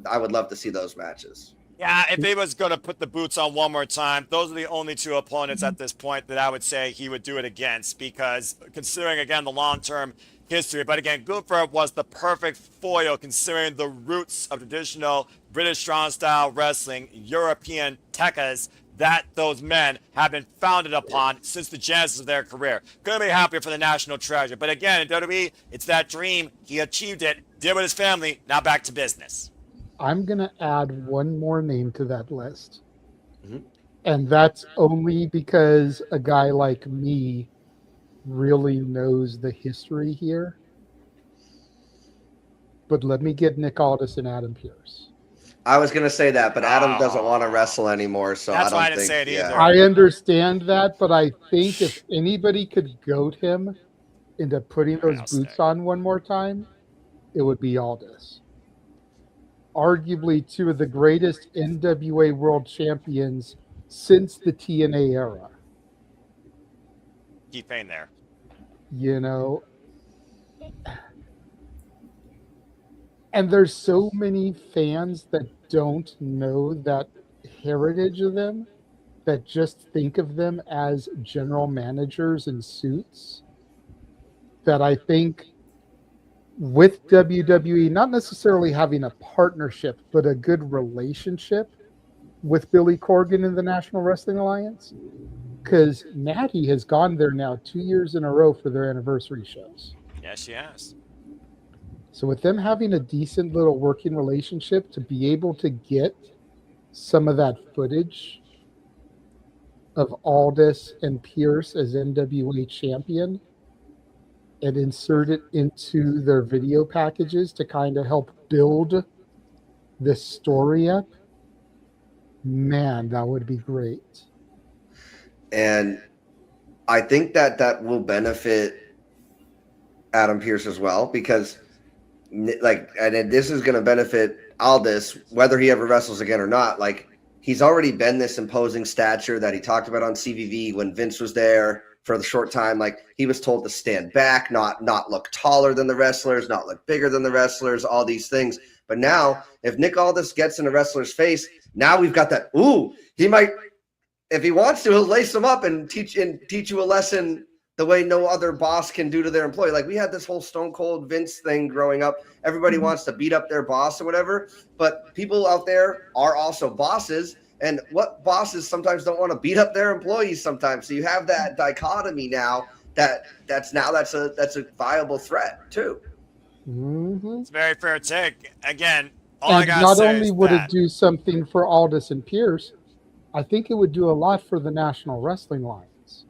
I would love to see those matches. Yeah, if he was going to put the boots on one more time, those are the only two opponents at this point that I would say he would do it against, because considering, again, the long-term history. But again, Gunther was the perfect foil considering the roots of traditional British strong-style wrestling, European tekkas that those men have been founded upon since the genesis of their career. Couldn't be happier for the National Treasure. But again, in WWE, it's that dream. He achieved it, did with his family, now back to business. I'm going to add one more name to that list. And that's only because a guy like me really knows the history here. But let me get Nick Aldis and Adam Pearce. I was going to say that, but Adam doesn't want to wrestle anymore, so That's I why I don't didn't think. say it either. I understand that, but I think if anybody could goad him into putting those boots on one more time, it would be Aldis. Arguably two of the greatest NWA world champions since the TNA era. Keep Payne there. You know, and there's so many fans that don't know that heritage of them, that just think of them as general managers in suits, that I think with WWE not necessarily having a partnership, but a good relationship with Billy Corgan and the National Wrestling Alliance, because Natty has gone there now 2 years in a row for their anniversary shows. Yes, she has. So with them having a decent little working relationship, to be able to get some of that footage of Aldis and Pierce as NWA champion and insert it into their video packages to kind of help build this story up, man, that would be great. And I think that will benefit Adam Pearce as well, because and this is going to benefit Aldis, whether he ever wrestles again or not. He's already been this imposing stature that he talked about on CVV when Vince was there for the short time. He was told to stand back, not look taller than the wrestlers, not look bigger than the wrestlers, all these things. But now, if Nick Aldis gets in a wrestler's face, now we've got that. He might, if he wants to, he'll lace them up and teach you a lesson the way no other boss can do to their employee. We had this whole Stone Cold Vince thing growing up. Everybody wants to beat up their boss or whatever, but people out there are also bosses. And what bosses sometimes don't want to beat up their employees sometimes. So you have that dichotomy now that's a viable threat too. Mm-hmm. It's a very fair take. Again, all I And got to not say only is would that. it do something for Aldis and Pierce, I think it would do a lot for the National Wrestling Alliance,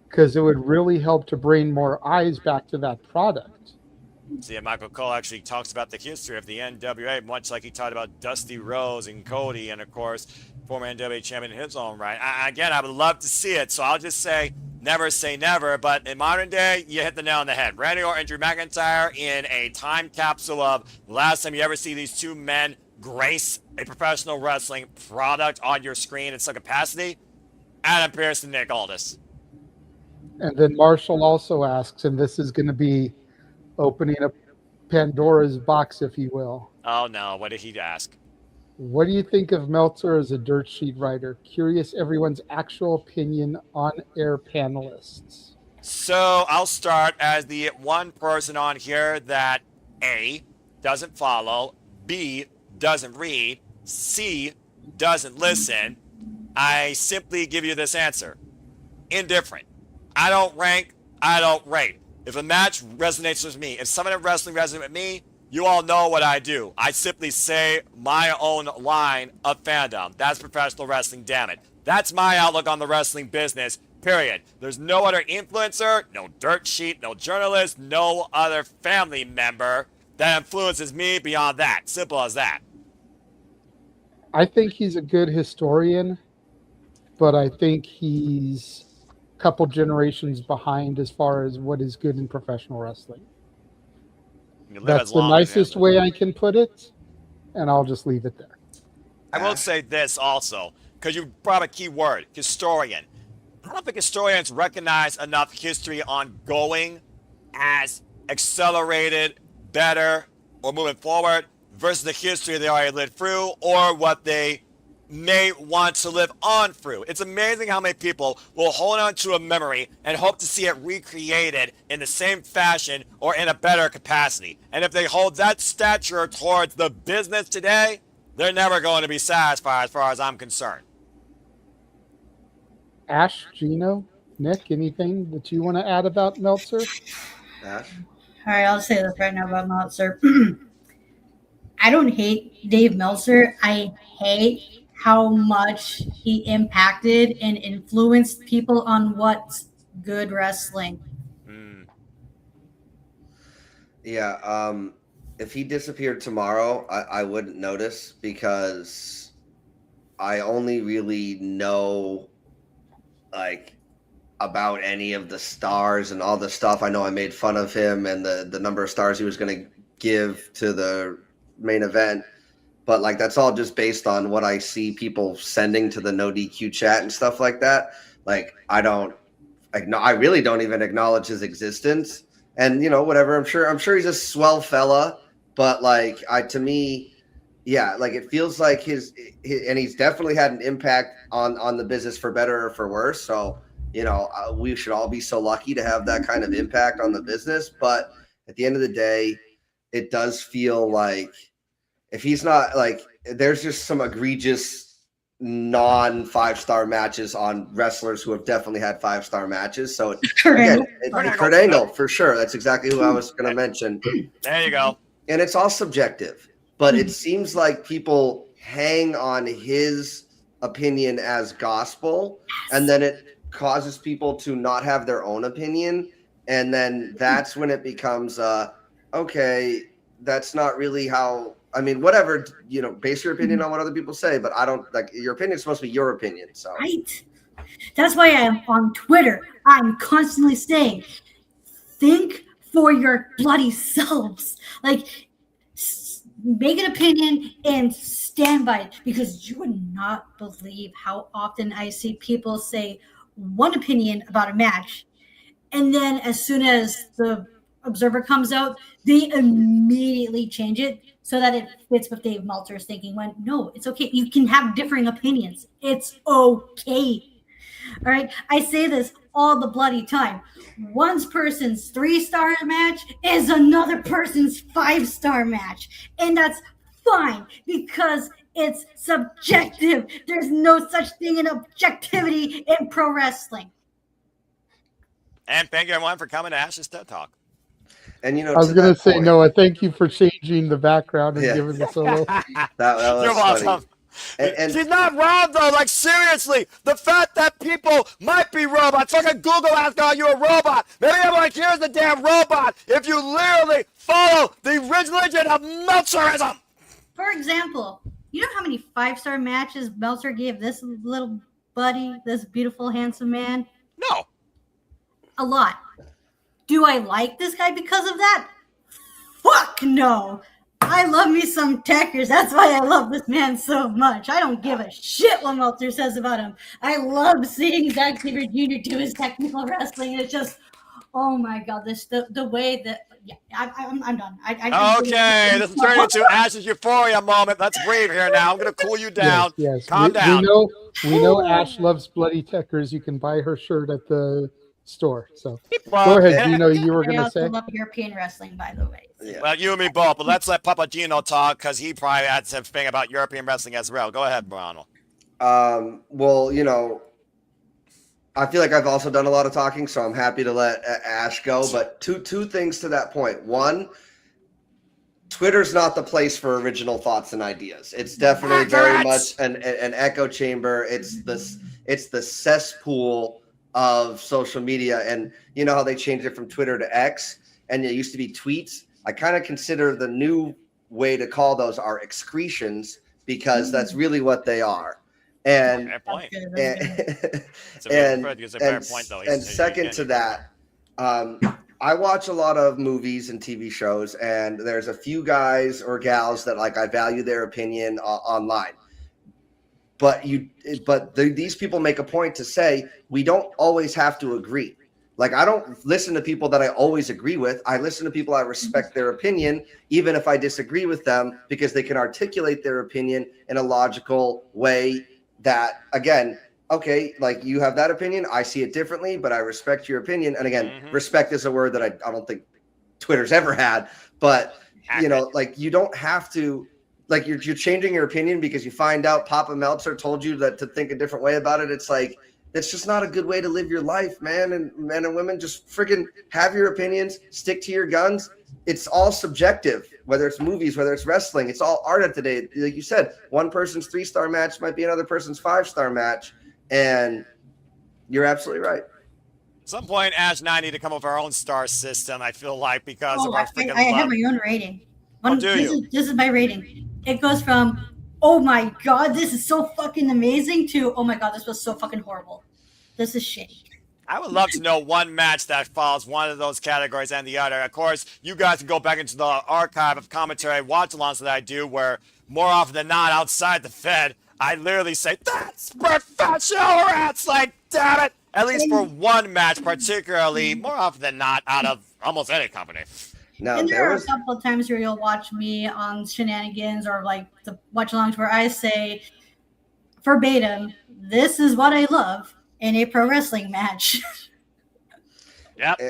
because it would really help to bring more eyes back to that product. See, Michael Cole actually talks about the history of the NWA, much like he talked about Dusty Rhodes and Cody, and of course, former NWA champion in his own right. I would love to see it, so I'll just say never, but in modern day, you hit the nail on the head. Randy Orton and Drew McIntyre in a time capsule of the last time you ever see these two men grace a professional wrestling product on your screen in some capacity. Adam Pearce and Nick Aldis. And then Marshall also asks, and this is going to be opening up Pandora's box, if you will. Oh no, what did he ask? What do you think of Meltzer as a dirt sheet writer? Curious everyone's actual opinion on air panelists. So I'll start as the one person on here that A, doesn't follow, B, doesn't read, C, doesn't listen. I simply give you this answer. Indifferent. I don't rank, I don't rate. If a match resonates with me, if someone in wrestling resonates with me, you all know what I do. I simply say my own line of fandom. That's professional wrestling, damn it. That's my outlook on the wrestling business, period. There's no other influencer, no dirt sheet, no journalist, no other family member that influences me beyond that. Simple as that. I think he's a good historian, but I think he's a couple generations behind as far as what is good in professional wrestling. That's the nicest way I can put it, and I'll just leave it there. I will say this also, because you brought up a key word, historian. I don't think historians recognize enough history ongoing as accelerated, better, or moving forward versus the history they already lived through or what they may want to live on through. It's amazing how many people will hold on to a memory and hope to see it recreated in the same fashion or in a better capacity. And if they hold that stature towards the business today, they're never going to be satisfied as far as I'm concerned. Ash, Gino, Nick, anything that you want to add about Meltzer? Ash? All right, I'll say this right now about Meltzer. I don't hate Dave Meltzer. I hate how much he impacted and influenced people on what's good wrestling. Yeah, if he disappeared tomorrow, I wouldn't notice because I only really know like about any of the stars and all the stuff. I know I made fun of him and the number of stars he was going to give to the main event. But like that's all just based on what I see people sending to the no DQ chat and stuff like that. Like I really don't even acknowledge his existence. And you know, whatever. I'm sure he's a swell fella. But like to me, yeah, like it feels like his and he's definitely had an impact on the business for better or for worse. So you know, we should all be so lucky to have that kind of impact on the business. But at the end of the day, it does feel like. If he's not like, there's just some egregious non-5-star matches on wrestlers who have definitely had 5-star matches. So Kurt Angle for sure. That's exactly who I was going to mention. There you go. And it's all subjective, but it seems like people hang on his opinion as gospel, and then it causes people to not have their own opinion. And then that's when it becomes, okay, that's not really how. I mean, whatever, you know, base your opinion on what other people say, but I don't like your opinion is supposed to be your opinion. So right. That's why I'm on Twitter. I'm constantly saying, think for your bloody selves. Like, make an opinion and stand by it, because you would not believe how often I see people say one opinion about a match, and then as soon as the Observer comes out, they immediately change it so that it fits what Dave Meltzer's thinking. When no, it's okay. You can have differing opinions. It's okay. All right. I say this all the bloody time. One person's 3-star match is another person's 5-star match. And that's fine because it's subjective. There's no such thing in objectivity in pro wrestling. And thank you everyone for coming to Ash's TED Talk. And you know, I was going to say, Noah, thank you for changing the background and giving the solo. that was You're welcome. And she's not wrong though. Like seriously, the fact that people might be robots. Fucking Google asked, "Are you a robot?" Maybe everyone here's the damn robot. If you literally follow the religion of Meltzerism. For example, you know how many 5-star matches Meltzer gave this little buddy, this beautiful, handsome man? No. A lot. Do I like this guy because of that? Fuck no. I love me some Techers. That's why I love this man so much. I don't give a shit what Meltzer says about him. I love seeing Zack Sabre Jr. do his technical wrestling. It's just, oh my God, the way that yeah, I'm done. Okay, this is turning into Ash's euphoria moment. Let's breathe here now. I'm going to cool you down. Yes. Calm down. We know Ash loves Bloody Techers. You can buy her shirt at the store. So Well, go ahead, Gino. You were I going to also say? love European wrestling, by the way. Well, you and me both, but let's let Papa Gino talk because he probably had something about European wrestling as well. Go ahead, Ronald. Well, you know, I feel like I've also done a lot of talking, so I'm happy to let Ash go. But two things to that point. One, Twitter's not the place for original thoughts and ideas. It's definitely very much an echo chamber. It's the cesspool of social media. And you know how they changed it from Twitter to X, and it used to be tweets? I kind of consider the new way to call those are excretions, because that's really what they are. And second to that, I watch a lot of movies and TV shows, and there's a few guys or gals that I value their opinion online. But these people make a point to say we don't always have to agree. Like, I don't listen to people that I always agree with. I listen to people I respect their opinion, even if I disagree with them, because they can articulate their opinion in a logical way that, again, okay, like, you have that opinion, I see it differently, but I respect your opinion. And again, respect is a word that I don't think Twitter's ever had, but you know, like, you don't have to, like, you're changing your opinion because you find out Papa Meltzer told you that to think a different way about it. It's like, it's just not a good way to live your life, man. And men and women, just freaking have your opinions, stick to your guns. It's all subjective, whether it's movies, whether it's wrestling. It's all art at today. Like you said, one person's 3-star match might be another person's 5-star match. And you're absolutely right. At some point, Ash and I need to come up with our own star system, I feel like, because of our freaking I have my own rating. This is my rating. It goes from, oh my god, this is so fucking amazing, to, oh my god, this was so fucking horrible. This is shitty. I would love to know one match that falls one of those categories and the other. Of course, you guys can go back into the archive of commentary watch-alongs that I do, where more often than not, outside the Fed, I literally say, that's professional wrestling, damn it! At least for one match, particularly, more often than not, out of almost any company. And there are a couple of times where you'll watch me on Shenanigans or like the watch-alongs where I say verbatim, this is what I love in a pro wrestling match. Yep.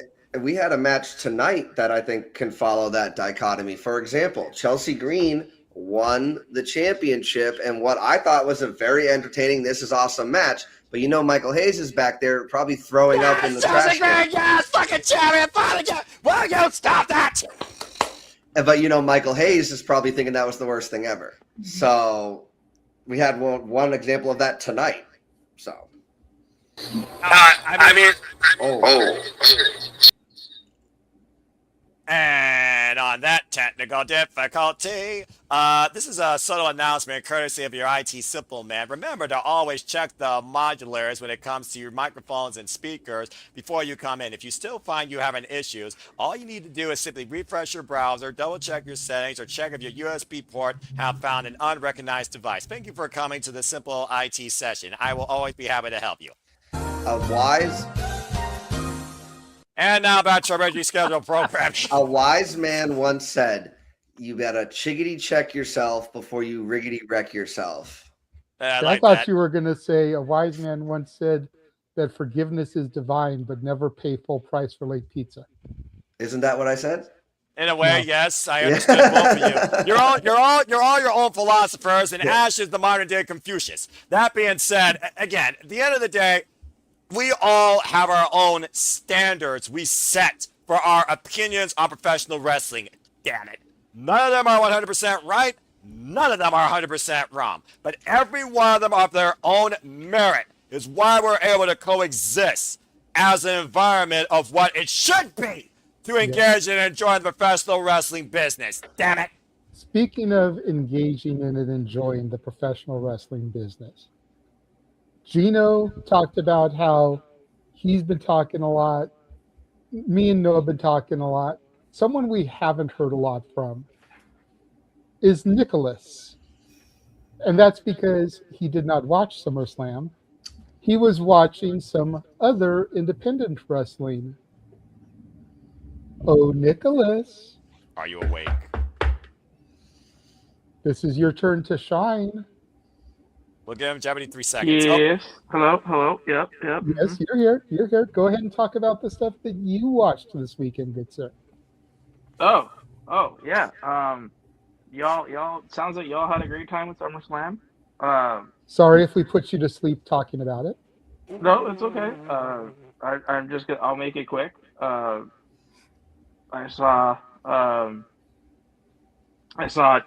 We had a match tonight that I think can follow that dichotomy. For example, Chelsea Green won the championship and what I thought was a very entertaining, this is awesome match. But you know, Michael Hayes is back there probably throwing up in the trash can. Yes, fucking champion, finally, will you stop that? But you know, Michael Hayes is probably thinking that was the worst thing ever. So we had one example of that tonight. So, And on that technical difficulty, this is a subtle announcement courtesy of your IT simple man. Remember to always check the modulars when it comes to your microphones and speakers before you come in. If you still find you having issues, all you need to do is simply refresh your browser, double check your settings, or check if your USB port have found an unrecognized device. Thank you for coming to the simple IT session. I will always be happy to help you. And now back to our regularly scheduled program. A wise man once said, you gotta chiggity check yourself before you riggedy wreck yourself. I thought you were going to say a wise man once said that forgiveness is divine, but never pay full price for late pizza. Isn't that what I said? In a way, yes, I understood both of you. You're all your own philosophers, and Ash is the modern day Confucius. That being said, again, at the end of the day, we all have our own standards we set for our opinions on professional wrestling. Damn it. None of them are 100% right. None of them are 100% wrong. But every one of them of their own merit is why we're able to coexist as an environment of what it should be to engage and enjoy the professional wrestling business. Damn it. Speaking of engaging in and enjoying the professional wrestling business, Gino talked about how he's been talking a lot. Me and Noah have been talking a lot. Someone we haven't heard a lot from is Nicholas. And that's because he did not watch SummerSlam. He was watching some other independent wrestling. Oh, Nicholas, Are you awake? this is your turn to shine. We'll give him Jeopardy 3 seconds. Yes. Hello. Yep. Yes, you're here. You're here. Go ahead and talk about the stuff that you watched this weekend, good sir. Oh, yeah. Y'all. Sounds like y'all had a great time with SummerSlam. Sorry if we put you to sleep talking about it. No, it's okay. I'm just gonna. I'll make it quick. I saw. I saw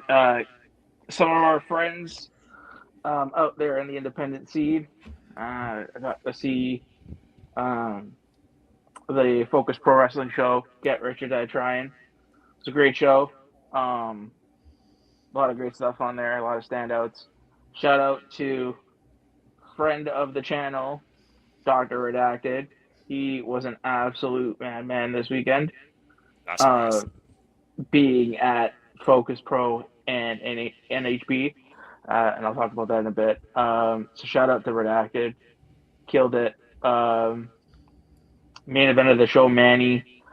some of our friends out there in the independent scene. I got to see the Focus Pro Wrestling show, Get Rich or Die Trying. It's a great show. A lot of great stuff on there, a lot of standouts. Shout out to friend of the channel, Dr. Redacted. He was an absolute madman this weekend. That's nice. Being at Focus Pro and NHB. And I'll talk about that in a bit. So shout out to Redacted. Killed it. Main event of the show, Manny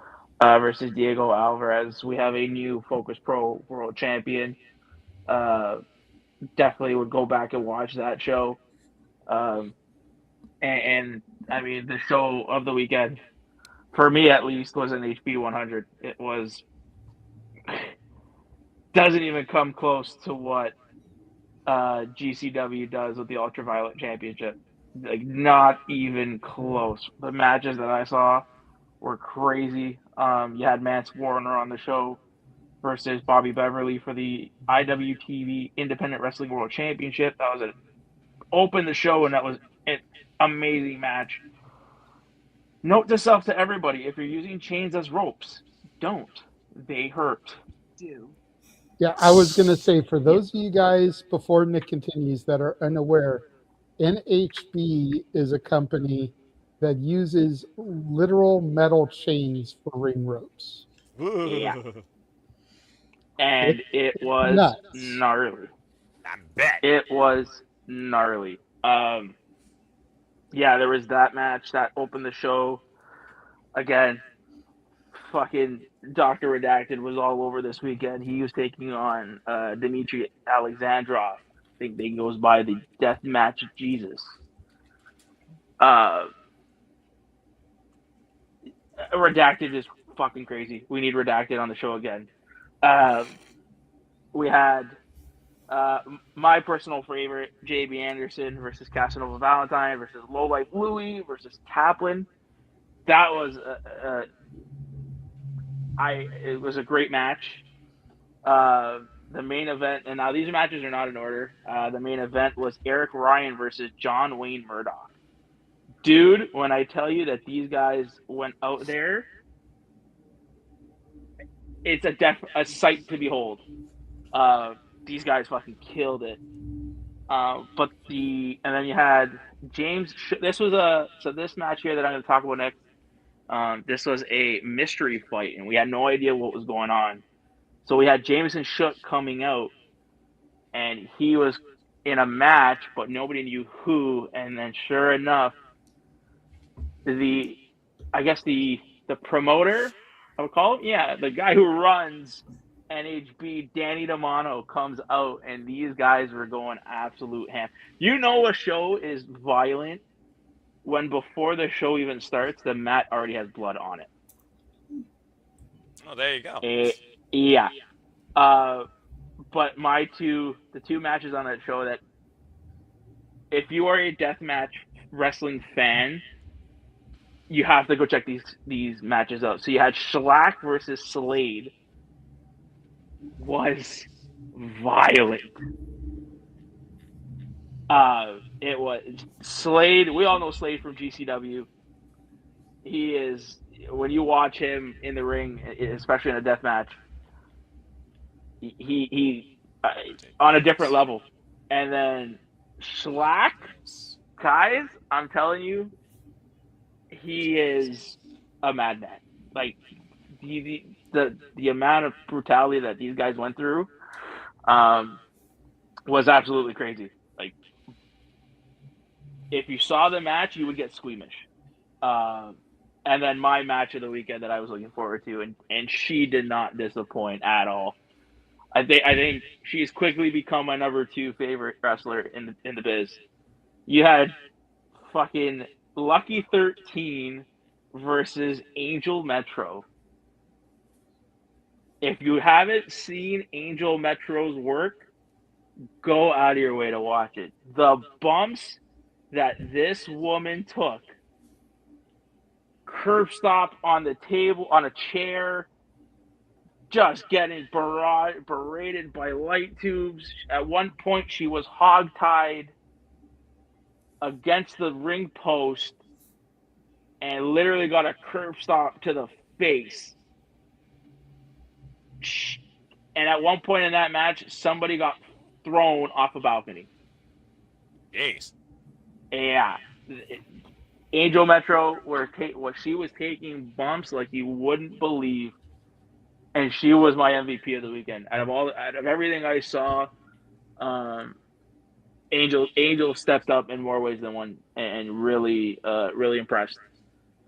versus Diego Alvarez. We have a new Focus Pro World Champion. Definitely would go back and watch that show. And I mean, the show of the weekend, for me at least, was an HB 100. It was doesn't even come close to what GCW does with the Ultraviolet Championship. Like, not even close. The matches that I saw were crazy. You had Mance Warner on the show versus Bobby Beverly for the IWTV Independent Wrestling World Championship. That was opened the show, and that was an amazing match. Note to self to everybody: if you're using chains as ropes, don't. They hurt. Yeah, I was going to say, for those of you guys, before Nick continues, that are unaware, NHB is a company that uses literal metal chains for ring ropes. Yeah. And it was nuts. gnarly. I bet. It was gnarly. Yeah, there was that match that opened the show. Again, fucking Dr. Redacted was all over this weekend. He was taking on Dmitry Alexandrov. I think he goes by the Death Match of Jesus. Redacted is fucking crazy. We need Redacted on the show again. We had my personal favorite, JB Anderson versus Casanova Valentine versus Lowlife Louie versus Kaplan. That was it was a great match. The main event, and now these matches are not in order. The main event was Eric Ryan versus John Wayne Murdoch. Dude, when I tell you that these guys went out there, it's a sight to behold. These guys fucking killed it. And then you had James. This match here that I'm going to talk about next. This was a mystery fight, and we had no idea what was going on. So we had Jameson Shook coming out, and he was in a match, but nobody knew who. And then, sure enough, the promoter, I would call him, the guy who runs NHB, Danny D'Amano, comes out, and these guys were going absolute ham. You know, a show is violent when before the show even starts, the mat already has blood on it. Oh, there you go. Yeah. But the two matches on that show, that if you are a deathmatch wrestling fan, you have to go check these matches out. So you had Shellac versus Slade. Was violent. It was Slade. We all know Slade from GCW. He is, when you watch him in the ring, especially in a death match, he on a different level. And then Shellac, guys, I'm telling you, he is a madman. Like, the amount of brutality that these guys went through was absolutely crazy. Like, if you saw the match, you would get squeamish. And then my match of the weekend that I was looking forward to, and she did not disappoint at all. I think she's quickly become my number 2 favorite wrestler in the biz. You had fucking Lucky 13 versus Angel Metro. If you haven't seen Angel Metro's work, go out of your way to watch it. The bumps that this woman took, curb stop on the table, on a chair, just getting berated by light tubes. At one point, she was hogtied against the ring post and literally got a curb stop to the face. And at one point in that match, somebody got thrown off a balcony. Jeez. Yeah. Angel Metro, she was taking bumps like you wouldn't believe. And she was my MVP of the weekend. Out of everything I saw, Angel stepped up in more ways than one, and really impressed.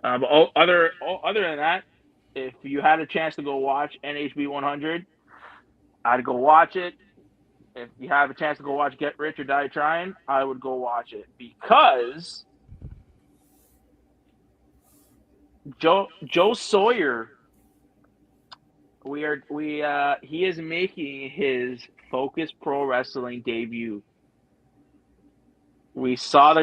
But other than that, if you had a chance to go watch NHB 100, I'd go watch it. If you have a chance to go watch Get Rich or Die Trying, I would go watch it because Joe Sawyer. He is making his Focus Pro Wrestling debut. We saw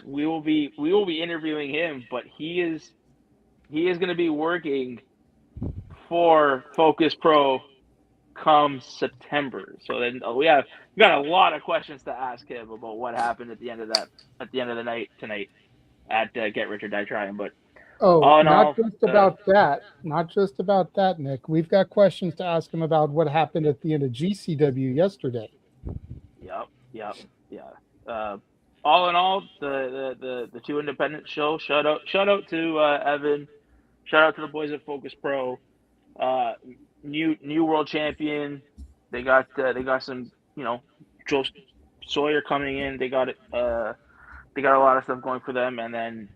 we will be interviewing him, but he is going to be working for Focus Pro come September. So then we got a lot of questions to ask him about what happened at the end of the night tonight at Get Rich or Die Trying. But Not just about that, Nick. We've got questions to ask him about what happened at the end of GCW yesterday. Yep. All in all, the 2 independent shows. Shout out to Evan. Shout out to the boys at Focus Pro. New world champion. They got some, Joe Sawyer coming in. They got a lot of stuff going for them, and then.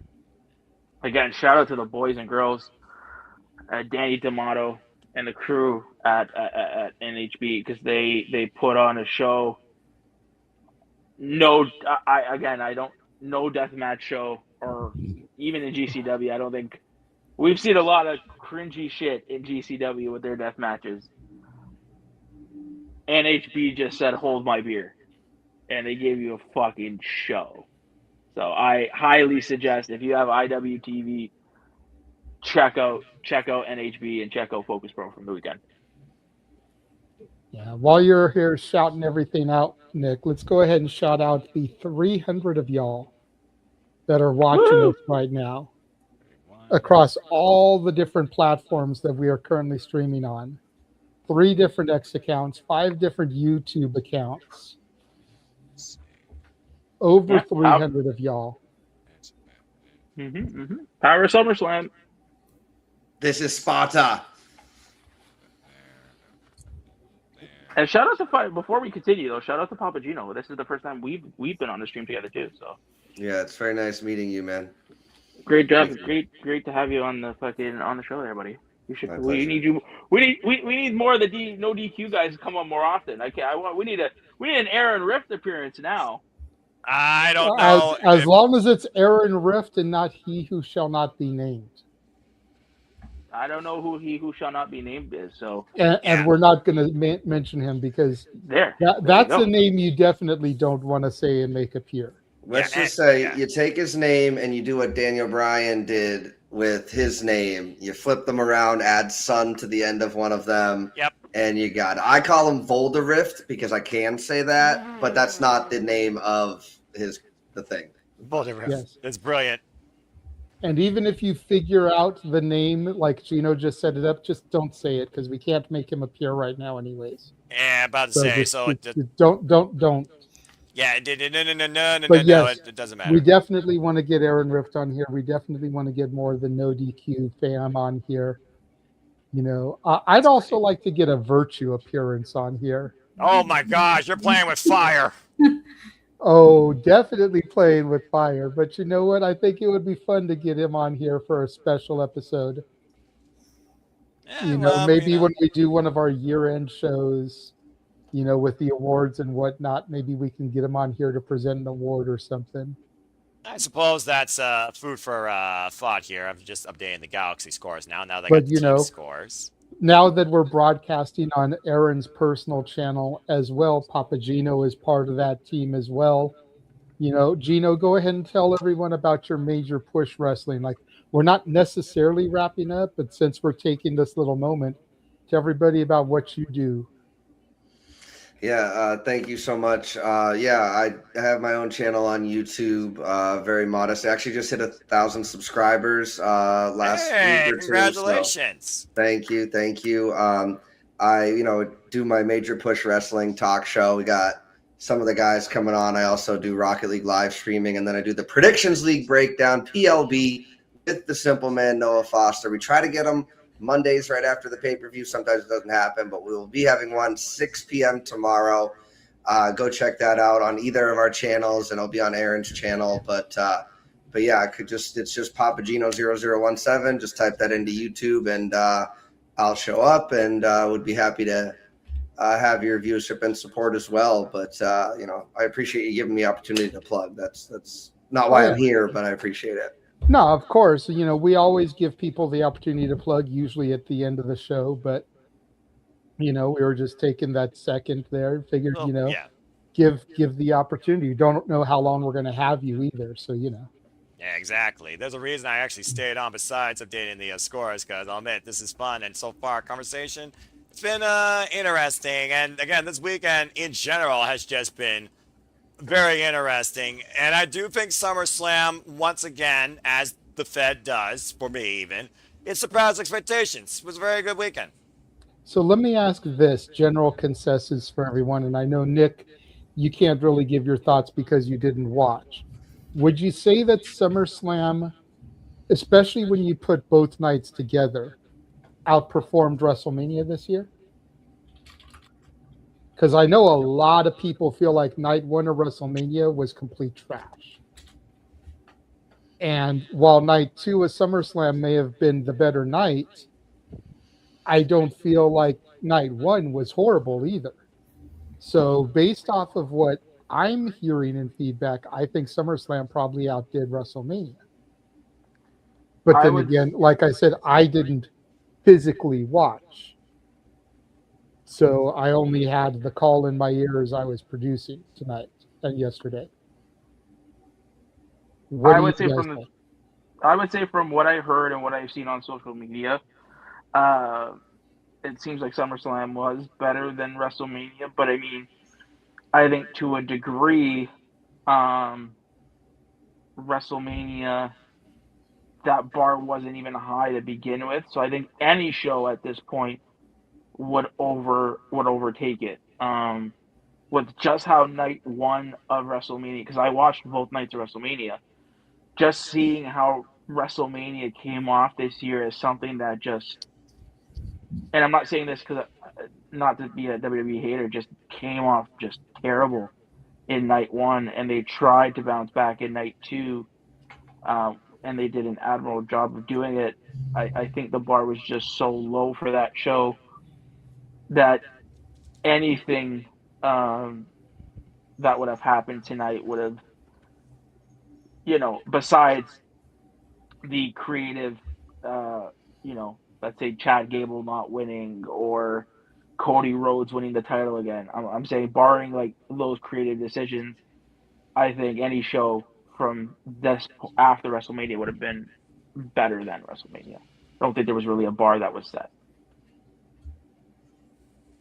Again, shout out to the boys and girls, Danny D'Amato and the crew at NHB, because they put on a show. No deathmatch show, or even in GCW. I don't think we've seen a lot of cringy shit in GCW with their death matches. NHB just said, "Hold my beer," and they gave you a fucking show. So I highly suggest, if you have IWTV, check out NHB and check out Focus Pro from the weekend. Yeah, while you're here shouting everything out, Nick, let's go ahead and shout out the 300 of y'all that are watching us right now across all the different platforms that we are currently streaming on. 3 different X accounts, 5 different YouTube accounts. Over 300 of y'all. Power SummerSlam. This is Sparta. And shout out to before we continue though. Shout out to Papa Gino. This is the first time we've been on the stream together too. So yeah, it's very nice meeting you, man. Great job. Great to have you on the show there, buddy. You should. We need you. We need more of the no DQ guys to come on more often. We need an Aaron Rift appearance now. I don't know. As long as it's Aaron Rift and not He Who Shall Not Be Named. I don't know who He Who Shall Not Be Named is. So and we're not going to mention him because that's a name you definitely don't want to say and make appear. Let's just say you take his name and you do what Daniel Bryan did with his name. You flip them around, add son to the end of one of them. Yep. And you got it. I call him Volderift because I can say that, but that's not the name of the thing. Volderift. Yes. It's brilliant. And even if you figure out the name, like Gino just set it up, just don't say it because we can't make him appear right now, anyways. Yeah, about to say. Don't. Yeah, no. But yes, It doesn't matter. We definitely want to get Aaron Rift on here. We definitely want to get more of the No DQ fam on here. I'd also like to get a Virtue appearance on here. Oh my gosh, you're playing with fire. Oh, definitely playing with fire. But you know what? I think it would be fun to get him on here for a special episode. Maybe when we do one of our year-end shows, with the awards and whatnot, maybe we can get him on here to present an award or something. I suppose that's food for thought here. I'm just updating the Galaxy scores now. Now they But got the team scores. now that we're broadcasting on Aaron's personal channel as well, Papagino is part of that team as well. Gino, go ahead and tell everyone about your major push wrestling. Like, we're not necessarily wrapping up, but since we're taking this little moment, tell everybody about what you do. Yeah, thank you so much. I have my own channel on YouTube, very modest. I actually just hit 1,000 subscribers last week or two. Congratulations. So thank you. I do my major push wrestling talk show. We got some of the guys coming on. I also do Rocket League live streaming, and then I do the Predictions League breakdown, PLB, with the Simple Man, Noah Foster. We try to get them Mondays right after the pay-per-view. Sometimes it doesn't happen, but we will be having one 6 p.m. tomorrow. Go check that out on either of our channels, and it'll be on Aaron's channel. But yeah, it's just Papagino0017. Just type that into YouTube, and I'll show up, and would be happy to have your viewership and support as well. But I appreciate you giving me the opportunity to plug. That's not why I'm here, but I appreciate it. No, of course. We always give people the opportunity to plug, usually at the end of the show. But, we were just taking that second there. Figured, give the opportunity. You don't know how long we're going to have you either. So, Yeah, exactly. There's a reason I actually stayed on besides updating the scores, because I'll admit this is fun. And so far, conversation, it's been interesting. And again, this weekend in general has just been very interesting. And I do think SummerSlam, once again, as the Fed does, for me even, it surpassed expectations. It was a very good weekend. So let me ask this general consensus for everyone. And I know, Nick, you can't really give your thoughts because you didn't watch. Would you say that SummerSlam, especially when you put both nights together, outperformed WrestleMania this year? Because I know a lot of people feel like night one of WrestleMania was complete trash. And while night two of SummerSlam may have been the better night, I don't feel like night one was horrible either. So based off of what I'm hearing in feedback, I think SummerSlam probably outdid WrestleMania. But then again, like I said, I didn't physically watch. So I only had the call in my ears I was producing tonight and yesterday. I would say from what I heard and what I've seen on social media, it seems like SummerSlam was better than WrestleMania. But I mean, I think to a degree, WrestleMania, that bar wasn't even high to begin with. So I think any show at this point would overtake it. With just how night one of WrestleMania, because I watched both nights of WrestleMania, just seeing how WrestleMania came off this year is something that just, and I'm not saying this because not to be a WWE hater, just came off just terrible in night one, and they tried to bounce back in night two, and they did an admirable job of doing it. I think the bar was just so low for that show that anything that would have happened tonight would have, besides the creative, let's say Chad Gable not winning or Cody Rhodes winning the title again. I'm saying barring like those creative decisions, I think any show from this after WrestleMania would have been better than WrestleMania. I don't think there was really a bar that was set.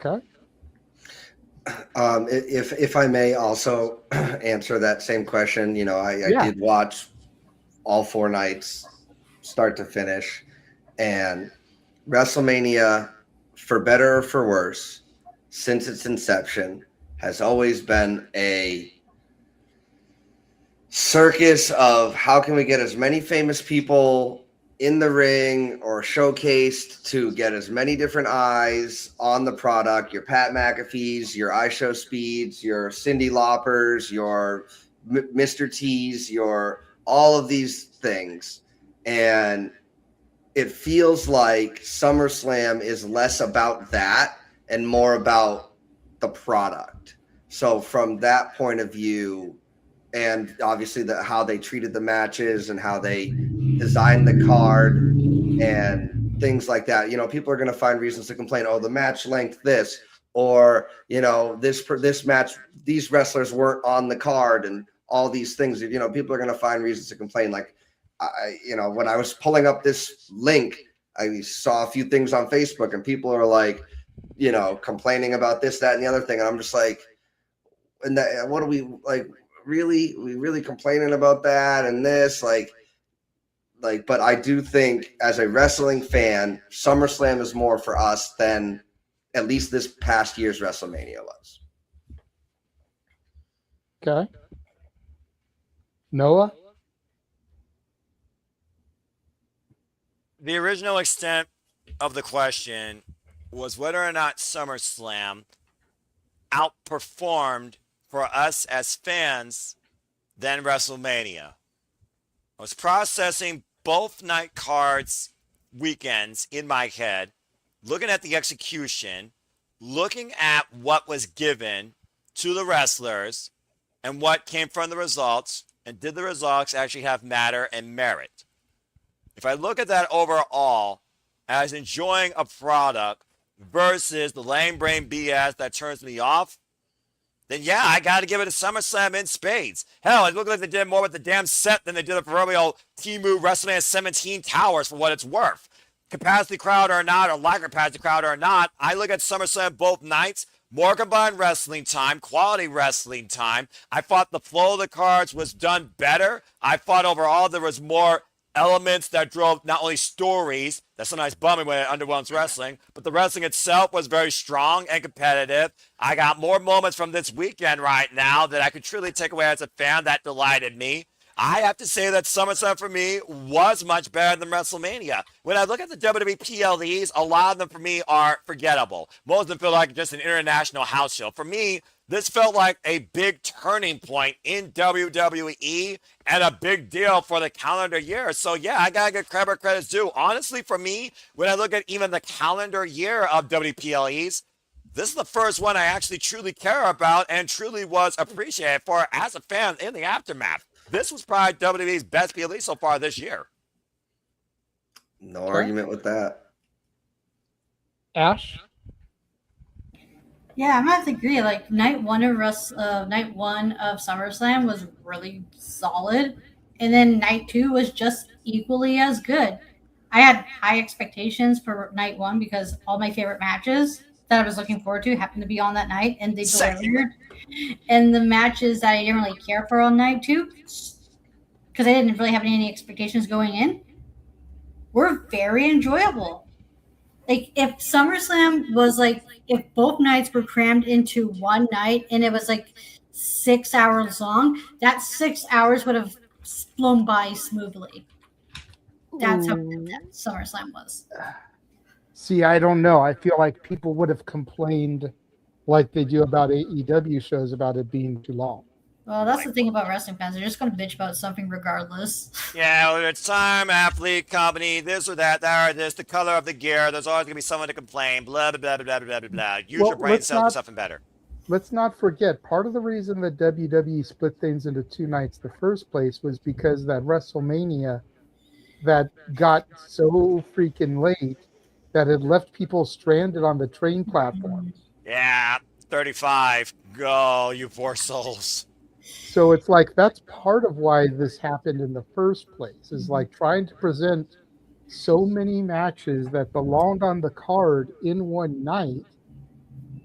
Okay. If I may also answer that same question, I did watch all 4 nights, start to finish, and WrestleMania, for better or for worse, since its inception, has always been a circus of how can we get as many famous people in the ring or showcased to get as many different eyes on the product, your Pat McAfee's, your iShow Speeds, your Cyndi Laupers, your Mr. T's, your all of these things. And it feels like SummerSlam is less about that and more about the product. So from that point of view, and obviously how they treated the matches and how they designed the card and things like that, people are going to find reasons to complain. Oh, the match length this, or this match, these wrestlers weren't on the card, and all these things. People are going to find reasons to complain. Like, when I was pulling up this link, I saw a few things on Facebook, and people are like, complaining about this, that, and the other thing, and I'm just like, and that, what are we like? Really, we really complaining about that and this, like, but I do think as a wrestling fan, SummerSlam is more for us than at least this past year's WrestleMania was. Okay. Noah? The original extent of the question was whether or not SummerSlam outperformed for us as fans than WrestleMania. I was processing both night cards weekends in my head, looking at the execution, looking at what was given to the wrestlers and what came from the results, and did the results actually have matter and merit? If I look at that overall as enjoying a product versus the lame brain BS that turns me off, then yeah, I got to give it a SummerSlam in spades. Hell, it looked like they did more with the damn set than they did the proverbial Timu WrestleMania 17 towers for what it's worth. Capacity crowd or not, or lack of capacity crowd or not, I look at SummerSlam both nights. More combined wrestling time, quality wrestling time. I thought the flow of the cards was done better. I thought overall there was more elements that drove not only stories, that's sometimes bumming when it underwhelms wrestling, but the wrestling itself was very strong and competitive. I got more moments from this weekend right now that I could truly take away as a fan that delighted me. I have to say that SummerSlam for me was much better than WrestleMania. When I look at the WWE PLEs, a lot of them for me are forgettable. Most of them feel like just an international house show. For me, this felt like a big turning point in WWE and a big deal for the calendar year. So yeah, I gotta give credit where credit's due. Honestly, for me, when I look at even the calendar year of WPLEs, this is the first one I actually truly care about and truly was appreciated for as a fan in the aftermath. This was probably WWE's best PLE so far this year. No argument with that. Ash? Yeah, I'm gonna have to agree. Like night one of SummerSlam was really solid, and then night two was just equally as good. I had high expectations for night one because all my favorite matches that I was looking forward to happened to be on that night, and they delivered. And the matches that I didn't really care for on night two, because I didn't really have any expectations going in, were very enjoyable. Like if SummerSlam was like, if both nights were crammed into one night and it was like 6 hours long, that 6 hours would have flown by smoothly. That's how good that SummerSlam was. See, I don't know. I feel like people would have complained like they do about AEW shows about it being too long. Well, that's the thing about wrestling fans. They're just going to bitch about something regardless. Yeah, whether it's time, athlete, company, this or that or this, the color of the gear, there's always going to be someone to complain, blah, blah, blah, blah, blah, blah, blah. Use your brain cells for something better. Let's not forget, part of the reason that WWE split things into two nights the first place was because that WrestleMania that got so freaking late that it left people stranded on the train platforms. Yeah, 35. Go, you poor souls. So it's like that's part of why this happened in the first place, is like trying to present so many matches that belonged on the card in one night.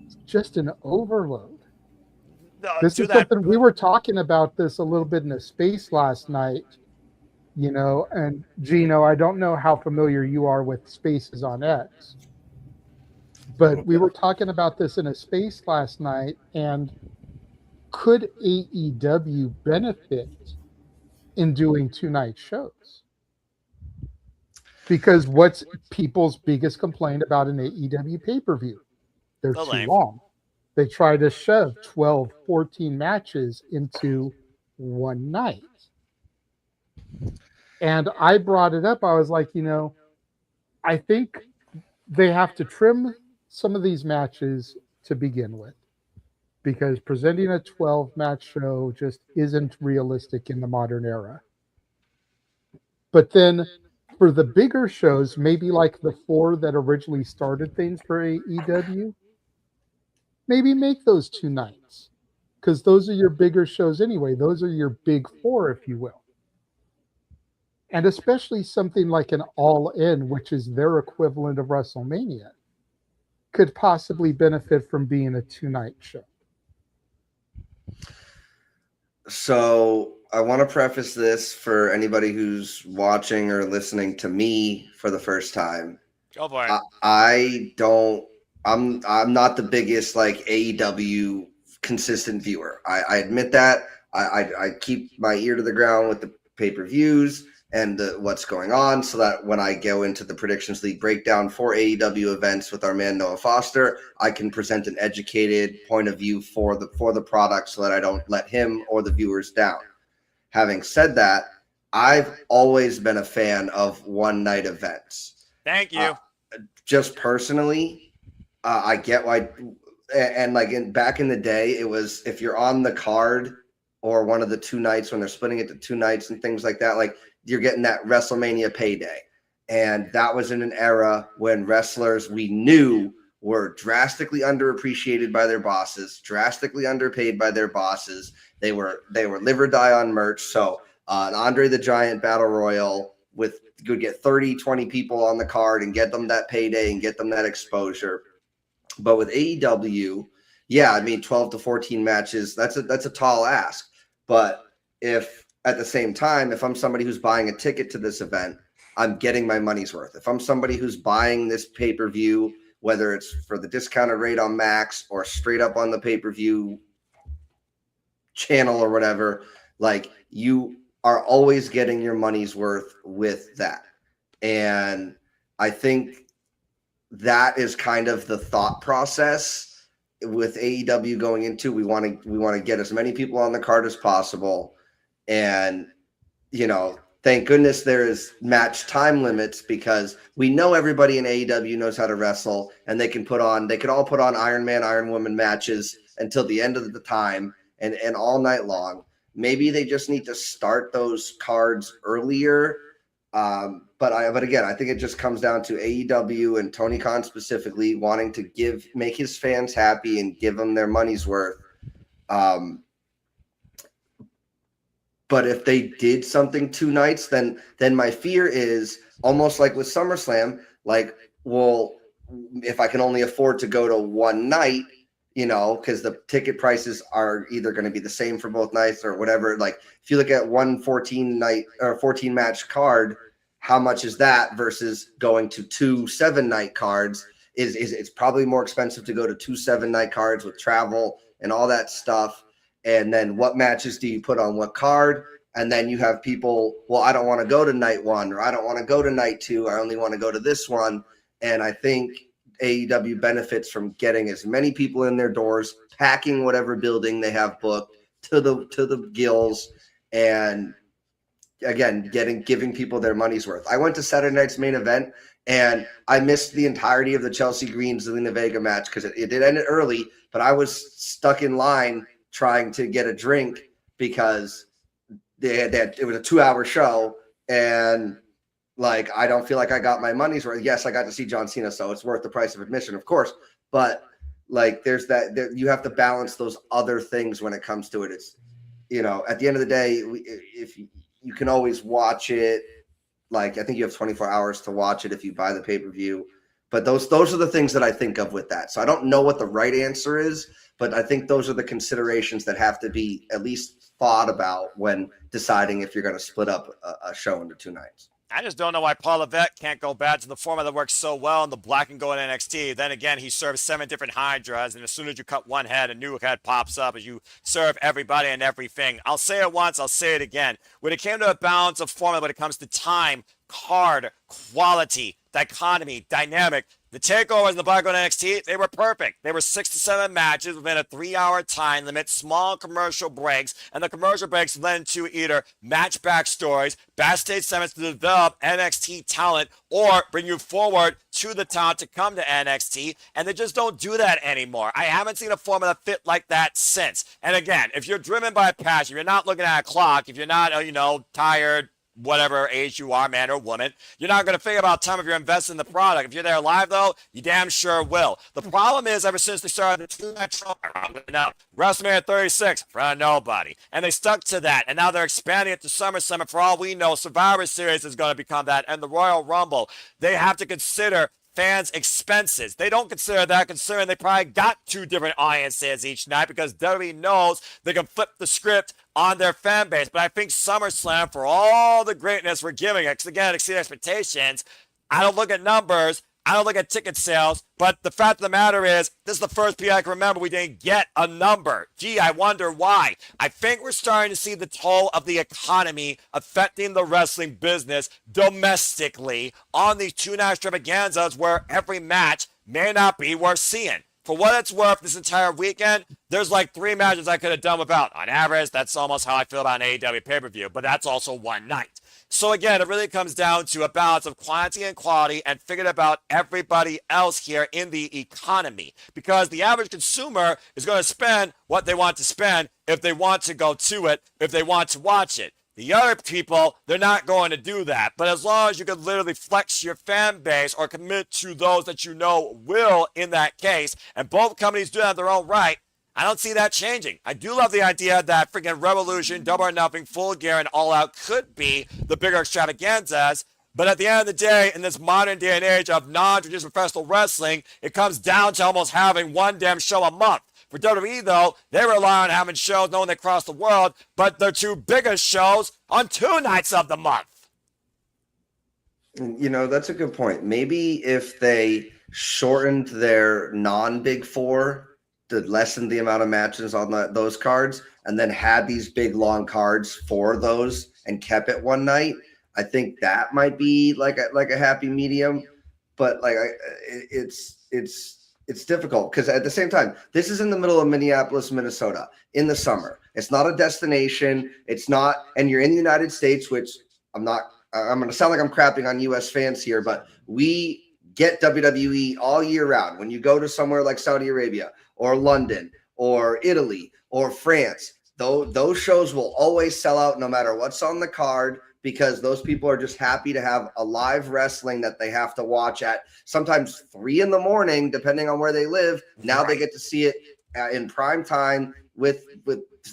It's just an overload. This is something we were talking about this a little bit in a space last night, you know, and Gino, I don't know how familiar you are with spaces on X, but we were talking about this in a space last night, and could AEW benefit in doing two-night shows? Because what's people's biggest complaint about an AEW pay-per-view? They're They're too lame. long. They try to shove 12, 14 matches into one night. And I brought it up. I was like, I think they have to trim some of these matches to begin with, because presenting a 12-match show just isn't realistic in the modern era. But then for the bigger shows, maybe like the 4 that originally started things for AEW, maybe make those 2 nights, because those are your bigger shows anyway. Those are your big 4, if you will. And especially something like an All In, which is their equivalent of WrestleMania, could possibly benefit from being a 2-night show. So I want to preface this for anybody who's watching or listening to me for the first time. Go for it. I'm not the biggest like AEW consistent viewer. I admit that. I keep my ear to the ground with the pay-per-views and what's going on, so that when I go into the Predictions League breakdown for AEW events with our man Noah Foster, I can present an educated point of view for the product, so that I don't let him or the viewers down. Having said that, I've always been a fan of one-night events. Thank you. Just personally, I get why, and like back in the day, it was if you're on the card or one of the 2 nights when they're splitting it to 2 nights and things like that, like you're getting that WrestleMania payday. And that was in an era when wrestlers we knew were drastically underappreciated by their bosses, drastically underpaid by their bosses. They were live or die on merch. So an Andre the Giant Battle Royal could get 30, 20 people on the card and get them that payday and get them that exposure. But with AEW, yeah, I mean, 12 to 14 matches, that's a tall ask. But if at the same time, if I'm somebody who's buying a ticket to this event, I'm getting my money's worth. If I'm somebody who's buying this pay-per-view, whether it's for the discounted rate on Max or straight up on the pay-per-view channel or whatever, like you are always getting your money's worth with that. And I think that is kind of the thought process with AEW going into, we want to get as many people on the card as possible. And, thank goodness there is match time limits, because we know everybody in AEW knows how to wrestle, and they could all put on Iron Man, Iron Woman matches until the end of the time and all night long. Maybe they just need to start those cards earlier. But again, I think it just comes down to AEW and Tony Khan specifically wanting to make his fans happy and give them their money's worth. But if they did something 2 nights, then my fear is almost like with SummerSlam, like, well, if I can only afford to go to 1 night, because the ticket prices are either going to be the same for both nights or whatever. Like if you look at 1 14-night or 14-match card, how much is that versus going to 2 7-night cards? It's probably more expensive to go to 2 7-night cards with travel and all that stuff. And then what matches do you put on what card? And then you have people, well, I don't want to go to night 1, or I don't want to go to night 2. I only want to go to this one. And I think AEW benefits from getting as many people in their doors, packing whatever building they have booked to the gills, and again, giving people their money's worth. I went to Saturday night's main event, and I missed the entirety of the Chelsea Green Zelina Vega match because it did end early, but I was stuck in line trying to get a drink because it was a 2-hour show, and like I don't feel like I got my money's worth. Yes, I got to see John Cena, so it's worth the price of admission, of course. But like there's you have to balance those other things when it comes to it. It's at the end of the day, if you can always watch it, like I think you have 24 hours to watch it if you buy the pay-per-view. But those are the things that I think of with that. So I don't know what the right answer is, but I think those are the considerations that have to be at least thought about when deciding if you're going to split up a show into 2 nights. I just don't know why Paul Levesque can't go back to the format that works so well in the black and gold NXT. Then again, he serves 7 different Hydras, and as soon as you cut one head, a new head pops up as you serve everybody and everything. I'll say it once, I'll say it again. When it came to a balance of format, when it comes to time, card, quality, dichotomy, dynamic, the takeovers in the Black Gold NXT, they were perfect. They were 6 to 7 matches within a 3-hour time limit, small commercial breaks, and the commercial breaks led to either match backstories, backstage segments to develop NXT talent, or bring you forward to the talent to come to NXT, and they just don't do that anymore. I haven't seen a format that fit like that since. And again, if you're driven by passion, if you're not looking at a clock, if you're not, tired, whatever age you are, man or woman, you're not going to think about time if you're investing in the product. If you're there live, though, you damn sure will. The problem is, ever since they started the two-match WrestleMania 36, in front of nobody, and they stuck to that, and now they're expanding it to SummerSlam, and for all we know, Survivor Series is going to become that, and the Royal Rumble. They have to consider fans' expenses. They don't consider that, considering they probably got 2 different audiences each night, because WWE knows they can flip the script on their fan base. But I think SummerSlam, for all the greatness we're giving it, because again, exceed expectations, I don't look at numbers, I don't look at ticket sales, but the fact of the matter is, this is the first period I can remember we didn't get a number. Gee, I wonder why. I think we're starting to see the toll of the economy affecting the wrestling business domestically on these 2-night extravaganzas where every match may not be worth seeing. For what it's worth, this entire weekend, there's like 3 matches I could have done without. On average, that's almost how I feel about an AEW pay-per-view, but that's also one night. So again, it really comes down to a balance of quantity and quality, and figuring about everybody else here in the economy. Because the average consumer is going to spend what they want to spend if they want to go to it, if they want to watch it. The other people, they're not going to do that. But as long as you can literally flex your fan base or commit to those that you know will in that case, and both companies do that in their own right, I don't see that changing. I do love the idea that freaking Revolution, Double or Nothing, Full Gear, and All Out could be the bigger extravaganzas. But at the end of the day, in this modern day and age of non-traditional professional wrestling, it comes down to almost having one damn show a month. For WWE, though, they rely on having shows knowing they cross the world, but their 2 biggest shows on 2 nights of the month. That's a good point. Maybe if they shortened their non-Big 4 to lessen the amount of matches on those cards, and then had these big long cards for those and kept it one night, I think that might be like a happy medium. But it's difficult, because at the same time, this is in the middle of Minneapolis, Minnesota in the summer. It's not a destination. It's not, and you're in the United States, which I'm going to sound like I'm crapping on US fans here, but we get WWE all year round. When you go to somewhere like Saudi Arabia or London or Italy or France, those shows will always sell out no matter what's on the card, because those people are just happy to have a live wrestling that they have to watch at sometimes 3 a.m, depending on where they live. Now they get to see it in prime time with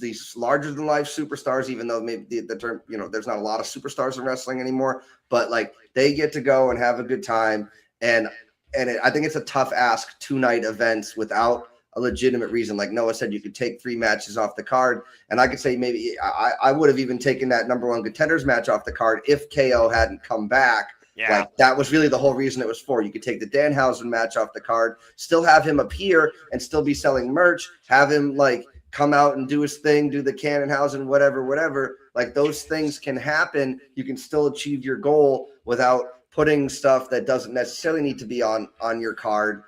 these larger than life superstars, even though maybe the term, there's not a lot of superstars in wrestling anymore, but like they get to go and have a good time. And I think it's a tough ask, 2-night events without a legitimate reason. Like Noah said, you could take 3 matches off the card, and I could say maybe I would have even taken that number 1 contenders match off the card if KO hadn't come back. Yeah. Like that was really the whole reason it was for. You could take the Danhausen match off the card, still have him appear and still be selling merch, have him like come out and do his thing, do the Cannonhausen, whatever. Like those things can happen. You can still achieve your goal without putting stuff that doesn't necessarily need to be on your card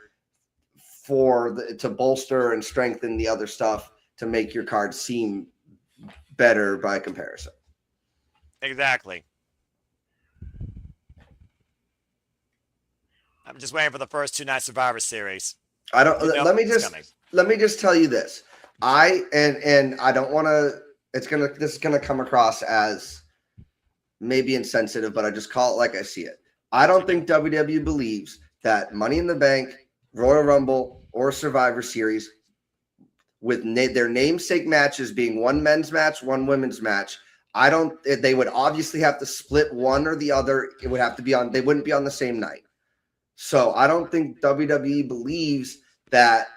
to bolster and strengthen the other stuff to make your card seem better by comparison. Exactly. I'm just waiting for the first 2-night Survivor Series. Let me just tell you this. I don't want to, this is going to come across as maybe insensitive, but I just call it like I see it. I don't think WWE believes that Money in the Bank, Royal Rumble, or Survivor Series, with their namesake matches being 1 men's match, 1 women's match, they would obviously have to split one or the other. It would have to be they wouldn't be on the same night. So I don't think WWE believes that,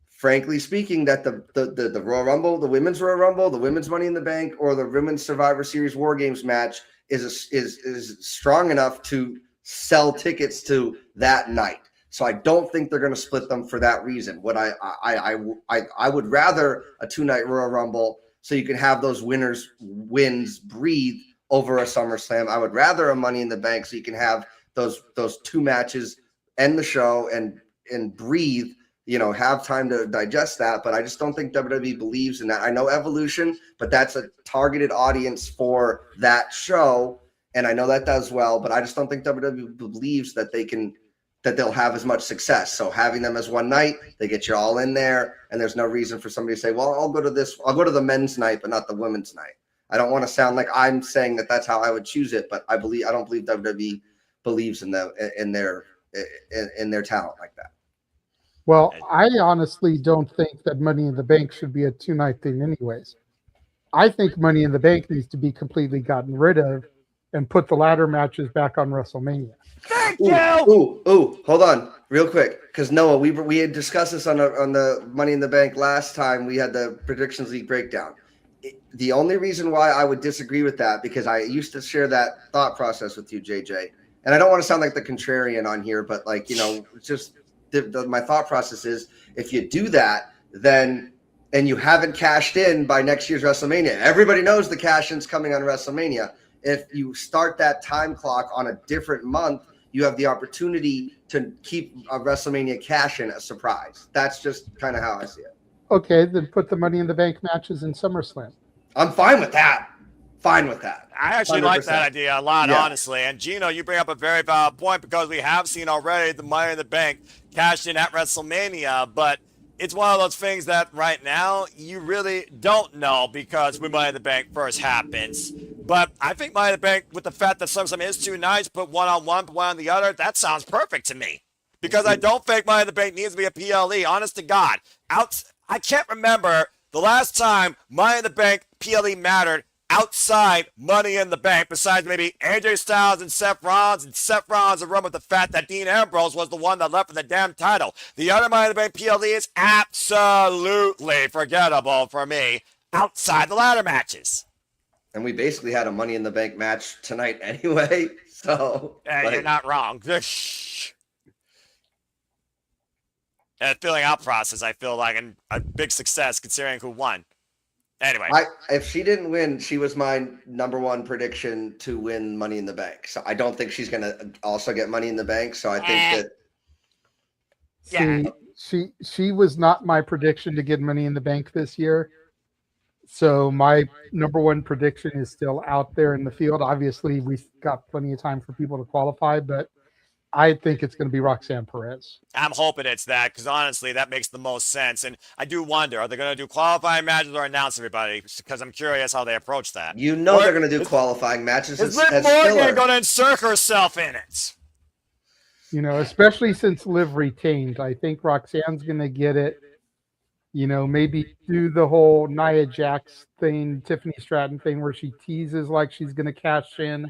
frankly speaking, that the Royal Rumble, the Women's Royal Rumble, the Women's Money in the Bank, or the Women's Survivor Series War Games match is strong enough to sell tickets to that night. So I don't think they're going to split them for that reason. What I would rather a 2-night Royal Rumble so you can have those wins breathe over a SummerSlam. I would rather a Money in the Bank so you can have those 2 matches, end the show and breathe, have time to digest that. But I just don't think WWE believes in that. I know Evolution, but that's a targeted audience for that show. And I know that does well, but I just don't think WWE believes that they'll have as much success. So having them as one night, they get you all in there, and there's no reason for somebody to say, well, I'll go to the men's night, but not the women's night. I don't want to sound like I'm saying that that's how I would choose it, but I don't believe WWE believes in their talent like that. Well, I honestly don't think that Money in the Bank should be a 2-night thing anyways. I think Money in the Bank needs to be completely gotten rid of and put the ladder matches back on WrestleMania. Thank you. Hold on, real quick, because Noah, we had discussed this on the Money in the Bank last time. We had the Predictions League breakdown. The only reason why I would disagree with that, because I used to share that thought process with you, JJ, and I don't want to sound like the contrarian on here, but just my thought process is, if you do that, then and you haven't cashed in by next year's WrestleMania, everybody knows the cash-in's coming on WrestleMania. If you start that time clock on a different month, you have the opportunity to keep a WrestleMania cash-in a surprise. That's just kind of how I see it. Okay, then put the Money in the Bank matches in SummerSlam. I'm fine with that. Fine with that. I actually 100%. like that idea a lot, Yeah. honestly. And Gino, you bring up a very valid point, because we have seen already the Money in the Bank cashed in at WrestleMania, but it's one of those things that right now you really don't know, because when Money in the Bank first happens. But I think Money in the Bank, with the fact that SummerSlam is 2 nights, put one on one, put one on the other, that sounds perfect to me. Because I don't think Money in the Bank needs to be a PLE, honest to God. I can't remember the last time Money in the Bank PLE mattered outside Money in the Bank, besides maybe AJ Styles and Seth Rollins a run with the fact that Dean Ambrose was the one that left for the damn title. The other Money in the Bank PLE is absolutely forgettable for me outside the ladder matches. And we basically had a Money in the Bank match tonight anyway, so You're not wrong. And the filling out process, I feel like a big success considering who won. Anyway, if she didn't win, she was my number 1 prediction to win Money in the Bank. So I don't think she's going to also get Money in the Bank. So I think that she was not my prediction to get Money in the Bank this year. So my number 1 prediction is still out there in the field. Obviously, we've got plenty of time for people to qualify, but I think it's going to be Roxanne Perez. I'm hoping it's that, because honestly, that makes the most sense. And I do wonder, are they going to do qualifying matches or announce everybody? Because I'm curious how they approach that. they're going to do qualifying matches. Is Liv Morgan going to insert herself in it? Especially since Liv retained, I think Roxanne's going to get it. Maybe do the whole Nia Jax thing, Tiffany Stratton thing, where she teases like she's going to cash in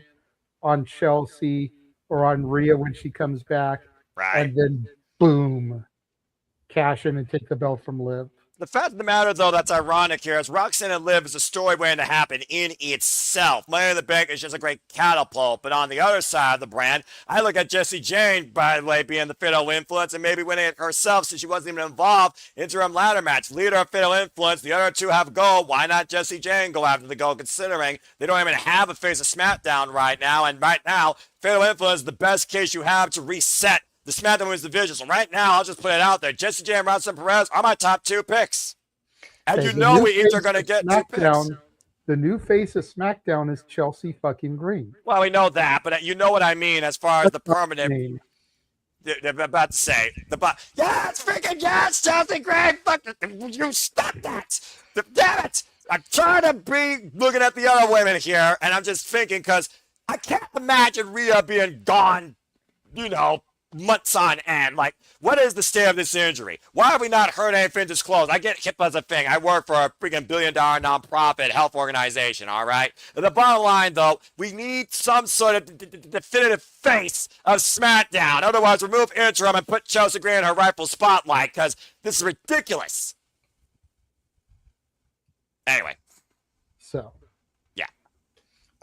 on Chelsea or on Rhea when she comes back. Right. And then, boom, cash in and take the belt from Liv. The fact of the matter, though, that's ironic here, is Roxanne and Liv is a story waiting to happen in itself. Money in the Bank is just a great catapult. But on the other side of the brand, I look at Jessie Jane, by the way, being the Fatal Influence and maybe winning it herself since she wasn't even involved. Interim ladder match. Leader of Fatal Influence. The other 2 have go. Why not Jessie Jane go after the go, considering they don't even have a face of SmackDown right now? And right now, Fatal Influence is the best case you have to reset the SmackDown Women's Division. So right now, I'll just put it out there. Jessie J and Roxanne Perez are my top 2 picks. And we each are going to get 2 picks. The new face of SmackDown is Chelsea fucking Green. Well, we know that, but you know what I mean as far as the permanent. They're about to say. Yes, freaking yes, Chelsea Green. Fuck, you stop that. Damn it. I'm trying to be looking at the other women here, and I'm just thinking, because I can't imagine Rhea being gone, months on end. Like, what is the state of this injury? Why have we not heard anything disclosed? I get HIPAA's a thing. I work for a freaking billion-dollar nonprofit health organization, all right? And the bottom line, though, we need some sort of definitive face of SmackDown. Otherwise, remove interim and put Chelsea Green in her rightful spotlight, because this is ridiculous. Anyway. So. Yeah.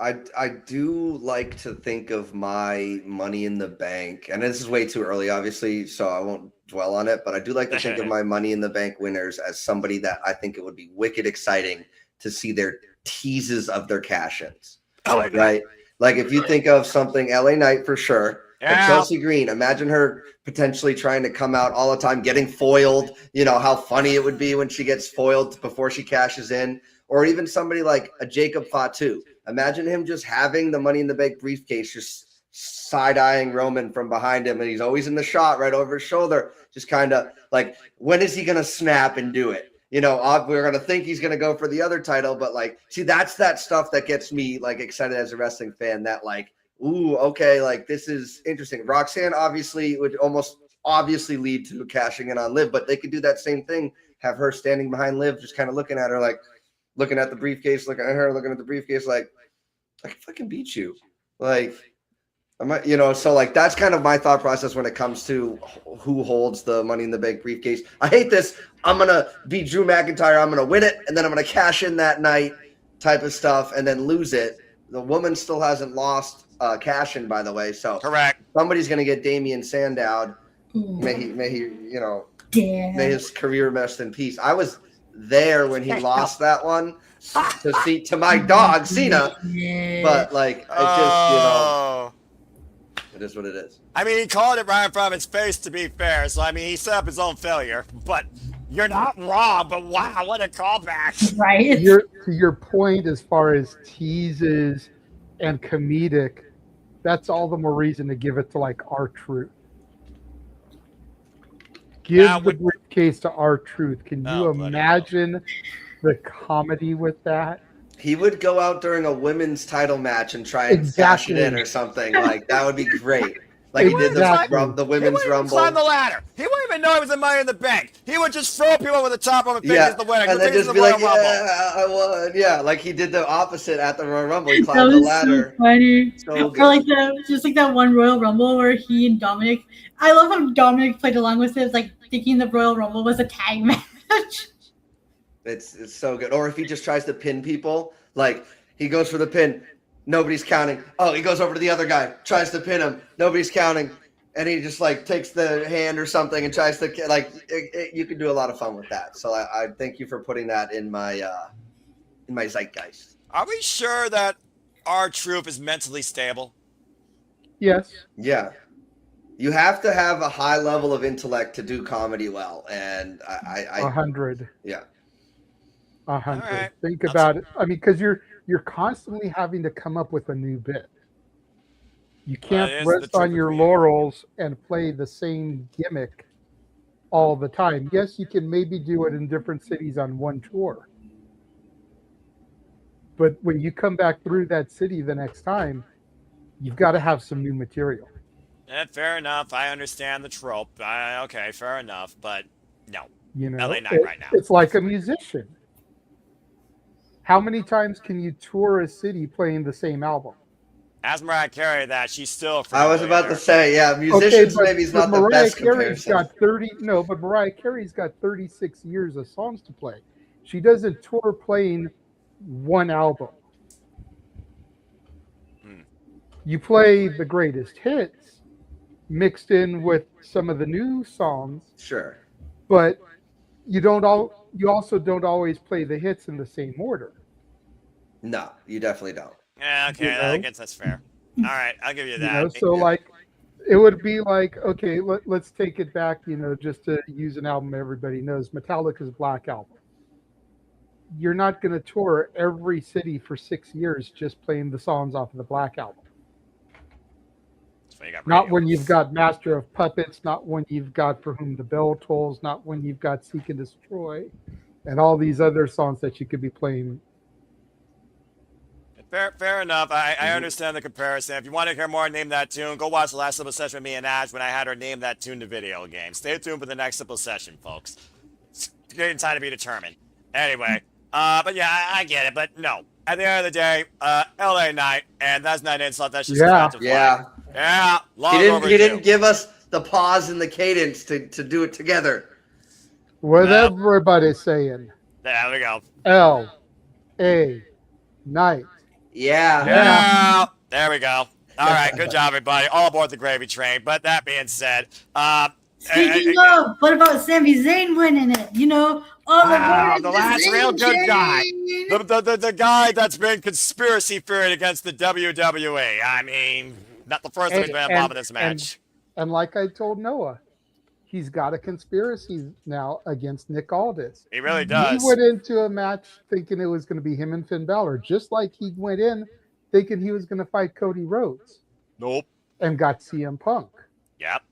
I do like to think of my Money in the Bank, and this is way too early, obviously, so I won't dwell on it, but I do like to think of my Money in the Bank winners as somebody that I think it would be wicked exciting to see their teases of their cash-ins. Right? Like if you think of something, LA Knight for sure, but Chelsea Green, imagine her potentially trying to come out all the time, getting foiled, you know, how funny it would be when she gets foiled before she cashes in, or even somebody like a Jacob Fatu. Imagine him just having the Money in the Bank briefcase, just side-eyeing Roman from behind him, and he's always in the shot right over his shoulder, just kind of like, when is he going to snap and do it? You know, we're going to think he's going to go for the other title, but like, see, that's that stuff that gets me like excited as a wrestling fan, that like, ooh, okay, like this is interesting. Roxanne obviously would almost obviously lead to cashing in on Liv, but they could do that same thing, have her standing behind Liv, just kind of looking at her like, looking at the briefcase, looking at her, looking at the briefcase, like, I can fucking beat you. Like, I might, you know, so like that's kind of my thought process when it comes to who holds the Money in the Bank briefcase. I hate this. I'm going to beat Drew McIntyre. I'm going to win it, and then I'm going to cash in that night type of stuff and then lose it. The woman still hasn't lost cash in, by the way. So correct. Somebody's going to get Damian Sandow. May he, you know, may his career rest in peace. I was there when he lost that one to see to my dog Cena, but like I just, you know, it is what it is. I mean, he called it right in front of his face, to be fair. So I mean, he set up his own failure. But you're not wrong. But wow, what a callback! Right. To your point, as far as teases and comedic, that's all the more reason to give it to like R-Truth. Give the briefcase to R-Truth. Can you imagine the comedy with that? He would go out during a women's title match and try and cash it in or something. Like that would be great. Like he did the women's rumble. Climb the ladder. He wouldn't even know he was in Money in the Bank. He would just throw people over the top of him and think he's the winner. And then just be like, yeah, I won. Yeah, like he did the opposite at the Royal Rumble. He climbed the ladder. So funny. So good. Or like just like that one Royal Rumble where he and Dominic. I love how Dominic played along with it, like thinking the Royal Rumble was a tag match. It's so good. Or if he just tries to pin people, like he goes for the pin, nobody's counting. Oh, he goes over to the other guy, tries to pin him, nobody's counting, and he just like takes the hand or something and tries to like. You can do a lot of fun with that. So I thank you for putting that in my zeitgeist. Are we sure that R-Truth is mentally stable? Yes. Yeah. You have to have a high level of intellect to do comedy well, and I 100. Yeah. 100. Right. Think about it. I mean, because you're constantly having to come up with a new bit. You can't rest on your laurels and play the same gimmick all the time. Yes, you can maybe do it in different cities on one tour. But when you come back through that city the next time, you've got to have some new material. Fair enough. I understand the trope. Okay, fair enough. But no. You know, LA Knight right now. It's like a musician. How many times can you tour a city playing the same album? As Mariah Carey, that she's still. I was about to say, yeah, musicians maybe is not the best comparison. But Mariah Carey's got 36 years of songs to play. She doesn't tour playing one album. You play the greatest hits mixed in with some of the new songs. Sure. But you also don't always play the hits in the same order. No, you definitely don't. Yeah, okay, I guess that's fair. All right, I'll give you that. So like, it would be like, okay, let's take it back, just to use an album everybody knows, Metallica's Black Album. You're not going to tour every city for 6 years just playing the songs off of the Black Album. Not when you've got Master of Puppets, not when you've got For Whom the Bell Tolls, not when you've got Seek and Destroy, and all these other songs that you could be playing. Fair enough. I understand the comparison. If you want to hear more, name that tune. Go watch the last Simple session with me and Ash when I had her name that tune to video game. Stay tuned for the next Simple session, folks. It's getting time to be determined. Anyway, but yeah, I get it. But no, at the end of the day, LA Knight, and that's not an insult. That's just offensive. Yeah. Yeah. He didn't give us the pause and the cadence to do it together. What everybody's saying. There we go. L.A. Knight. Yeah. There we go. All right. Good job, everybody. All aboard the gravy train. But that being said, Speaking of, what about Sami Zayn winning it? You know, all wow, aboard the the last Zayn real good guy. train. The guy that's been conspiracy theory against the WWE. I mean, not the first time he's been involved in this match. And like I told Noah, he's got a conspiracy now against Nick Aldis. He really does. He went into a match thinking it was going to be him and Finn Balor, just like he went in thinking he was going to fight Cody Rhodes. Nope. And got CM Punk. Yep.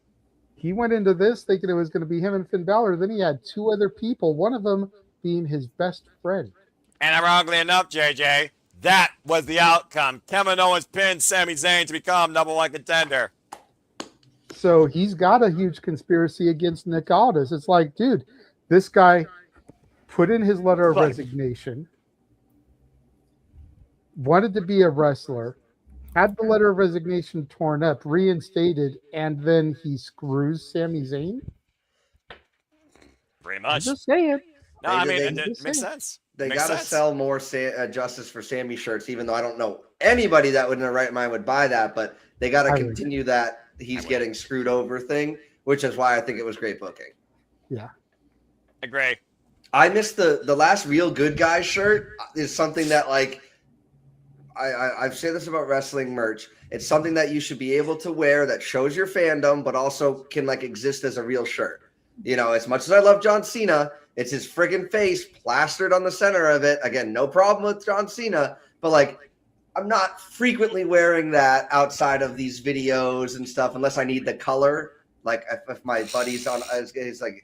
He went into this thinking it was going to be him and Finn Balor. Then he had two other people, one of them being his best friend. And ironically enough, JJ, that was the outcome. Kevin Owens pinned Sami Zayn to become #1 contender. So he's got a huge conspiracy against Nick Aldis. It's like, dude, this guy put in his letter of resignation, wanted to be a wrestler, had the letter of resignation torn up, reinstated, and then he screws Sami Zayn? Pretty much. I'm just saying. No, I mean, it makes sense. They Makes got to sense. sell more Justice for Sammy shirts, even though I don't know anybody that would in their right mind would buy that. But they got to continue that he's getting screwed over thing, which is why I think it was great booking. Yeah. Agree. I missed the last real good guy shirt is something that, like, I've said this about wrestling merch. It's something that you should be able to wear that shows your fandom, but also can like exist as a real shirt. You know, as much as I love John Cena, it's his friggin' face plastered on the center of it. Again, no problem with John Cena, but like, I'm not frequently wearing that outside of these videos and stuff unless I need the color. Like if my buddy's on,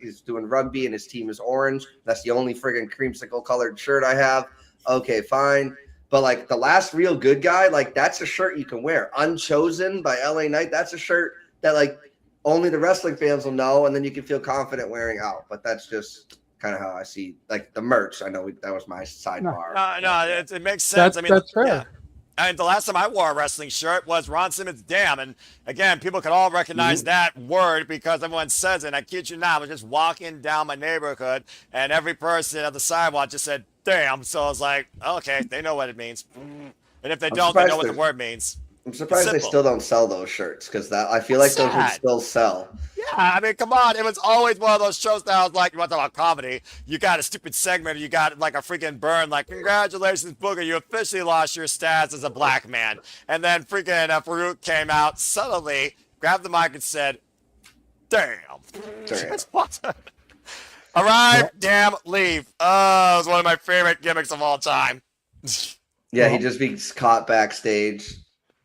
he's doing rugby and his team is orange. That's the only friggin' creamsicle colored shirt I have. Okay, fine. But like the last real good guy, like that's a shirt you can wear. Unchosen by LA Knight. That's a shirt that like only the wrestling fans will know, and then you can feel confident wearing out. But that's just kind of how I see like the merch. I know that was my sidebar. It makes sense. That's fair. Yeah. And the last time I wore a wrestling shirt was Ron Simmons' Damn. And again, people could all recognize that word because everyone says it. And I kid you not, I was just walking down my neighborhood and every person at the sidewalk just said, damn. So I was like, okay, they know what it means. And if they don't, they know what the word means. I'm surprised they still don't sell those shirts because I feel like those would still sell. Yeah, I mean, come on. It was always one of those shows that I was like, you want to talk about comedy? You got a stupid segment, you got like a freaking burn, like, congratulations, Booger, you officially lost your status as a black man. And then freaking Farouk came out subtly, grabbed the mic and said, damn. Just walked out. Arrive, damn, leave. Oh, it was one of my favorite gimmicks of all time. Yeah, he just gets caught backstage.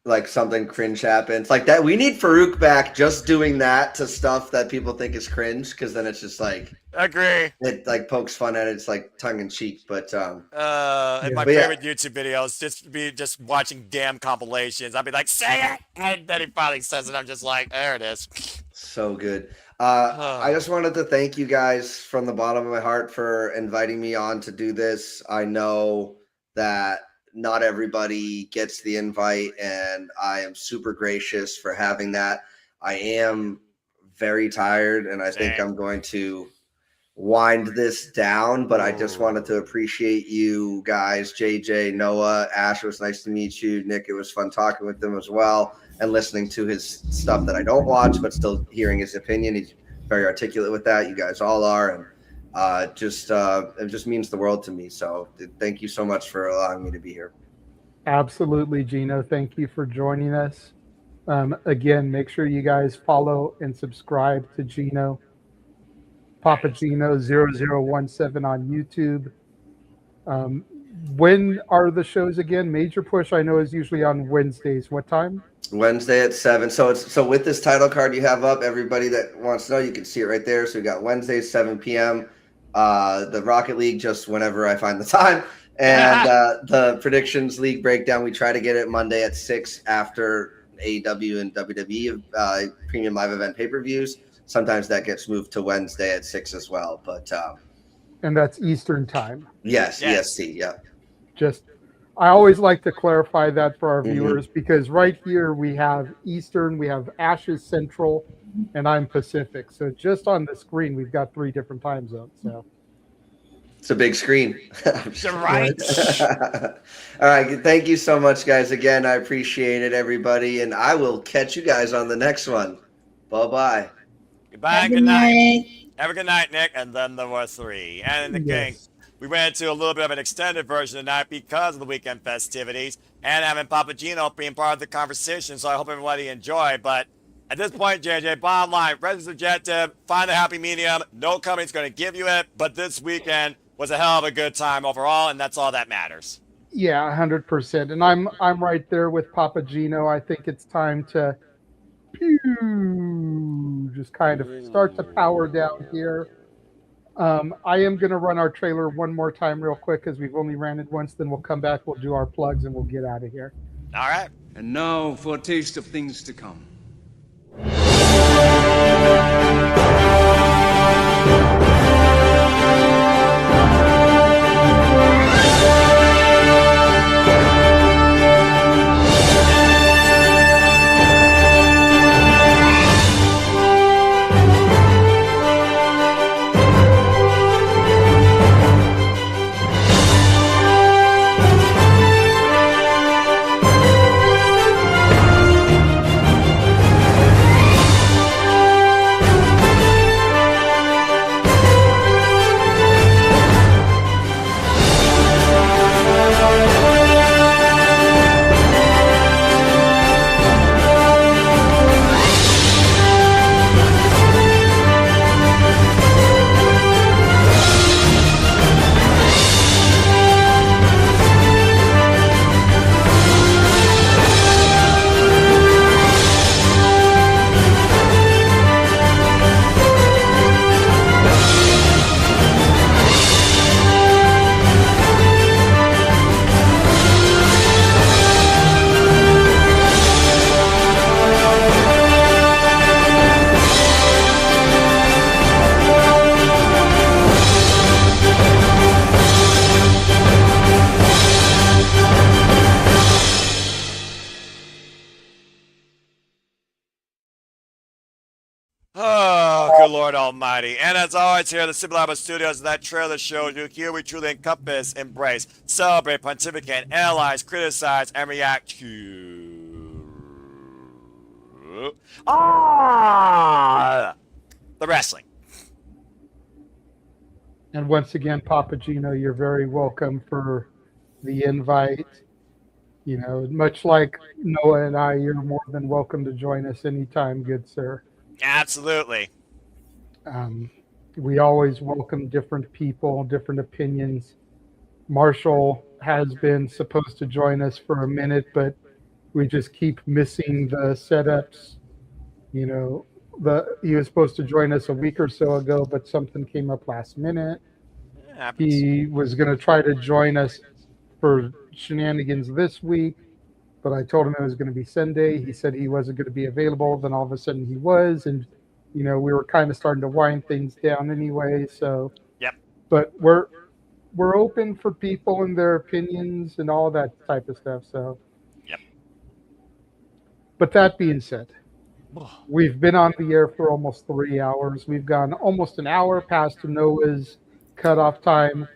Like something cringe happens like that. We need Farouk back just doing that to stuff that people think is cringe because then it's just like agree. It like pokes fun at it. It's like tongue in cheek, but and my favorite YouTube videos just watching damn compilations. I'd be like, say it, and then he finally says it. I'm just like, there it is. So good. I just wanted to thank you guys from the bottom of my heart for inviting me on to do this. I know that not everybody gets the invite, and I am super gracious for having that. I am very tired, and I think I'm going to wind this down, but I just wanted to appreciate you guys, JJ, Noah, Ash. It was nice to meet you. Nick, it was fun talking with him as well and listening to his stuff that I don't watch, but still hearing his opinion. He's very articulate with that. You guys all are, and it just means the world to me. So thank you so much for allowing me to be here. Absolutely, Gino. Thank you for joining us. Again, make sure you guys follow and subscribe to Gino. Papa Gino 0017 on YouTube. When are the shows again? Major Push, I know, is usually on Wednesdays. What time? Wednesday at 7. So with this title card you have up, everybody that wants to know, you can see it right there. So we got Wednesday 7 p.m. The Rocket League just whenever I find the time, and the Predictions League breakdown. We try to get it Monday at 6 after AEW and WWE premium live event pay-per-views. Sometimes that gets moved to Wednesday at 6 as well, but and that's Eastern time. yes, EST, yeah. I always like to clarify that for our viewers because right here we have Eastern, we have Ash's Central, and I'm Pacific. So just on the screen, we've got 3 different time zones. So It's a big screen. You're right. All right. Thank you so much, guys. Again, I appreciate it, everybody. And I will catch you guys on the next one. Bye-bye. Goodbye and good night. Have a good night, Nick. And then there were three. And the king. We went into a little bit of an extended version tonight because of the weekend festivities and having Papagino being part of the conversation. So I hope everybody enjoyed. But at this point, JJ, bottom line, Red's objective, find a happy medium. No company's going to give you it. But this weekend was a hell of a good time overall, and that's all that matters. Yeah, 100%. And I'm right there with Papagino. I think it's time to just kind of start to power down here. I am going to run our trailer one more time real quick because we've only ran it once. Then we'll come back, we'll do our plugs, and we'll get out of here. All right. And now for a taste of things to come. Oh, good Lord Almighty. And as always here at the Simply Reliable Studios, that trailer shows you here we truly encompass, embrace, celebrate, pontificate, analyze, criticize, and react to the wrestling. And once again, Papagino, you're very welcome for the invite. You know, much like Noah and I, you're more than welcome to join us anytime, good sir. Absolutely. We always welcome different people, different opinions. Marshall has been supposed to join us for a minute, but we just keep missing the setups. You know, he was supposed to join us a week or so ago, but something came up last minute. He was going to try to join us for Shenanigans this week, but I told him it was going to be Sunday. He said he wasn't going to be available. Then all of a sudden he was, and you know, we were kind of starting to wind things down anyway. So, yep. But we're open for people and their opinions and all that type of stuff. So, yep. But that being said, we've been on the air for almost 3 hours. We've gone almost an hour past Noah's cutoff time,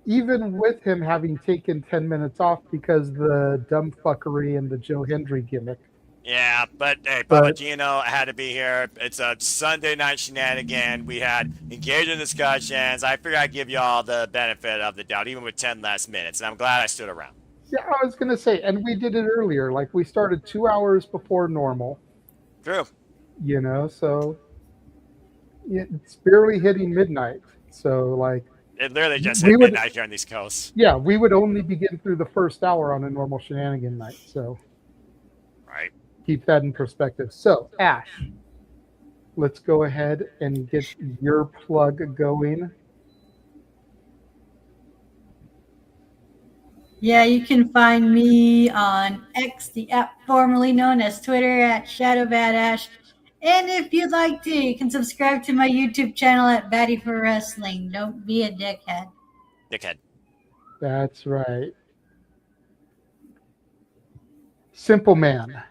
even with him having taken 10 minutes off because the dumb fuckery and the Joe Hendry gimmick. Yeah, but hey, Papagino had to be here. It's a Sunday night shenanigan. We had engaging discussions. I figured I'd give you all the benefit of the doubt, even with 10 less minutes, and I'm glad I stood around. Yeah, I was going to say, and we did it earlier. Like, we started 2 hours before normal. True. You know, so it's barely hitting midnight. So, like, it literally just hit midnight here on these coasts. Yeah, we would only be getting through the first hour on a normal shenanigan night. So, right. Keep that in perspective. So, Ash, let's go ahead and get your plug going. Yeah, you can find me on X, the app formerly known as Twitter, at ShadowBadAsh. And if you'd like to, you can subscribe to my YouTube channel at Batty for Wrestling. Don't be a dickhead. Dickhead. That's right. Simple Man.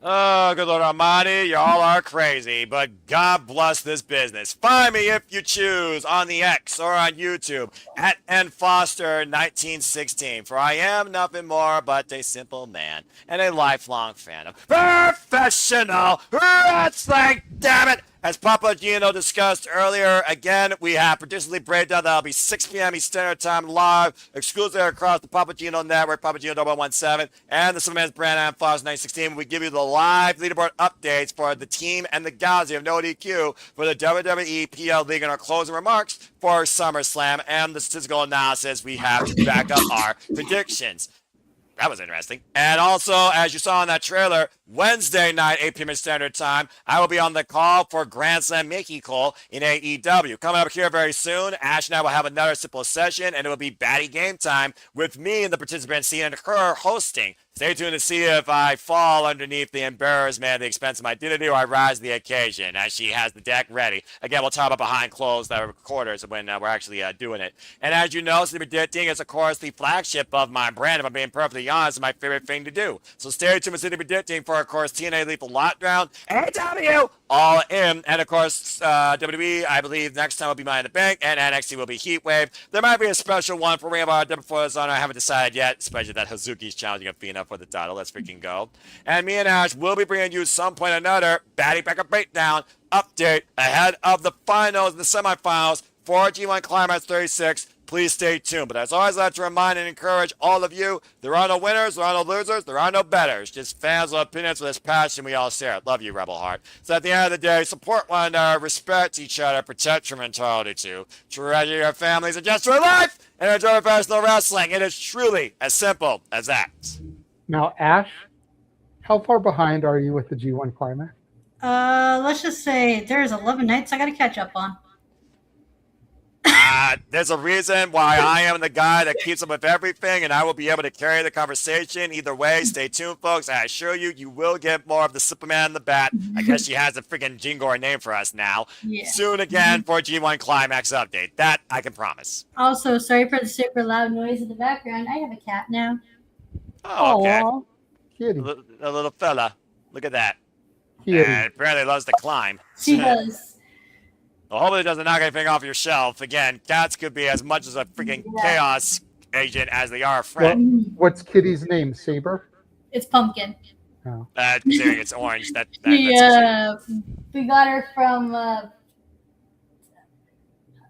Oh, good Lord Almighty, y'all are crazy, but God bless this business. Find me if you choose on the X or on YouTube at nfoster1916, for I am nothing more but a simple man and a lifelong fan of professional wrestling, damn it! As Papa Gino discussed earlier, again, we have Particularly Breakdown. That'll be 6 p.m. Eastern Standard Time live, exclusively across the Papa Gino Network, Papa Gino 117, and the Superman's brand and Fox 916. We give you the live leaderboard updates for the team and the galaxy of No DQ for the WWE PL League and our closing remarks for SummerSlam and the statistical analysis we have to back up our predictions. That was interesting. And also, as you saw in that trailer, Wednesday night, 8 p.m. Standard Time, I will be on the call for Grand Slam Mickey Cole in AEW. Coming up here very soon, Ash and I will have another simple session, and it will be Batty Game Time with me and the participant scene and her hosting. Stay tuned to see if I fall underneath the embarrassment at the expense of my dignity or I rise to the occasion as she has the deck ready. Again, we'll talk about behind closed quarters when we're actually doing it. And as you know, Sleepy Ditting is, of course, the flagship of my brand. If I'm being perfectly honest, it's my favorite thing to do. So stay tuned with Sleepy Ditting for, of course, TNA Lethal Lockdown, AEW, All In, and, of course, WWE, I believe next time will be Money in the Bank, and NXT will be Heatwave. There might be a special one for Ring of Honor before this on. I haven't decided yet, especially that Hazuki's challenging Athena for the title. Let's freaking go. And me and Ash will be bringing you some point or another Batty Backup Breakdown update ahead of the finals and the semifinals for G1 Climax 36. Please stay tuned. But as always, I'd like to remind and encourage all of you, there are no winners, there are no losers, there are no betters. Just fans with opinions with this passion we all share. Love you, Rebel Heart. So at the end of the day, support one another, respect each other, protect your mentality too, treasure your families and just your life, and enjoy professional wrestling. It is truly as simple as that. Now, Ash, how far behind are you with the G1 Climax? Let's just say there's 11 nights I got to catch up on. There's a reason why I am the guy that keeps up with everything, and I will be able to carry the conversation either way. Stay tuned, folks. I assure you, you will get more of the Superman and the Bat. I guess she has a freaking Jingor name for us now. Yeah. Soon again for G1 Climax update. That I can promise. Also, sorry for the super loud noise in the background. I have a cat now. Oh, okay. Aww, kitty. A little fella. Look at that. Kitty. And apparently loves to climb. She does. Well, hopefully it doesn't knock anything off your shelf. Again, cats could be as much as a freaking chaos agent as they are a friend. What's Kitty's name? Saber? It's Pumpkin. Oh. Considering it's orange, that's We got her from.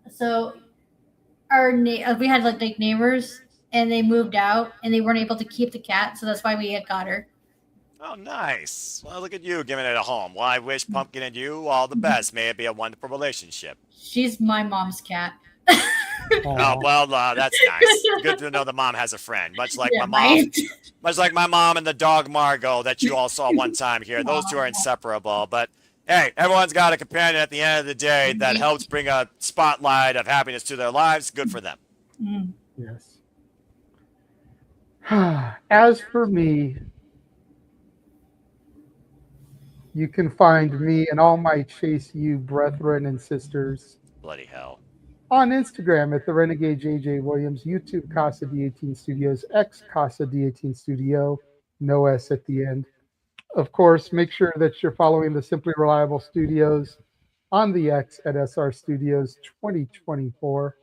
So, we had like neighbors, and they moved out, and they weren't able to keep the cat, so that's why we had got her. Oh, nice. Well, look at you giving it a home. Well, I wish Pumpkin and you all the best. May it be a wonderful relationship. She's my mom's cat. Oh, well, that's nice. Good to know the mom has a friend, much like my mom. Right? Much like my mom and the dog Margot that you all saw one time here. Those two are inseparable. But hey, everyone's got a companion at the end of the day that helps bring a spotlight of happiness to their lives. Good for them. Yes. As for me, you can find me and all my Chase U brethren and sisters Bloody hell. on Instagram at the Renegade JJ Williams, YouTube Casa D18 Studios, X Casa D18 Studio, no S at the end. Of course, make sure that you're following the Simply Reliable Studios on the X at SR Studios 2024.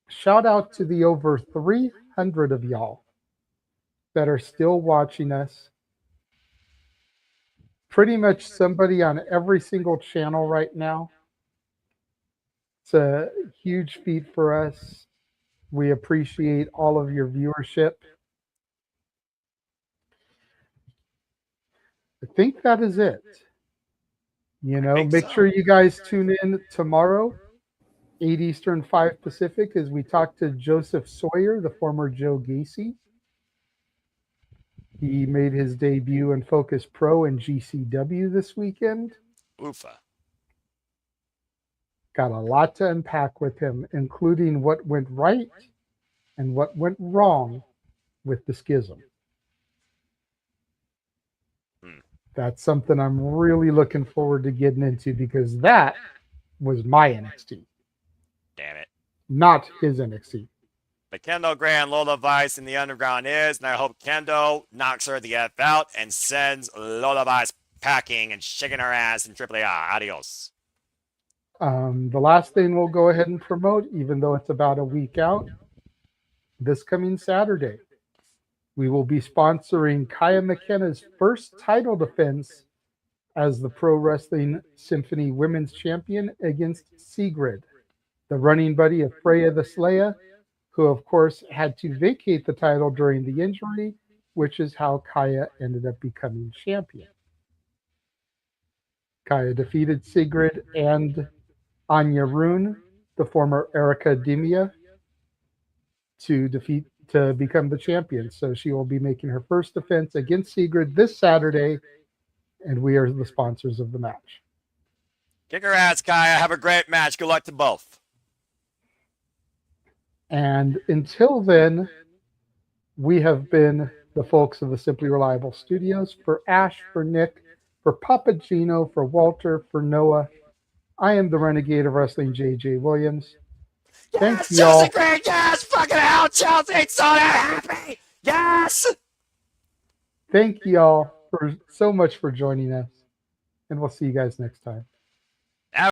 Shout out to the over 300 of y'all that are still watching us. Pretty much somebody on every single channel right now. It's a huge feat for us. We appreciate all of your viewership. I think that is it. You know, make sure you guys tune in tomorrow, 8 Eastern, 5 Pacific, as we talk to Joseph Sawyer, the former Joe Gacy. He made his debut in Focus Pro and GCW this weekend. Oofa. Got a lot to unpack with him, including what went right and what went wrong with the schism. That's something I'm really looking forward to getting into because that was my NXT. Damn it. Not his NXT. But Kendo Gray and Lola Vice in the underground is, and I hope Kendo knocks her the F out and sends Lola Vice packing and shaking her ass in AAA. Adios. The last thing we'll go ahead and promote, even though it's about a week out, this coming Saturday, we will be sponsoring Kaya McKenna's first title defense as the Pro Wrestling Symphony Women's Champion against Sigrid, the running buddy of Freya the Slayer, who of course had to vacate the title during the injury, which is how Kaya ended up becoming champion. Kaya defeated Sigrid and Anya Rune, the former Erica Dimia, to become the champion. So she will be making her first defense against Sigrid this Saturday, and we are the sponsors of the match. Kick her ass, Kaya. Have a great match. Good luck to both. And until then, we have been the folks of the Simply Reliable Studios. For Ash, for Nick, for Papa Gino, for Walter, for Noah, I am the Renegade of Wrestling, JJ Williams. Thank Yes, y'all. Chelsea Green. Yes, fucking hell, Chelsea. It's so damn happy. Yes. Thank y'all so much for joining us, and we'll see you guys next time.